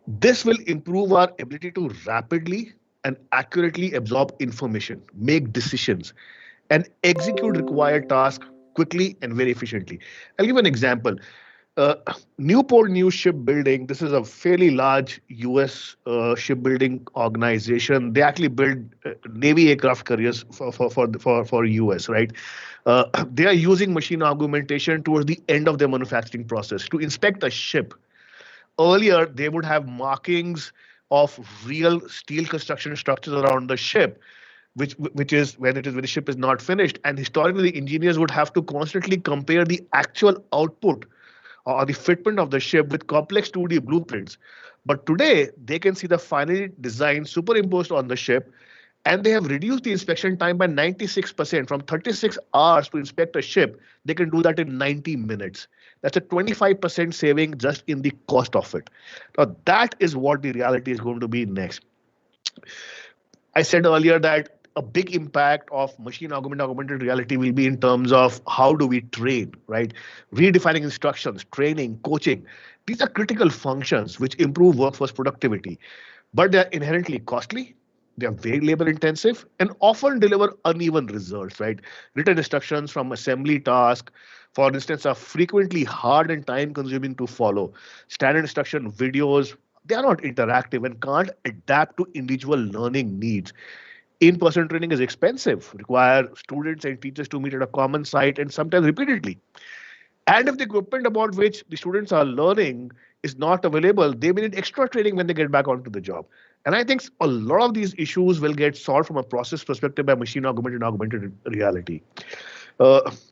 This will improve our ability to rapidly and accurately absorb information, make decisions, and execute required tasks quickly and very efficiently. I'll give an example. Newport News Shipbuilding, this is a fairly large US shipbuilding organization. They actually build Navy aircraft carriers for US, right? They are using machine augmentation towards the end of their manufacturing process to inspect a ship. Earlier, they would have markings of real steel construction structures around the ship, which is when the ship is not finished. And historically, the engineers would have to constantly compare the actual output or the fitment of the ship with complex 2D blueprints. But today, they can see the final design superimposed on the ship, and they have reduced the inspection time by 96%. From 36 hours to inspect a ship, they can do that in 90 minutes. That's a 25% saving just in the cost of it. Now, that is what the reality is going to be next. I said earlier that a big impact of machine augmented reality will be in terms of how do we train, right? Redefining instructions, training, coaching. These are critical functions which improve workforce productivity, but they are inherently costly. They are very labor intensive and often deliver uneven results, right? Written instructions from assembly task, for instance, are frequently hard and time consuming to follow. Standard instruction videos, they are not interactive and can't adapt to individual learning needs. In-person training is expensive, require students and teachers to meet at a common site and sometimes repeatedly. And if the equipment about which the students are learning is not available, they may need extra training when they get back onto the job. And I think a lot of these issues will get solved from a process perspective by machine augmented reality.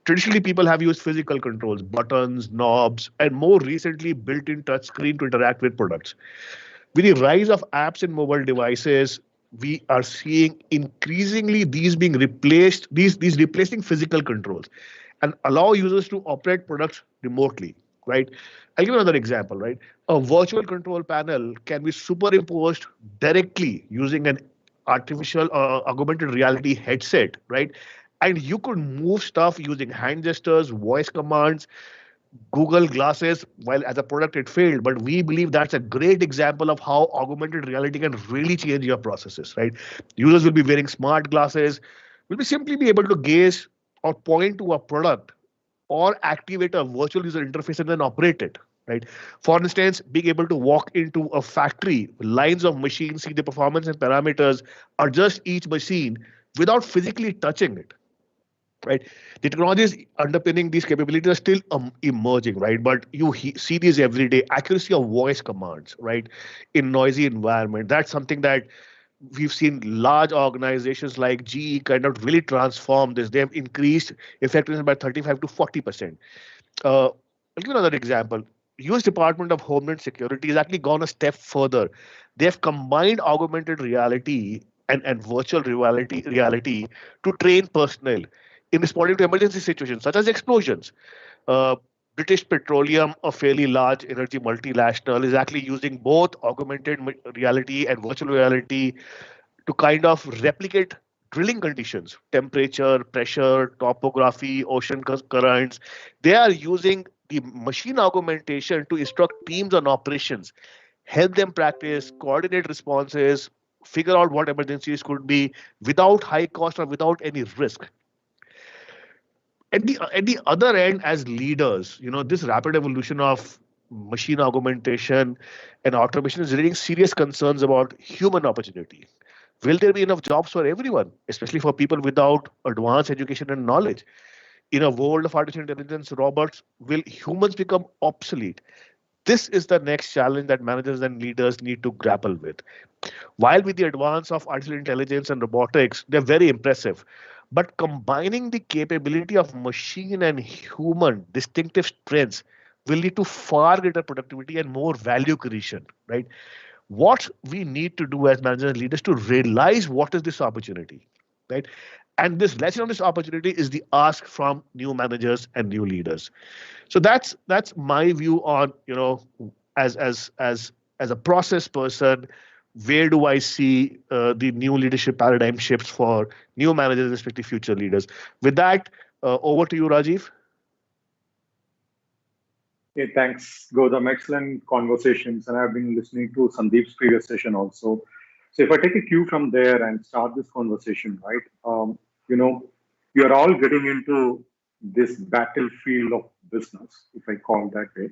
Traditionally, people have used physical controls, buttons, knobs, and more recently built-in touchscreen to interact with products. With the rise of apps and mobile devices, we are seeing increasingly these being replaced, these replacing physical controls and allow users to operate products remotely, right? I'll give you another example, right? A virtual control panel can be superimposed directly using an artificial augmented reality headset, right? And you could move stuff using hand gestures, voice commands, Google Glasses. While as a product it failed, but we believe that's a great example of how augmented reality can really change your processes, right? Users will be wearing smart glasses, will be simply be able to gaze or point to a product or activate a virtual user interface and then operate it, right? For instance, being able to walk into a factory, lines of machines, see the performance and parameters, adjust each machine without physically touching it. Right, the technologies underpinning these capabilities are still emerging, right? But you see these every day. Accuracy of voice commands, right, in noisy environment. That's something that we've seen large organizations like GE kind of really transform this. They have increased effectiveness by 35 to 40%. I'll give you another example. US Department of Homeland Security has actually gone a step further. They have combined augmented reality and virtual reality to train personnel in responding to emergency situations such as explosions. Uh, British Petroleum, a fairly large energy multinational, is actually using both augmented reality and virtual reality to kind of replicate drilling conditions, temperature, pressure, topography, ocean currents. They are using the machine augmentation to instruct teams on operations, help them practice, coordinate responses, figure out what emergencies could be without high cost or without any risk. At the other end, as leaders, this rapid evolution of machine augmentation and automation is raising serious concerns about human opportunity. Will there be enough jobs for everyone, especially for people without advanced education and knowledge? In a world of artificial intelligence, robots, will humans become obsolete? This is the next challenge that managers and leaders need to grapple with. While with the advance of artificial intelligence and robotics, they're very impressive. But combining the capability of machine and human distinctive strengths will lead to far greater productivity and more value creation, right? What we need to do as managers and leaders to realize what is this opportunity, right? And this lesson on this opportunity is the ask from new managers and new leaders. So that's my view on, as a process person, where do I see the new leadership paradigm shifts for new managers, respective future leaders. With that, over to you, Rajeev. Okay, thanks, Gautam. Excellent conversations, and I've been listening to Sandip's previous session also. So if I take a cue from there and start this conversation, right? You're all getting into this battlefield of business, if I call it that way.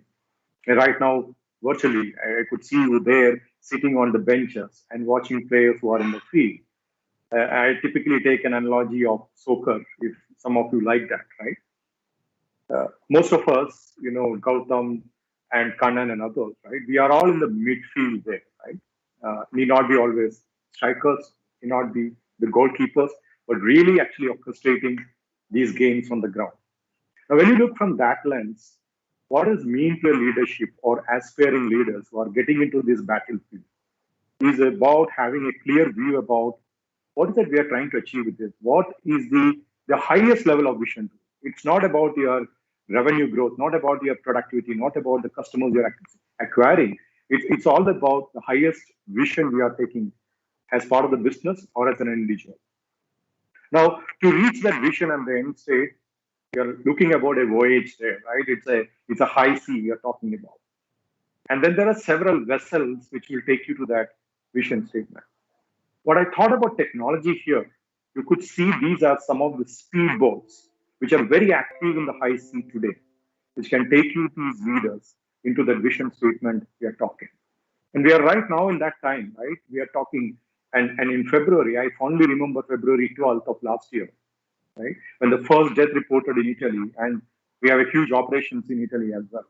And right now, virtually, I could see you there sitting on the benches and watching players who are in the field. I typically take an analogy of soccer, if some of you like that, right? Most of us, Gautam and Kannan and others, right? We are all in the midfield there, right? Need not be always strikers, need not be the goalkeepers, but really actually orchestrating these games on the ground. Now, when you look from that lens, what does mean to a leadership or aspiring leaders who are getting into this battlefield is about having a clear view about what is it we are trying to achieve with this? What is the highest level of vision? It's not about your revenue growth, not about your productivity, not about the customers you're acquiring. It's all about the highest vision we are taking as part of the business or as an individual. Now, to reach that vision and the end state, you're looking about a voyage there, right? It's a high sea you're talking about. And then there are several vessels which will take you to that vision statement. What I thought about technology here, you could see these are some of the speedboats which are very active in the high sea today, which can take you, these leaders, into the vision statement we are talking. And we are right now in that time, right? We are talking, and in February, I fondly remember February 12th of last year, right? When the first death reported in Italy, and we have a huge operations in Italy as well.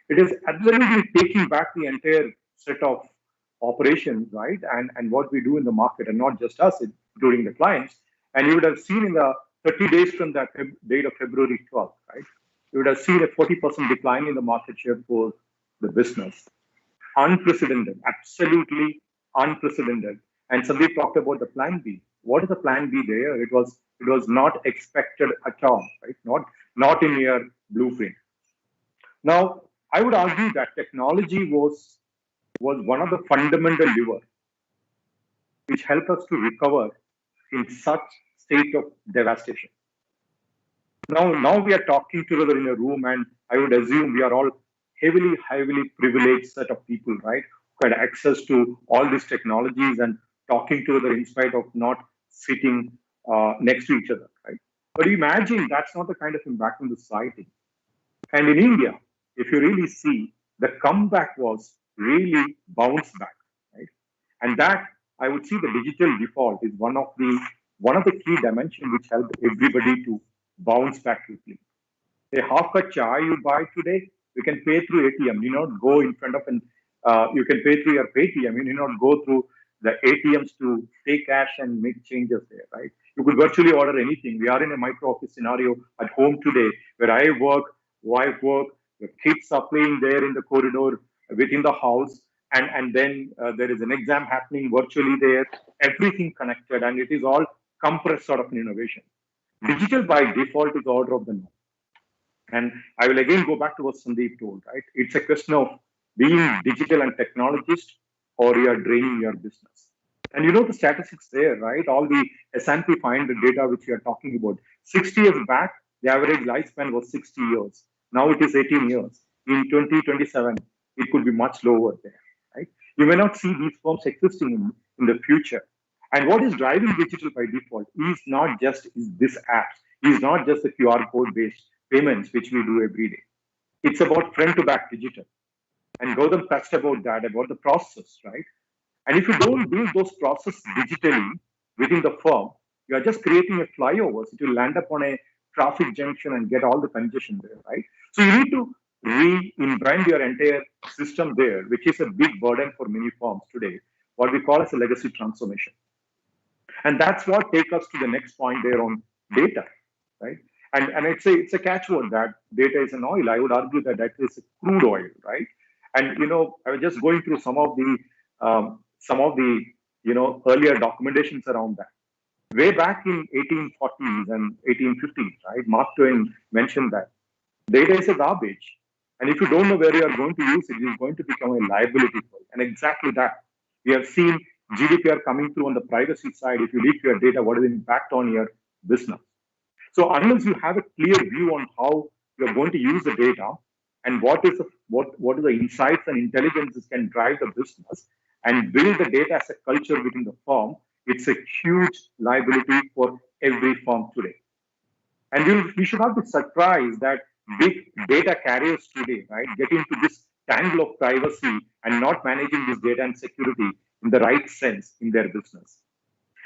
It is absolutely taking back the entire set of operations, right? And what we do in the market, and not just us, including the clients. And you would have seen in the 30 days from that date of February 12th, right? You would have seen a 40% decline in the market share for the business. Unprecedented, absolutely unprecedented. And Sandip talked about the plan B. What is the plan B there? It was not expected at all, right? Not in your blueprint. Now, I would argue that technology was one of the fundamental levers which helped us to recover in such state of devastation. Now we are talking together in a room, and I would assume we are all heavily privileged set of people, right? Who had access to all these technologies and talking together in spite of not sitting next to each other, right? But imagine that's not the kind of impact on the society. And in India, if you really see, the comeback was really bounce back, right? And that I would see the digital default is one of the key dimensions which helped everybody to bounce back quickly. A half-cut chai you buy today, you can pay through ATM. You not go in front of you can pay through your Paytm. You need not go through the ATMs to take cash and make changes there, right? You could virtually order anything. We are in a micro office scenario at home today where I work, wife work, the kids are playing there in the corridor within the house, and then there is an exam happening virtually there, everything connected, and it is all compressed sort of an innovation. Digital by default is order of the norm. And I will again go back to what Sandip told, right? It's a question of being digital and technologist, or you are draining your business. And you know the statistics there, right? All the S&P 500 data which we are talking about. 60 years back, the average lifespan was 60 years. Now it is 18 years. In 2027, it could be much lower there, right? You may not see these firms existing in the future. And what is driving digital by default is not just this apps, is not just the QR code based payments which we do every day. It's about front to back digital. And Gautam touched about that, about the process, right? And if you don't build those processes digitally within the firm, you are just creating a flyover. So it will land up on a traffic junction and get all the congestion there, right? So you need to reinvent your entire system there, which is a big burden for many firms today, what we call as a legacy transformation. And that's what takes us to the next point there on data, right? And it's a catchword that data is an oil. I would argue that that is a crude oil, right? And you know, I was just going through some of the earlier documentations around that. Way back in 1840s and 1850s, right? Mark Twain mentioned that data is a garbage, and if you don't know where you are going to use it, it is going to become a liability for you. And exactly that we have seen GDPR coming through on the privacy side. If you leak your data, what is the impact on your business? So unless you have a clear view on how you're going to use the data and what are the insights and intelligences can drive the business and build the data as a culture within the firm, it's a huge liability for every firm today. And we should not be surprised that big data carriers today, right, get into this tangle of privacy and not managing this data and security in the right sense in their business.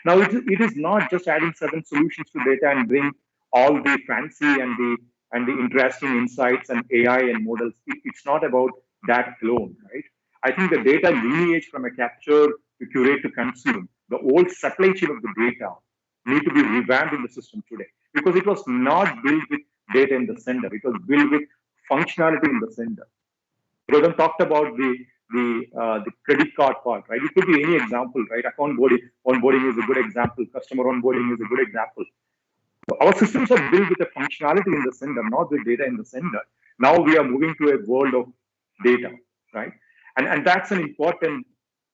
Now, it is not just adding certain solutions to data and bring all the fancy and the interesting insights and AI and models. It's not about that alone, right? I think the data lineage from a capture to curate to consume, the old supply chain of the data need to be revamped in the system today, because it was not built with data in the center. It was built with functionality in the center. Gautam talked about the credit card part, right? It could be any example, right? Account onboarding is a good example. Customer onboarding is a good example. So our systems are built with a functionality in the center, not with data in the center. Now we are moving to a world of data, right? And that's an important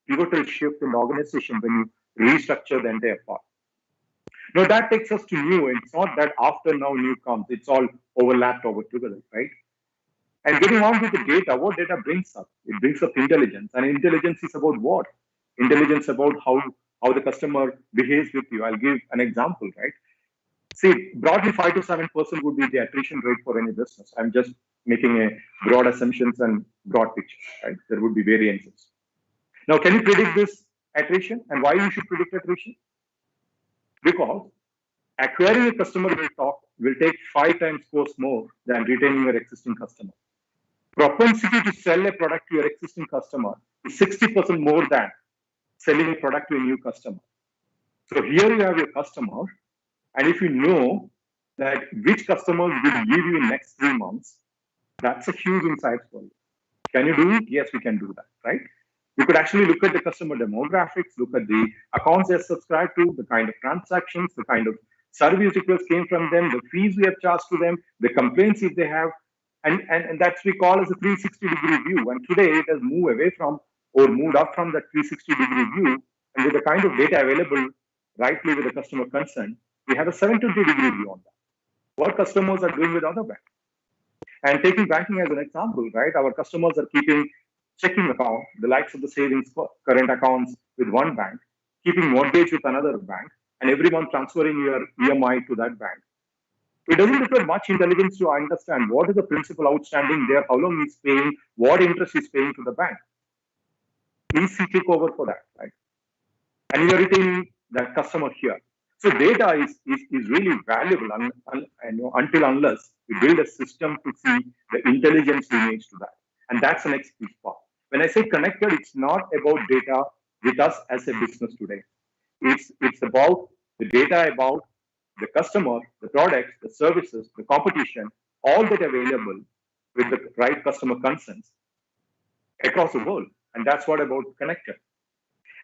pivotal shift in the organization when you restructure the entire part. Now that takes us to new. It's not that after now new comes. It's all overlapped over together, right? And getting on with the data, what data brings up? It brings up intelligence. And intelligence is about what? Intelligence about how the customer behaves with you. I'll give an example, right? See, broadly 5 to 7% would be the attrition rate for any business. I'm just making a broad assumptions and broad picture, right? There would be variances. Now, can you predict this attrition and why you should predict attrition? Because acquiring a customer will take 5 times cost more than retaining your existing customer. Propensity to sell a product to your existing customer is 60% more than selling a product to a new customer. So here you have your customer, and if you know that which customers will leave you in next 3 months, that's a huge insight for you. Can you do it? Yes, we can do that, right? You could actually look at the customer demographics, look at the accounts they subscribe to, the kind of transactions, the kind of service requests came from them, the fees we have charged to them, the complaints if they have, and that's we call as a 360-degree view. And today it has moved away from or moved up from that 360-degree view, and with the kind of data available rightly with the customer consent, we have a 720-degree view on that. What customers are doing with other banks. And taking banking as an example, right? Our customers are keeping checking account, the likes of the savings current accounts with one bank, keeping mortgage with another bank, and every month transferring your EMI to that bank. It doesn't require much intelligence to understand what is the principal outstanding there, how long he's paying, what interest he's paying to the bank. Easy click over for that, right? And you're retaining that customer here. So data is really valuable until unless we build a system to see the intelligence lineage to that. And that's the next piece part. When I say connected, it's not about data with us as a business today. It's about the data about the customer, the products, the services, the competition, all that available with the right customer consents across the world. And that's what about Connected.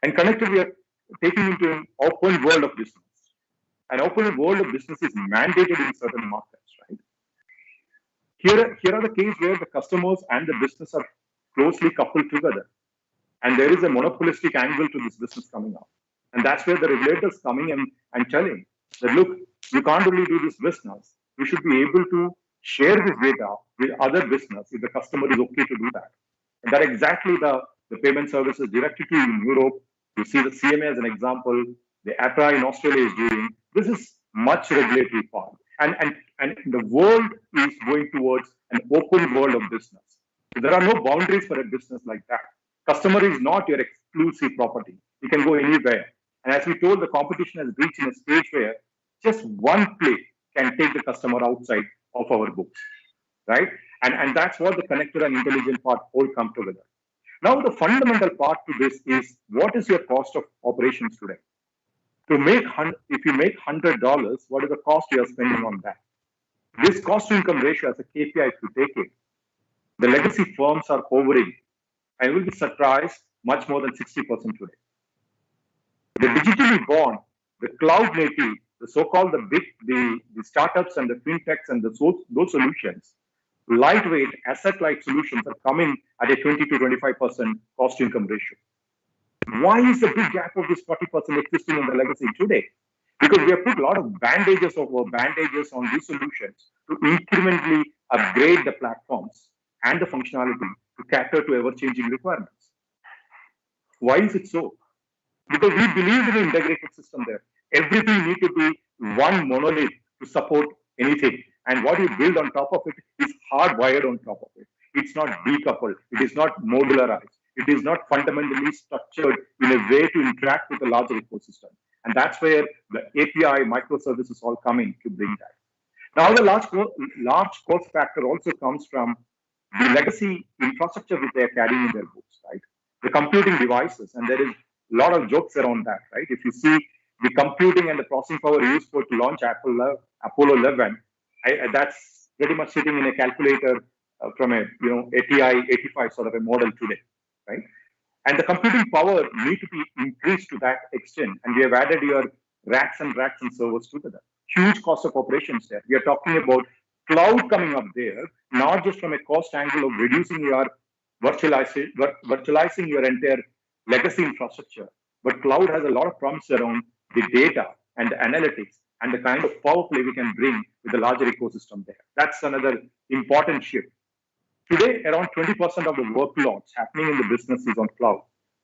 And Connected, we are taking into an open world of business. An open world of business is mandated in certain markets, right? Here are the cases where the customers and the business are closely coupled together. And there is a monopolistic angle to this business coming up. And that's where the regulators coming in and telling that, look, you can't only do this business. You should be able to share this data with other business if the customer is okay to do that. And that exactly the payment services directly to in Europe. You see the CMA as an example, the APRA in Australia is doing. This is much regulatory part. And the world is going towards an open world of business. So there are no boundaries for a business like that. Customer is not your exclusive property. You can go anywhere. And as we told, the competition has reached in a stage where just one play can take the customer outside of our books, right? And that's what the connected and intelligent part all come together. Now, the fundamental part to this is, what is your cost of operations today? If you make $100, what is the cost you are spending on that? This cost to income ratio as a KPI, if you take it, the legacy firms are hovering. I will be surprised, much more than 60% today. The digitally born, the cloud native, the so-called the startups and the fintechs and those solutions, lightweight, asset-light solutions are coming at a 20 to 25% cost to income ratio. Why is the big gap of this 40% existing in the legacy today? Because we have put a lot of bandages on these solutions to incrementally upgrade the platforms and the functionality to cater to ever-changing requirements. Why is it so? Because we believe in an integrated system there. Everything needs to be one monolith to support anything. And what you build on top of it is hardwired on top of it. It's not decoupled. It is not modularized. It is not fundamentally structured in a way to interact with a larger ecosystem. And that's where the API microservices all come in to bring that. Now, the large cost factor also comes from the legacy infrastructure which they are carrying in their books, right? The computing devices, and there is a lot of jokes around that, right? If you see the computing and the processing power used for to launch Apollo 11, that's pretty much sitting in a calculator from a ATI 85 sort of a model today, right? And the computing power need to be increased to that extent, and we have added your racks and servers together. Huge cost of operations there. We are talking about cloud coming up there, not just from a cost angle of reducing your virtualizing your entire legacy infrastructure, but cloud has a lot of promise around the data and the analytics and the kind of power play we can bring with the larger ecosystem there. That's another important shift. Today, around 20% of the workloads happening in the business is on cloud.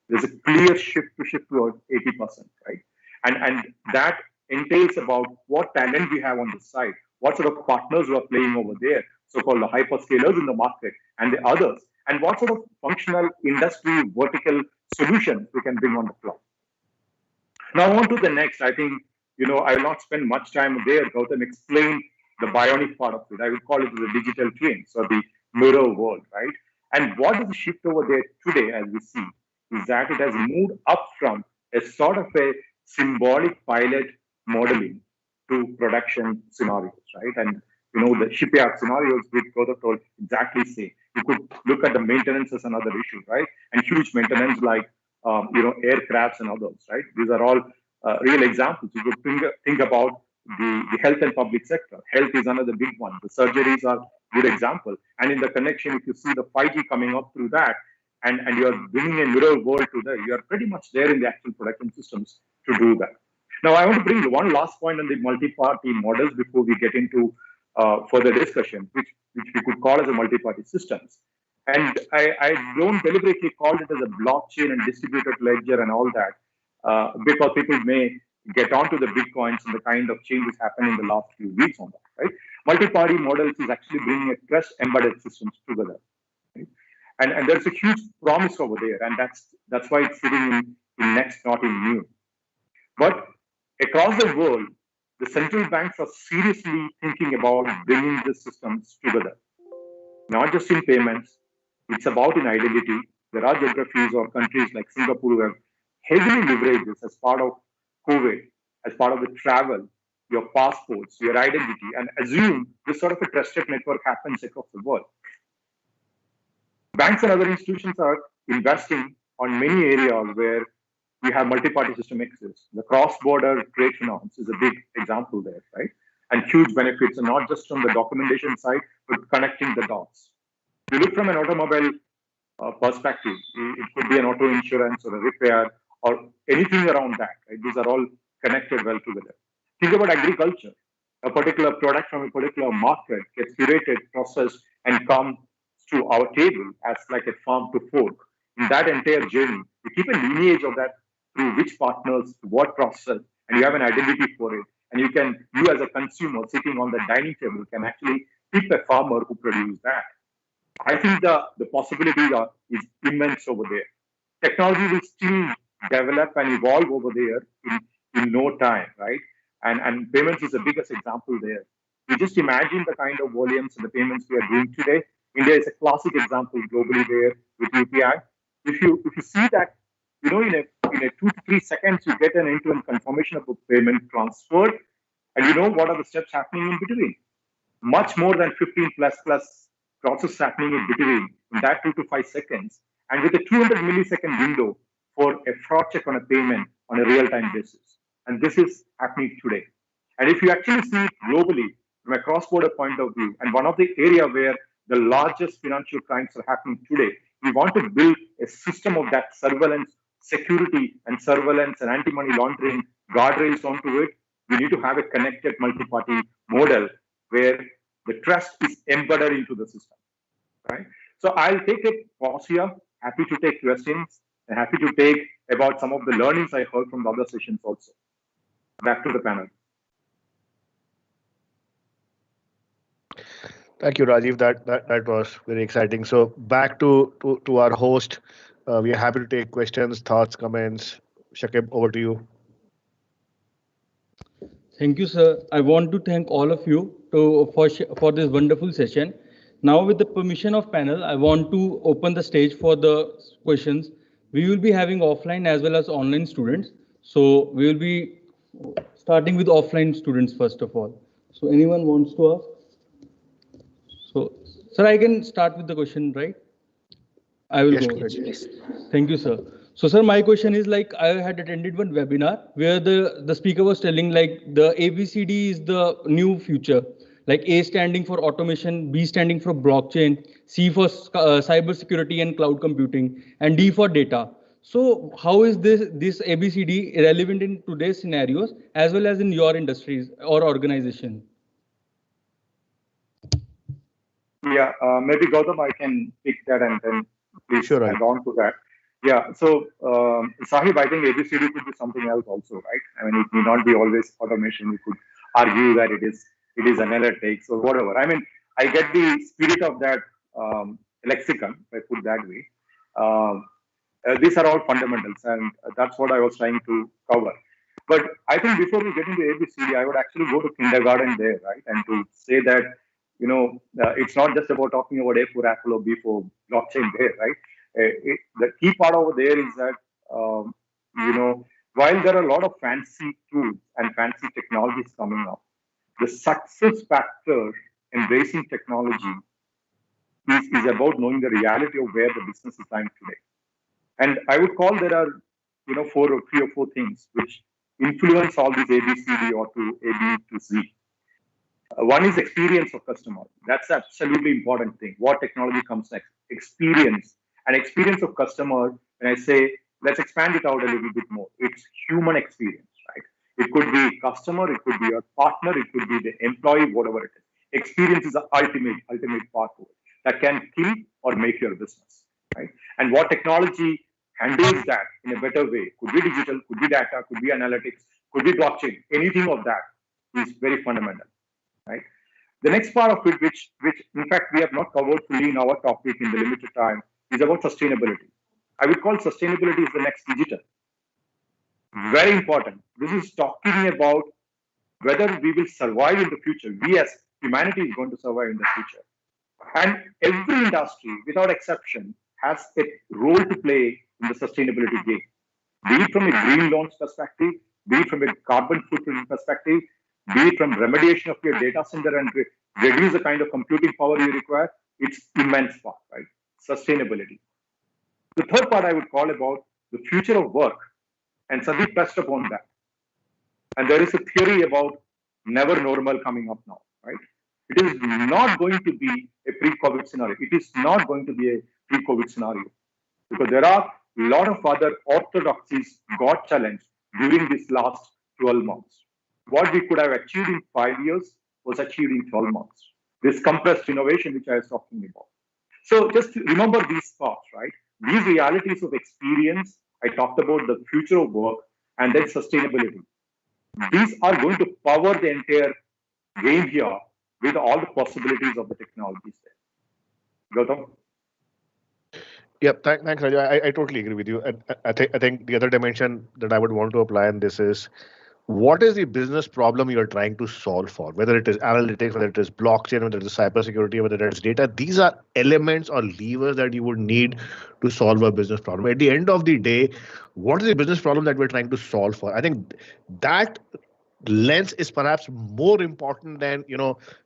There's a clear shift towards 80%, right? And that entails about what talent we have on the side, what sort of partners who are playing over there, so-called the hyperscalers in the market and the others, and what sort of functional industry vertical solutions we can bring on the cloud. Now on to the next. I think, I will not spend much time there. Gautam explained the bionic part of it. I will call it the digital twins or the mirror world, right? And what is the shift over there today, as we see, is that it has moved up from a sort of a symbolic pilot modeling to production scenarios, right? And the shipyard scenarios which Gautam told exactly same. You could look at the maintenance as another issue, right? And huge maintenance like aircrafts and others, right? These are all real examples. You could think about the health and public sector. Health is another big one. The surgeries are good example. And in the connection, if you see the 5G coming up through that, and you're bringing a mirror world to that, you're pretty much there in the actual production systems to do that. Now, I want to bring one last point on the multi-party models before we get into further discussion, which we could call as a multi-party systems. And I don't deliberately call it as a blockchain and distributed ledger and all that, because people may get onto the Bitcoins and the kind of changes happening in the last few weeks on that, right? Multi-party models is actually bringing a trust embedded systems together, right? And there's a huge promise over there, and that's why it's sitting in next, not in new. But across the world, the central banks are seriously thinking about bringing these systems together, not just in payments. It's about in identity. There are geographies or countries like Singapore who have heavily leverage this as part of COVID, as part of the travel, your passports, your identity, and assume this sort of a trusted network happens across the world. Banks and other institutions are investing on many areas where we have multi-party system access. The cross-border trade finance is a big example there, right? And huge benefits, and not just from the documentation side, but connecting the dots. If you look from an automobile perspective, it could be an auto insurance or a repair or anything around that, right? These are all connected well together. Think about agriculture. A particular product from a particular market gets curated, processed, and comes to our table as like a farm to fork. In that entire journey, we keep a lineage of that through which partners, what process, and you have an identity for it. And you as a consumer sitting on the dining table can actually pick a farmer who produced that. I think the possibilities is immense over there. Technology will still develop and evolve over there in no time, right? And payments is the biggest example there. You just imagine the kind of volumes and the payments we are doing today. India is a classic example globally there with UPI. If you see that, in a 2 to 3 seconds you get an end-to-end confirmation of a payment transferred, and you know what are the steps happening in between. Much more than 15 plus process happening in between in that 2 to 5 seconds, and with a 200 millisecond window for a fraud check on a payment on a real-time basis. And this is happening today. And if you actually see it globally from a cross-border point of view, and one of the area where the largest financial crimes are happening today, we want to build a system of that surveillance, security and surveillance and anti-money laundering guardrails onto it. We need to have a connected multi-party model where the trust is embedded into the system, right? So I'll take a pause here. Happy to take questions and happy to take about some of the learnings I heard from the other sessions also. Back to the panel. Thank you, Rajeev. That was very exciting. So back to our host. We are happy to take questions, thoughts, comments. Shakib, over to you. Thank you, sir. I want to thank all of you for this wonderful session. Now, with the permission of panel, I want to open the stage for the questions. We will be having offline as well as online students. So we will be starting with offline students first of all. So anyone wants to ask? So, sir, I can start with the question, right? I will go ahead. Yes. Thank you, sir. So, sir, my question is like I had attended one webinar where the speaker was telling like the ABCD is the new future, like A standing for automation, B standing for blockchain, C for cyber security and cloud computing, and D for data. So, how is this ABCD relevant in today's scenarios as well as in your industries or organization? Yeah, maybe Gautam, I can pick that and then please add on to that. Yeah, so Sahib, I think ABCD could be something else also, right? I mean, it may not be always automation. We could argue that it is analytics or whatever. I mean, I get the spirit of that lexicon, if I put that way. These are all fundamentals, and that's what I was trying to cover. But I think before we get into ABCD, I would actually go to kindergarten there, right? And to say that, it's not just about talking about A for Apple or B for blockchain there, right? The key part over there is that, while there are a lot of fancy tools and fancy technologies coming up, the success factor in embracing technology is about knowing the reality of where the business is lying today. And I would call there are, three or four things which influence all these ABCD or to A, B to Z. One is experience of customer. That's absolutely important thing. What technology comes next? Experience. And experience of customer, when I say, let's expand it out a little bit more. It's human experience, right? It could be customer, it could be a partner, it could be the employee, whatever it is. Experience is the ultimate part of it that can kill or make your business, right? And what technology handles that in a better way, could be digital, could be data, could be analytics, could be blockchain, anything of that is very fundamental, right? The next part of it, which in fact we have not covered fully in our topic in the limited time, is about sustainability. I would call sustainability is the next digital. Very important. This is talking about whether we will survive in the future. We as humanity is going to survive in the future. And every industry, without exception, has a role to play in the sustainability game. be it from a green loans perspective, be it from a carbon footprint perspective, be it from remediation of your data center and reduce the kind of computing power you require. It's immense part, right? Sustainability. The third part I would call about the future of work, and Sandip touched upon that. And there is a theory about never normal coming up now, right? It is not going to be a pre-COVID scenario. It is not going to be a pre-COVID scenario because there are a lot of other orthodoxies got challenged during this last 12 months. What we could have achieved in 5 years was achieved in 12 months. This compressed innovation, which I was talking about. So just remember these parts, right? These realities of experience, I talked about the future of work and then sustainability. These are going to power the entire game here with all the possibilities of the technologies there. Gautam? Yeah, thanks, Raju. I totally agree with you. And I think the other dimension that I would want to apply in this is what is the business problem you're trying to solve for? Whether it is analytics, whether it is blockchain, whether it is cybersecurity, whether it is data, these are elements or levers that you would need to solve a business problem. At the end of the day, what is the business problem that we're trying to solve for? I think that lens is perhaps more important than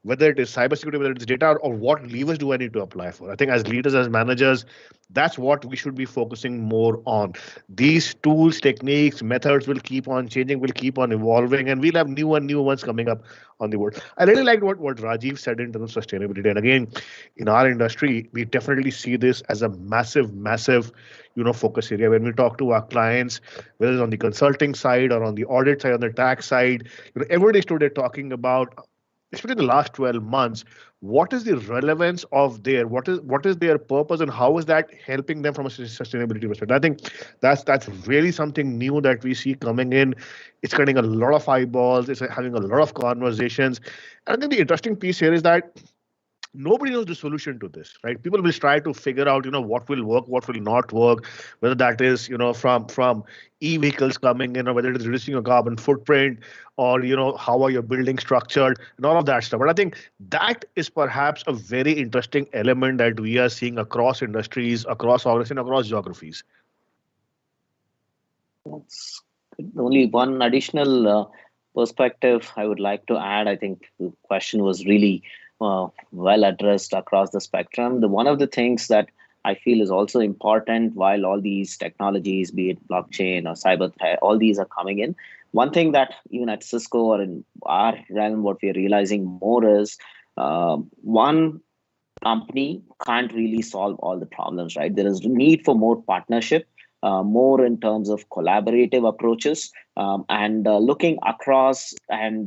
whether it is cybersecurity, whether it's data, or what levers do I need to apply for. I think as leaders, as managers, that's what we should be focusing more on. These tools, techniques, methods will keep on changing, will keep on evolving, and we'll have new ones coming up on the board. I really like what Rajeev said in terms of sustainability. And again, in our industry, we definitely see this as a massive focus area. When we talk to our clients, whether it's on the consulting side or on the audit side, on the tax side, every day today talking about, especially in the last 12 months, what is the relevance of what is their purpose and how is that helping them from a sustainability perspective. I think that's really something new that we see coming in. It's getting a lot of eyeballs. It's having a lot of conversations. And I think the interesting piece here is that nobody knows the solution to this, right? People will try to figure out, what will work, what will not work, whether that is, from e-vehicles coming in, or whether it is reducing your carbon footprint, or, how are your buildings structured, and all of that stuff. But I think that is perhaps a very interesting element that we are seeing across industries, across organizations, across geographies. That's only one additional perspective I would like to add. I think the question was really well addressed across the spectrum. One of the things that I feel is also important while all these technologies, be it blockchain or cyber threat, all these are coming in. One thing that even at Cisco or in our realm, what we're realizing more is one company can't really solve all the problems, right? There is need for more partnership, more in terms of collaborative approaches, and looking across and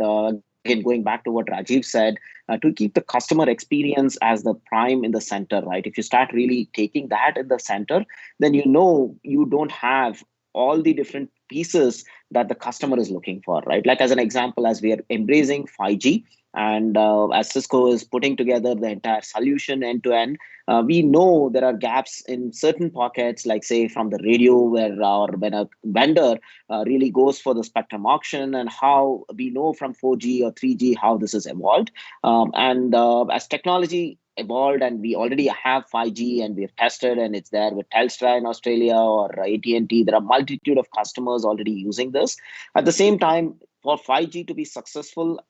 again, going back to what Rajeev said, to keep the customer experience as the prime in the center, right? If you start really taking that in the center, then you don't have all the different pieces that the customer is looking for, right? Like as an example, as we are embracing 5G, and as Cisco is putting together the entire solution end to end, we know there are gaps in certain pockets, like say from the radio, when a vendor really goes for the spectrum auction, and how we know from 4G or 3G how this has evolved. And as technology evolved, and we already have 5G and we've tested, and it's there with Telstra in Australia or AT&T. There are multitude of customers already using this. At the same time, for 5G to be successful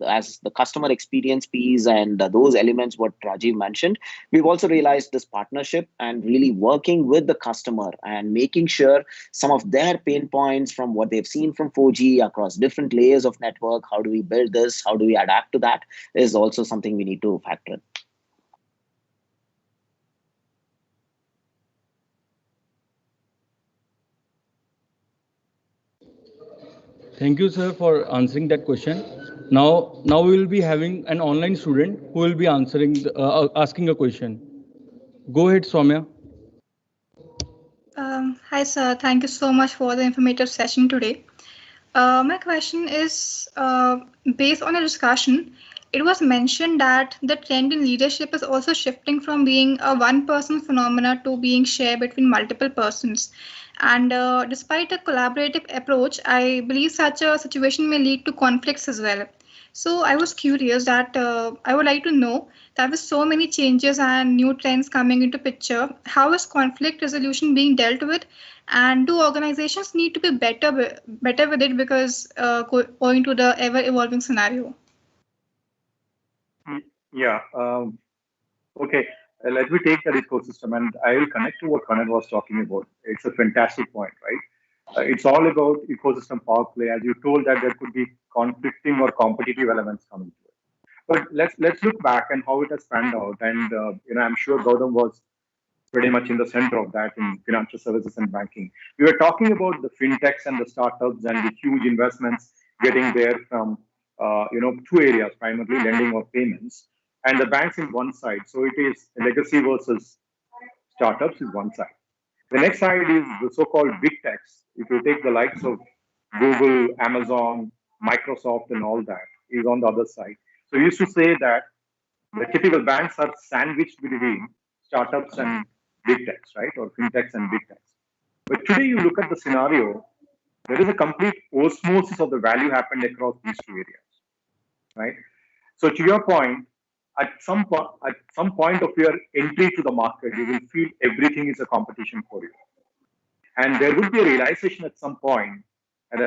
as the customer experience piece and those elements what Rajeev mentioned, we've also realized this partnership and really working with the customer and making sure some of their pain points from what they've seen from 4G across different layers of network, how do we build this, how do we adapt to that, is also something we need to factor in. Thank you, sir, for answering that question. Now we will be having an online student who will be asking a question. Go ahead, Soumya. Hi, sir. Thank you so much for the informative session today. My question is based on a discussion. It was mentioned that the trend in leadership is also shifting from being a one-person phenomena to being shared between multiple persons. And despite a collaborative approach, I believe such a situation may lead to conflicts as well. So I was curious that I would like to know that with so many changes and new trends coming into picture, how is conflict resolution being dealt with, and do organizations need to be better with it because owing to the ever evolving scenario? Yeah. Okay. Let me take that ecosystem, and I will connect to what Kannan was talking about. It's a fantastic point, right? It's all about ecosystem power play. As you told that there could be conflicting or competitive elements coming to it. But let's look back and how it has panned out. And I'm sure Gautam was pretty much in the center of that in financial services and banking. We were talking about the fintechs and the startups and the huge investments getting there from two areas, primarily lending or payments, and the banks in one side. So it is legacy versus startups is one side. The next side is the so-called big techs. If you take the likes of Google, Amazon, Microsoft, and all that, is on the other side. So we used to say that the typical banks are sandwiched between startups and big techs, right? Or fintechs and big techs. But today you look at the scenario, there is a complete osmosis of the value happened across these two areas, right? So to your point, at some point of your entry to the market, you will feel everything is a competition for you. And there will be a realization at some point, and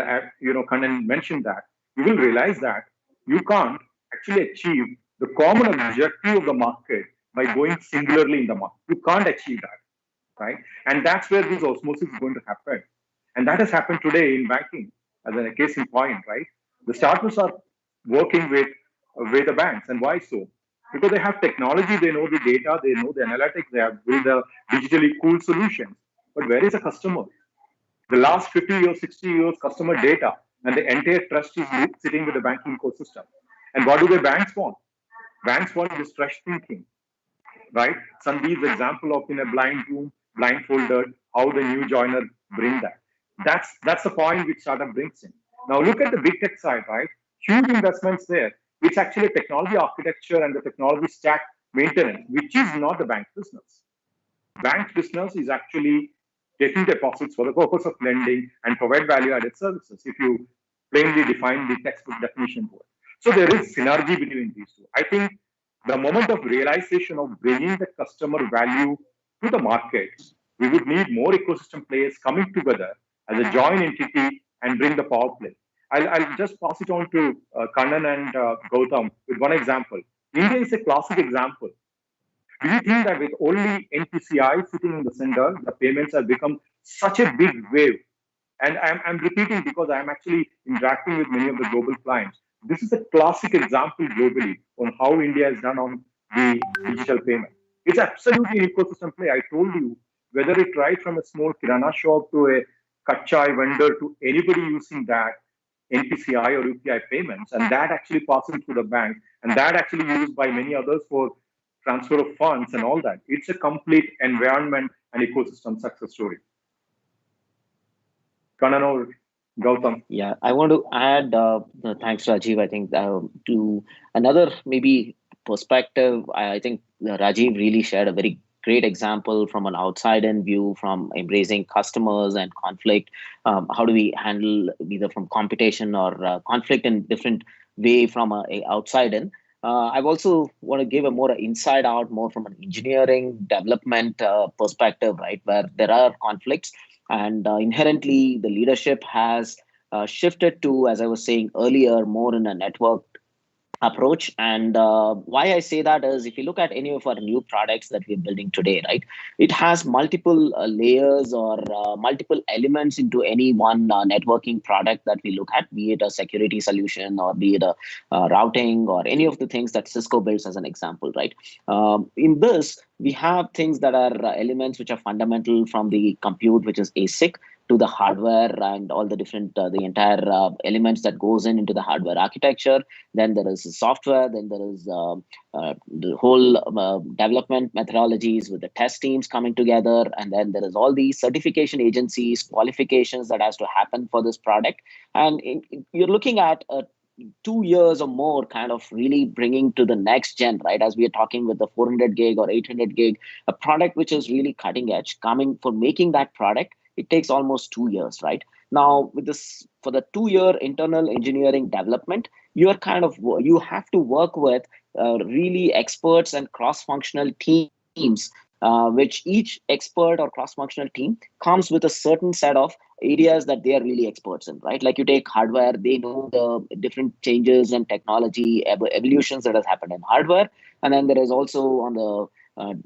Kannan mentioned that, you will realize that you can't actually achieve the common objective of the market by going singularly in the market. You can't achieve that, right? And that's where this osmosis is going to happen. And that has happened today in banking, as a case in point, right? The startups are working with the banks. And why so? Because they have technology, they know the data, they know the analytics, they have built a digitally cool solutions. But where is the customer? The last 50 years, 60 years, customer data and the entire trust is sitting with the banking ecosystem. And what do the banks want? Banks want this fresh thinking, right? Sandip's example of in a blind room, blindfolded, how the new joiner bring that. That's the point which startup brings in. Now look at the big tech side, right? Huge investments there. It's actually technology architecture and the technology stack maintenance, which is not the bank business. Bank business is actually taking deposits for the purpose of lending and provide value-added services, if you plainly define the textbook definition for it. So there is synergy between these two. I think the moment of realization of bringing the customer value to the market, we would need more ecosystem players coming together as a joint entity and bring the power play. I'll just pass it on to Kannan and Gautam with one example. India is a classic example. Do you think that with only NPCI sitting in the center, the payments have become such a big wave? And I'm repeating because I'm actually interacting with many of the global clients. This is a classic example globally on how India has done on the digital payment. It's absolutely an ecosystem play. I told you, whether it right from a small kirana shop to a kachai vendor to anybody using that NPCI or UPI payments, and that actually passing through the bank, and that actually used by many others for transfer of funds and all that. It's a complete environment and ecosystem success story. Kannan or Gautam? Yeah, I want to add, thanks Rajiv, I think to another maybe perspective, I think Rajiv really shared a very great example from an outside-in view, from embracing customers and conflict. How do we handle either from competition or conflict in different way from a outside-in? I've also want to give a more inside out, more from an engineering development perspective, right, where there are conflicts and inherently the leadership has shifted to, as I was saying earlier, more in a network approach. And why I say that is, if you look at any of our new products that we're building today, right, it has multiple layers or multiple elements into any one networking product that we look at, be it a security solution or be it a routing or any of the things that Cisco builds as an example, right? In this, we have things that are elements which are fundamental from the compute, which is ASIC, to the hardware and all the different, the entire elements that goes into the hardware architecture. Then there is software, then there is the whole development methodologies with the test teams coming together. And then there is all these certification agencies, qualifications that has to happen for this product. And you're looking at 2 years or more kind of really bringing to the next gen, right? As we are talking with the 400 gig or 800 gig, a product which is really cutting edge, coming for making that product, it takes almost 2 years, right? Now, with this for the 2-year internal engineering development, you have to work with really experts and cross-functional teams, which each expert or cross-functional team comes with a certain set of areas that they are really experts in, right? Like you take hardware, they know the different changes and technology evolutions that has happened in hardware. And then there is also on the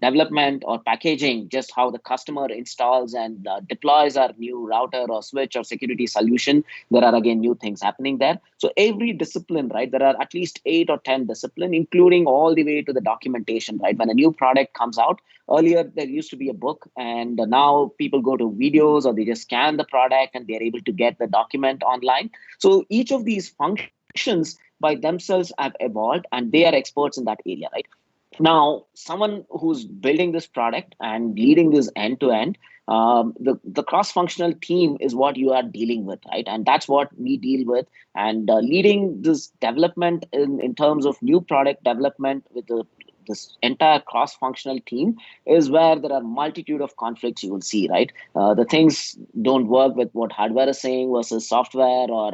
development or packaging, just how the customer installs and deploys our new router or switch or security solution. There are again new things happening there. So every discipline, right? There are at least 8 or 10 disciplines, including all the way to the documentation, right? When a new product comes out, earlier there used to be a book, and now people go to videos or they just scan the product and they're able to get the document online. So each of these functions by themselves have evolved, and they are experts in that area, right? Now, someone who's building this product and leading this end to end, the cross-functional team is what you are dealing with, right? And that's what we deal with. And leading this development in terms of new product development with this entire cross-functional team is where there are multitude of conflicts you will see, right? The things don't work with what hardware is saying versus software, or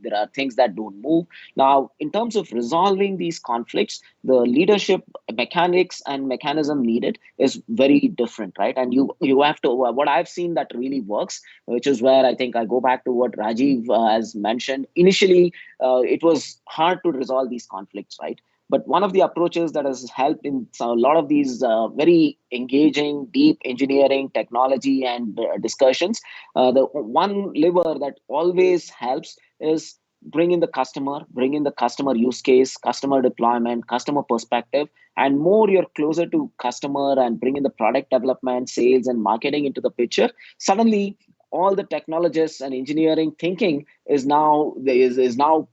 there are things that don't move. Now, in terms of resolving these conflicts, the leadership mechanics and mechanism needed is very different, right? And you have to, what I've seen that really works, which is where I think I go back to what Rajeev has mentioned. Initially, it was hard to resolve these conflicts, right? But one of the approaches that has helped in a lot of these very engaging, deep engineering, technology, and discussions, the one lever that always helps is bring in the customer use case, customer deployment, customer perspective, and more you're closer to customer and bring in the product development, sales, and marketing into the picture. Suddenly, all the technologists and engineering thinking is now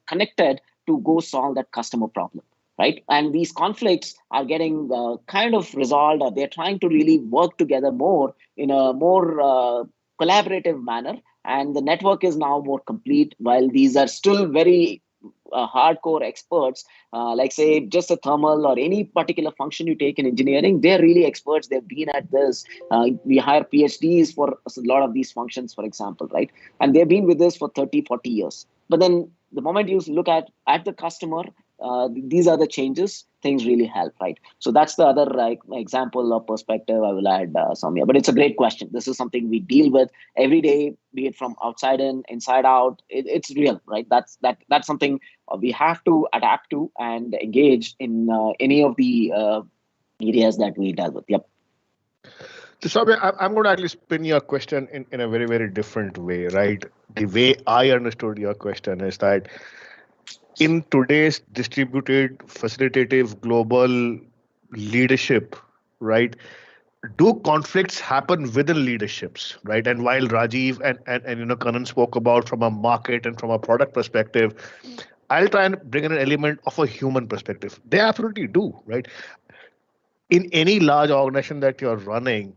connected to go solve that customer problem. Right? And these conflicts are getting kind of resolved, or they're trying to really work together more in a more collaborative manner. And the network is now more complete, while these are still very hardcore experts, like say just a thermal or any particular function you take in engineering, they're really experts. They've been at this. We hire PhDs for a lot of these functions, for example, right? And they've been with us for 30, 40 years. But then the moment you look at the customer, these are the changes, things really help, right? So that's the other example or perspective I will add, Soumya. But it's a great question. This is something we deal with every day, be it from outside in, inside out. It's real, right? That's something we have to adapt to and engage in any of the areas that we deal with. Yep. So I'm going to actually spin your question in a very, very different way, right? The way I understood your question is that in today's distributed, facilitative, global leadership, right? Do conflicts happen within leaderships, right? And while Rajeev and Kannan spoke about from a market and from a product perspective, I'll try and bring in an element of a human perspective. They absolutely do, right? In any large organization that you're running,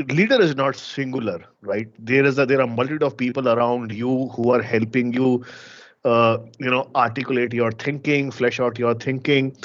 leader is not singular, right? There are a multitude of people around you who are helping you, articulate your thinking, flesh out your thinking.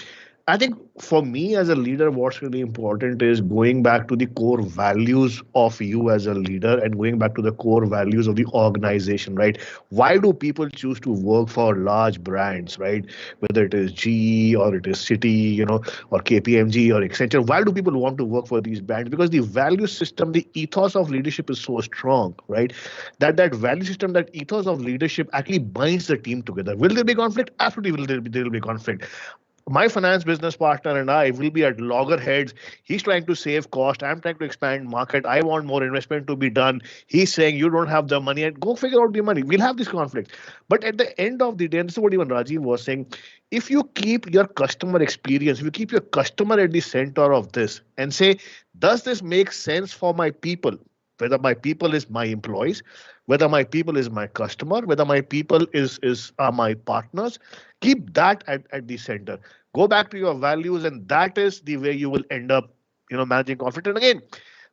I think for me as a leader, what's really important is going back to the core values of you as a leader and going back to the core values of the organization, right? Why do people choose to work for large brands, right? Whether it is GE or it is Citi, or KPMG or Accenture, why do people want to work for these brands? Because the value system, the ethos of leadership is so strong, right? That value system, that ethos of leadership actually binds the team together. Will there be conflict? Absolutely, there will be conflict. My finance business partner and I will be at loggerheads. He's trying to save cost. I'm trying to expand market. I want more investment to be done. He's saying you don't have the money, and go figure out the money. We'll have this conflict. But at the end of the day, and this is what even Rajeev was saying, if you keep your customer experience, if you keep your customer at the center of this and say, does this make sense for my people? Whether my people is my employees, whether my people is my customer, whether my people are my partners, keep that at the center. Go back to your values, and that is the way you will end up, managing conflict. And again,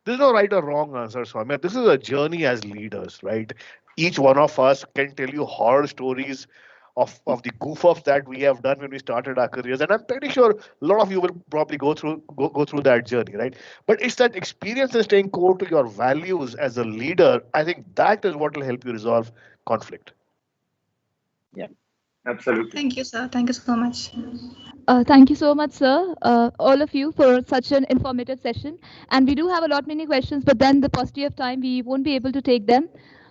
there's no right or wrong answer, Swami. This is a journey as leaders, right? Each one of us can tell you horror stories of the goof ups that we have done when we started our careers, and I'm pretty sure a lot of you will probably go through that journey, right? But it's that experience and staying core to your values as a leader. I think that is what will help you resolve conflict. Yeah, absolutely. Thank you, sir. Thank you so much. Thank you so much, sir, all of you, for such an informative session. And we do have a lot many questions, but then the paucity of time, we won't be able to take them.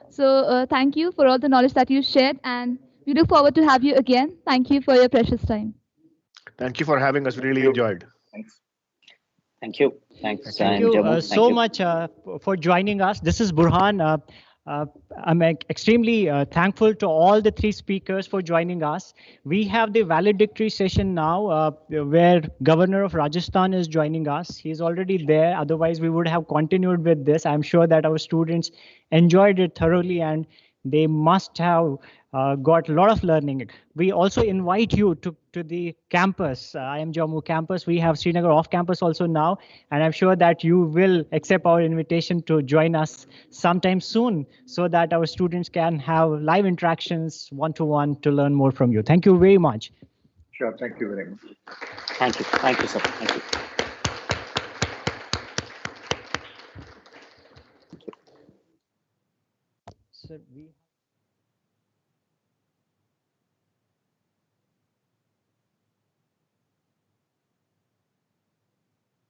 So thank you for all the knowledge that you shared, and we look forward to have you again. Thank you for your precious time. Thank you for having us. Really enjoyed. Thanks. Thank you. Thanks. Thank you so much for joining us. This is Burhan. I'm extremely thankful to all the three speakers for joining us. We have the valedictory session now where Governor of Rajasthan is joining us. He's already there. Otherwise, we would have continued with this. I'm sure that our students enjoyed it thoroughly and they must have got a lot of learning. We also invite you to the campus, IIM Jammu campus. We have Srinagar off campus also now, and I'm sure that you will accept our invitation to join us sometime soon so that our students can have live interactions one-to-one to learn more from you. Thank you very much. Sure, thank you very much. Thank you, sir. Thank you. Sir, we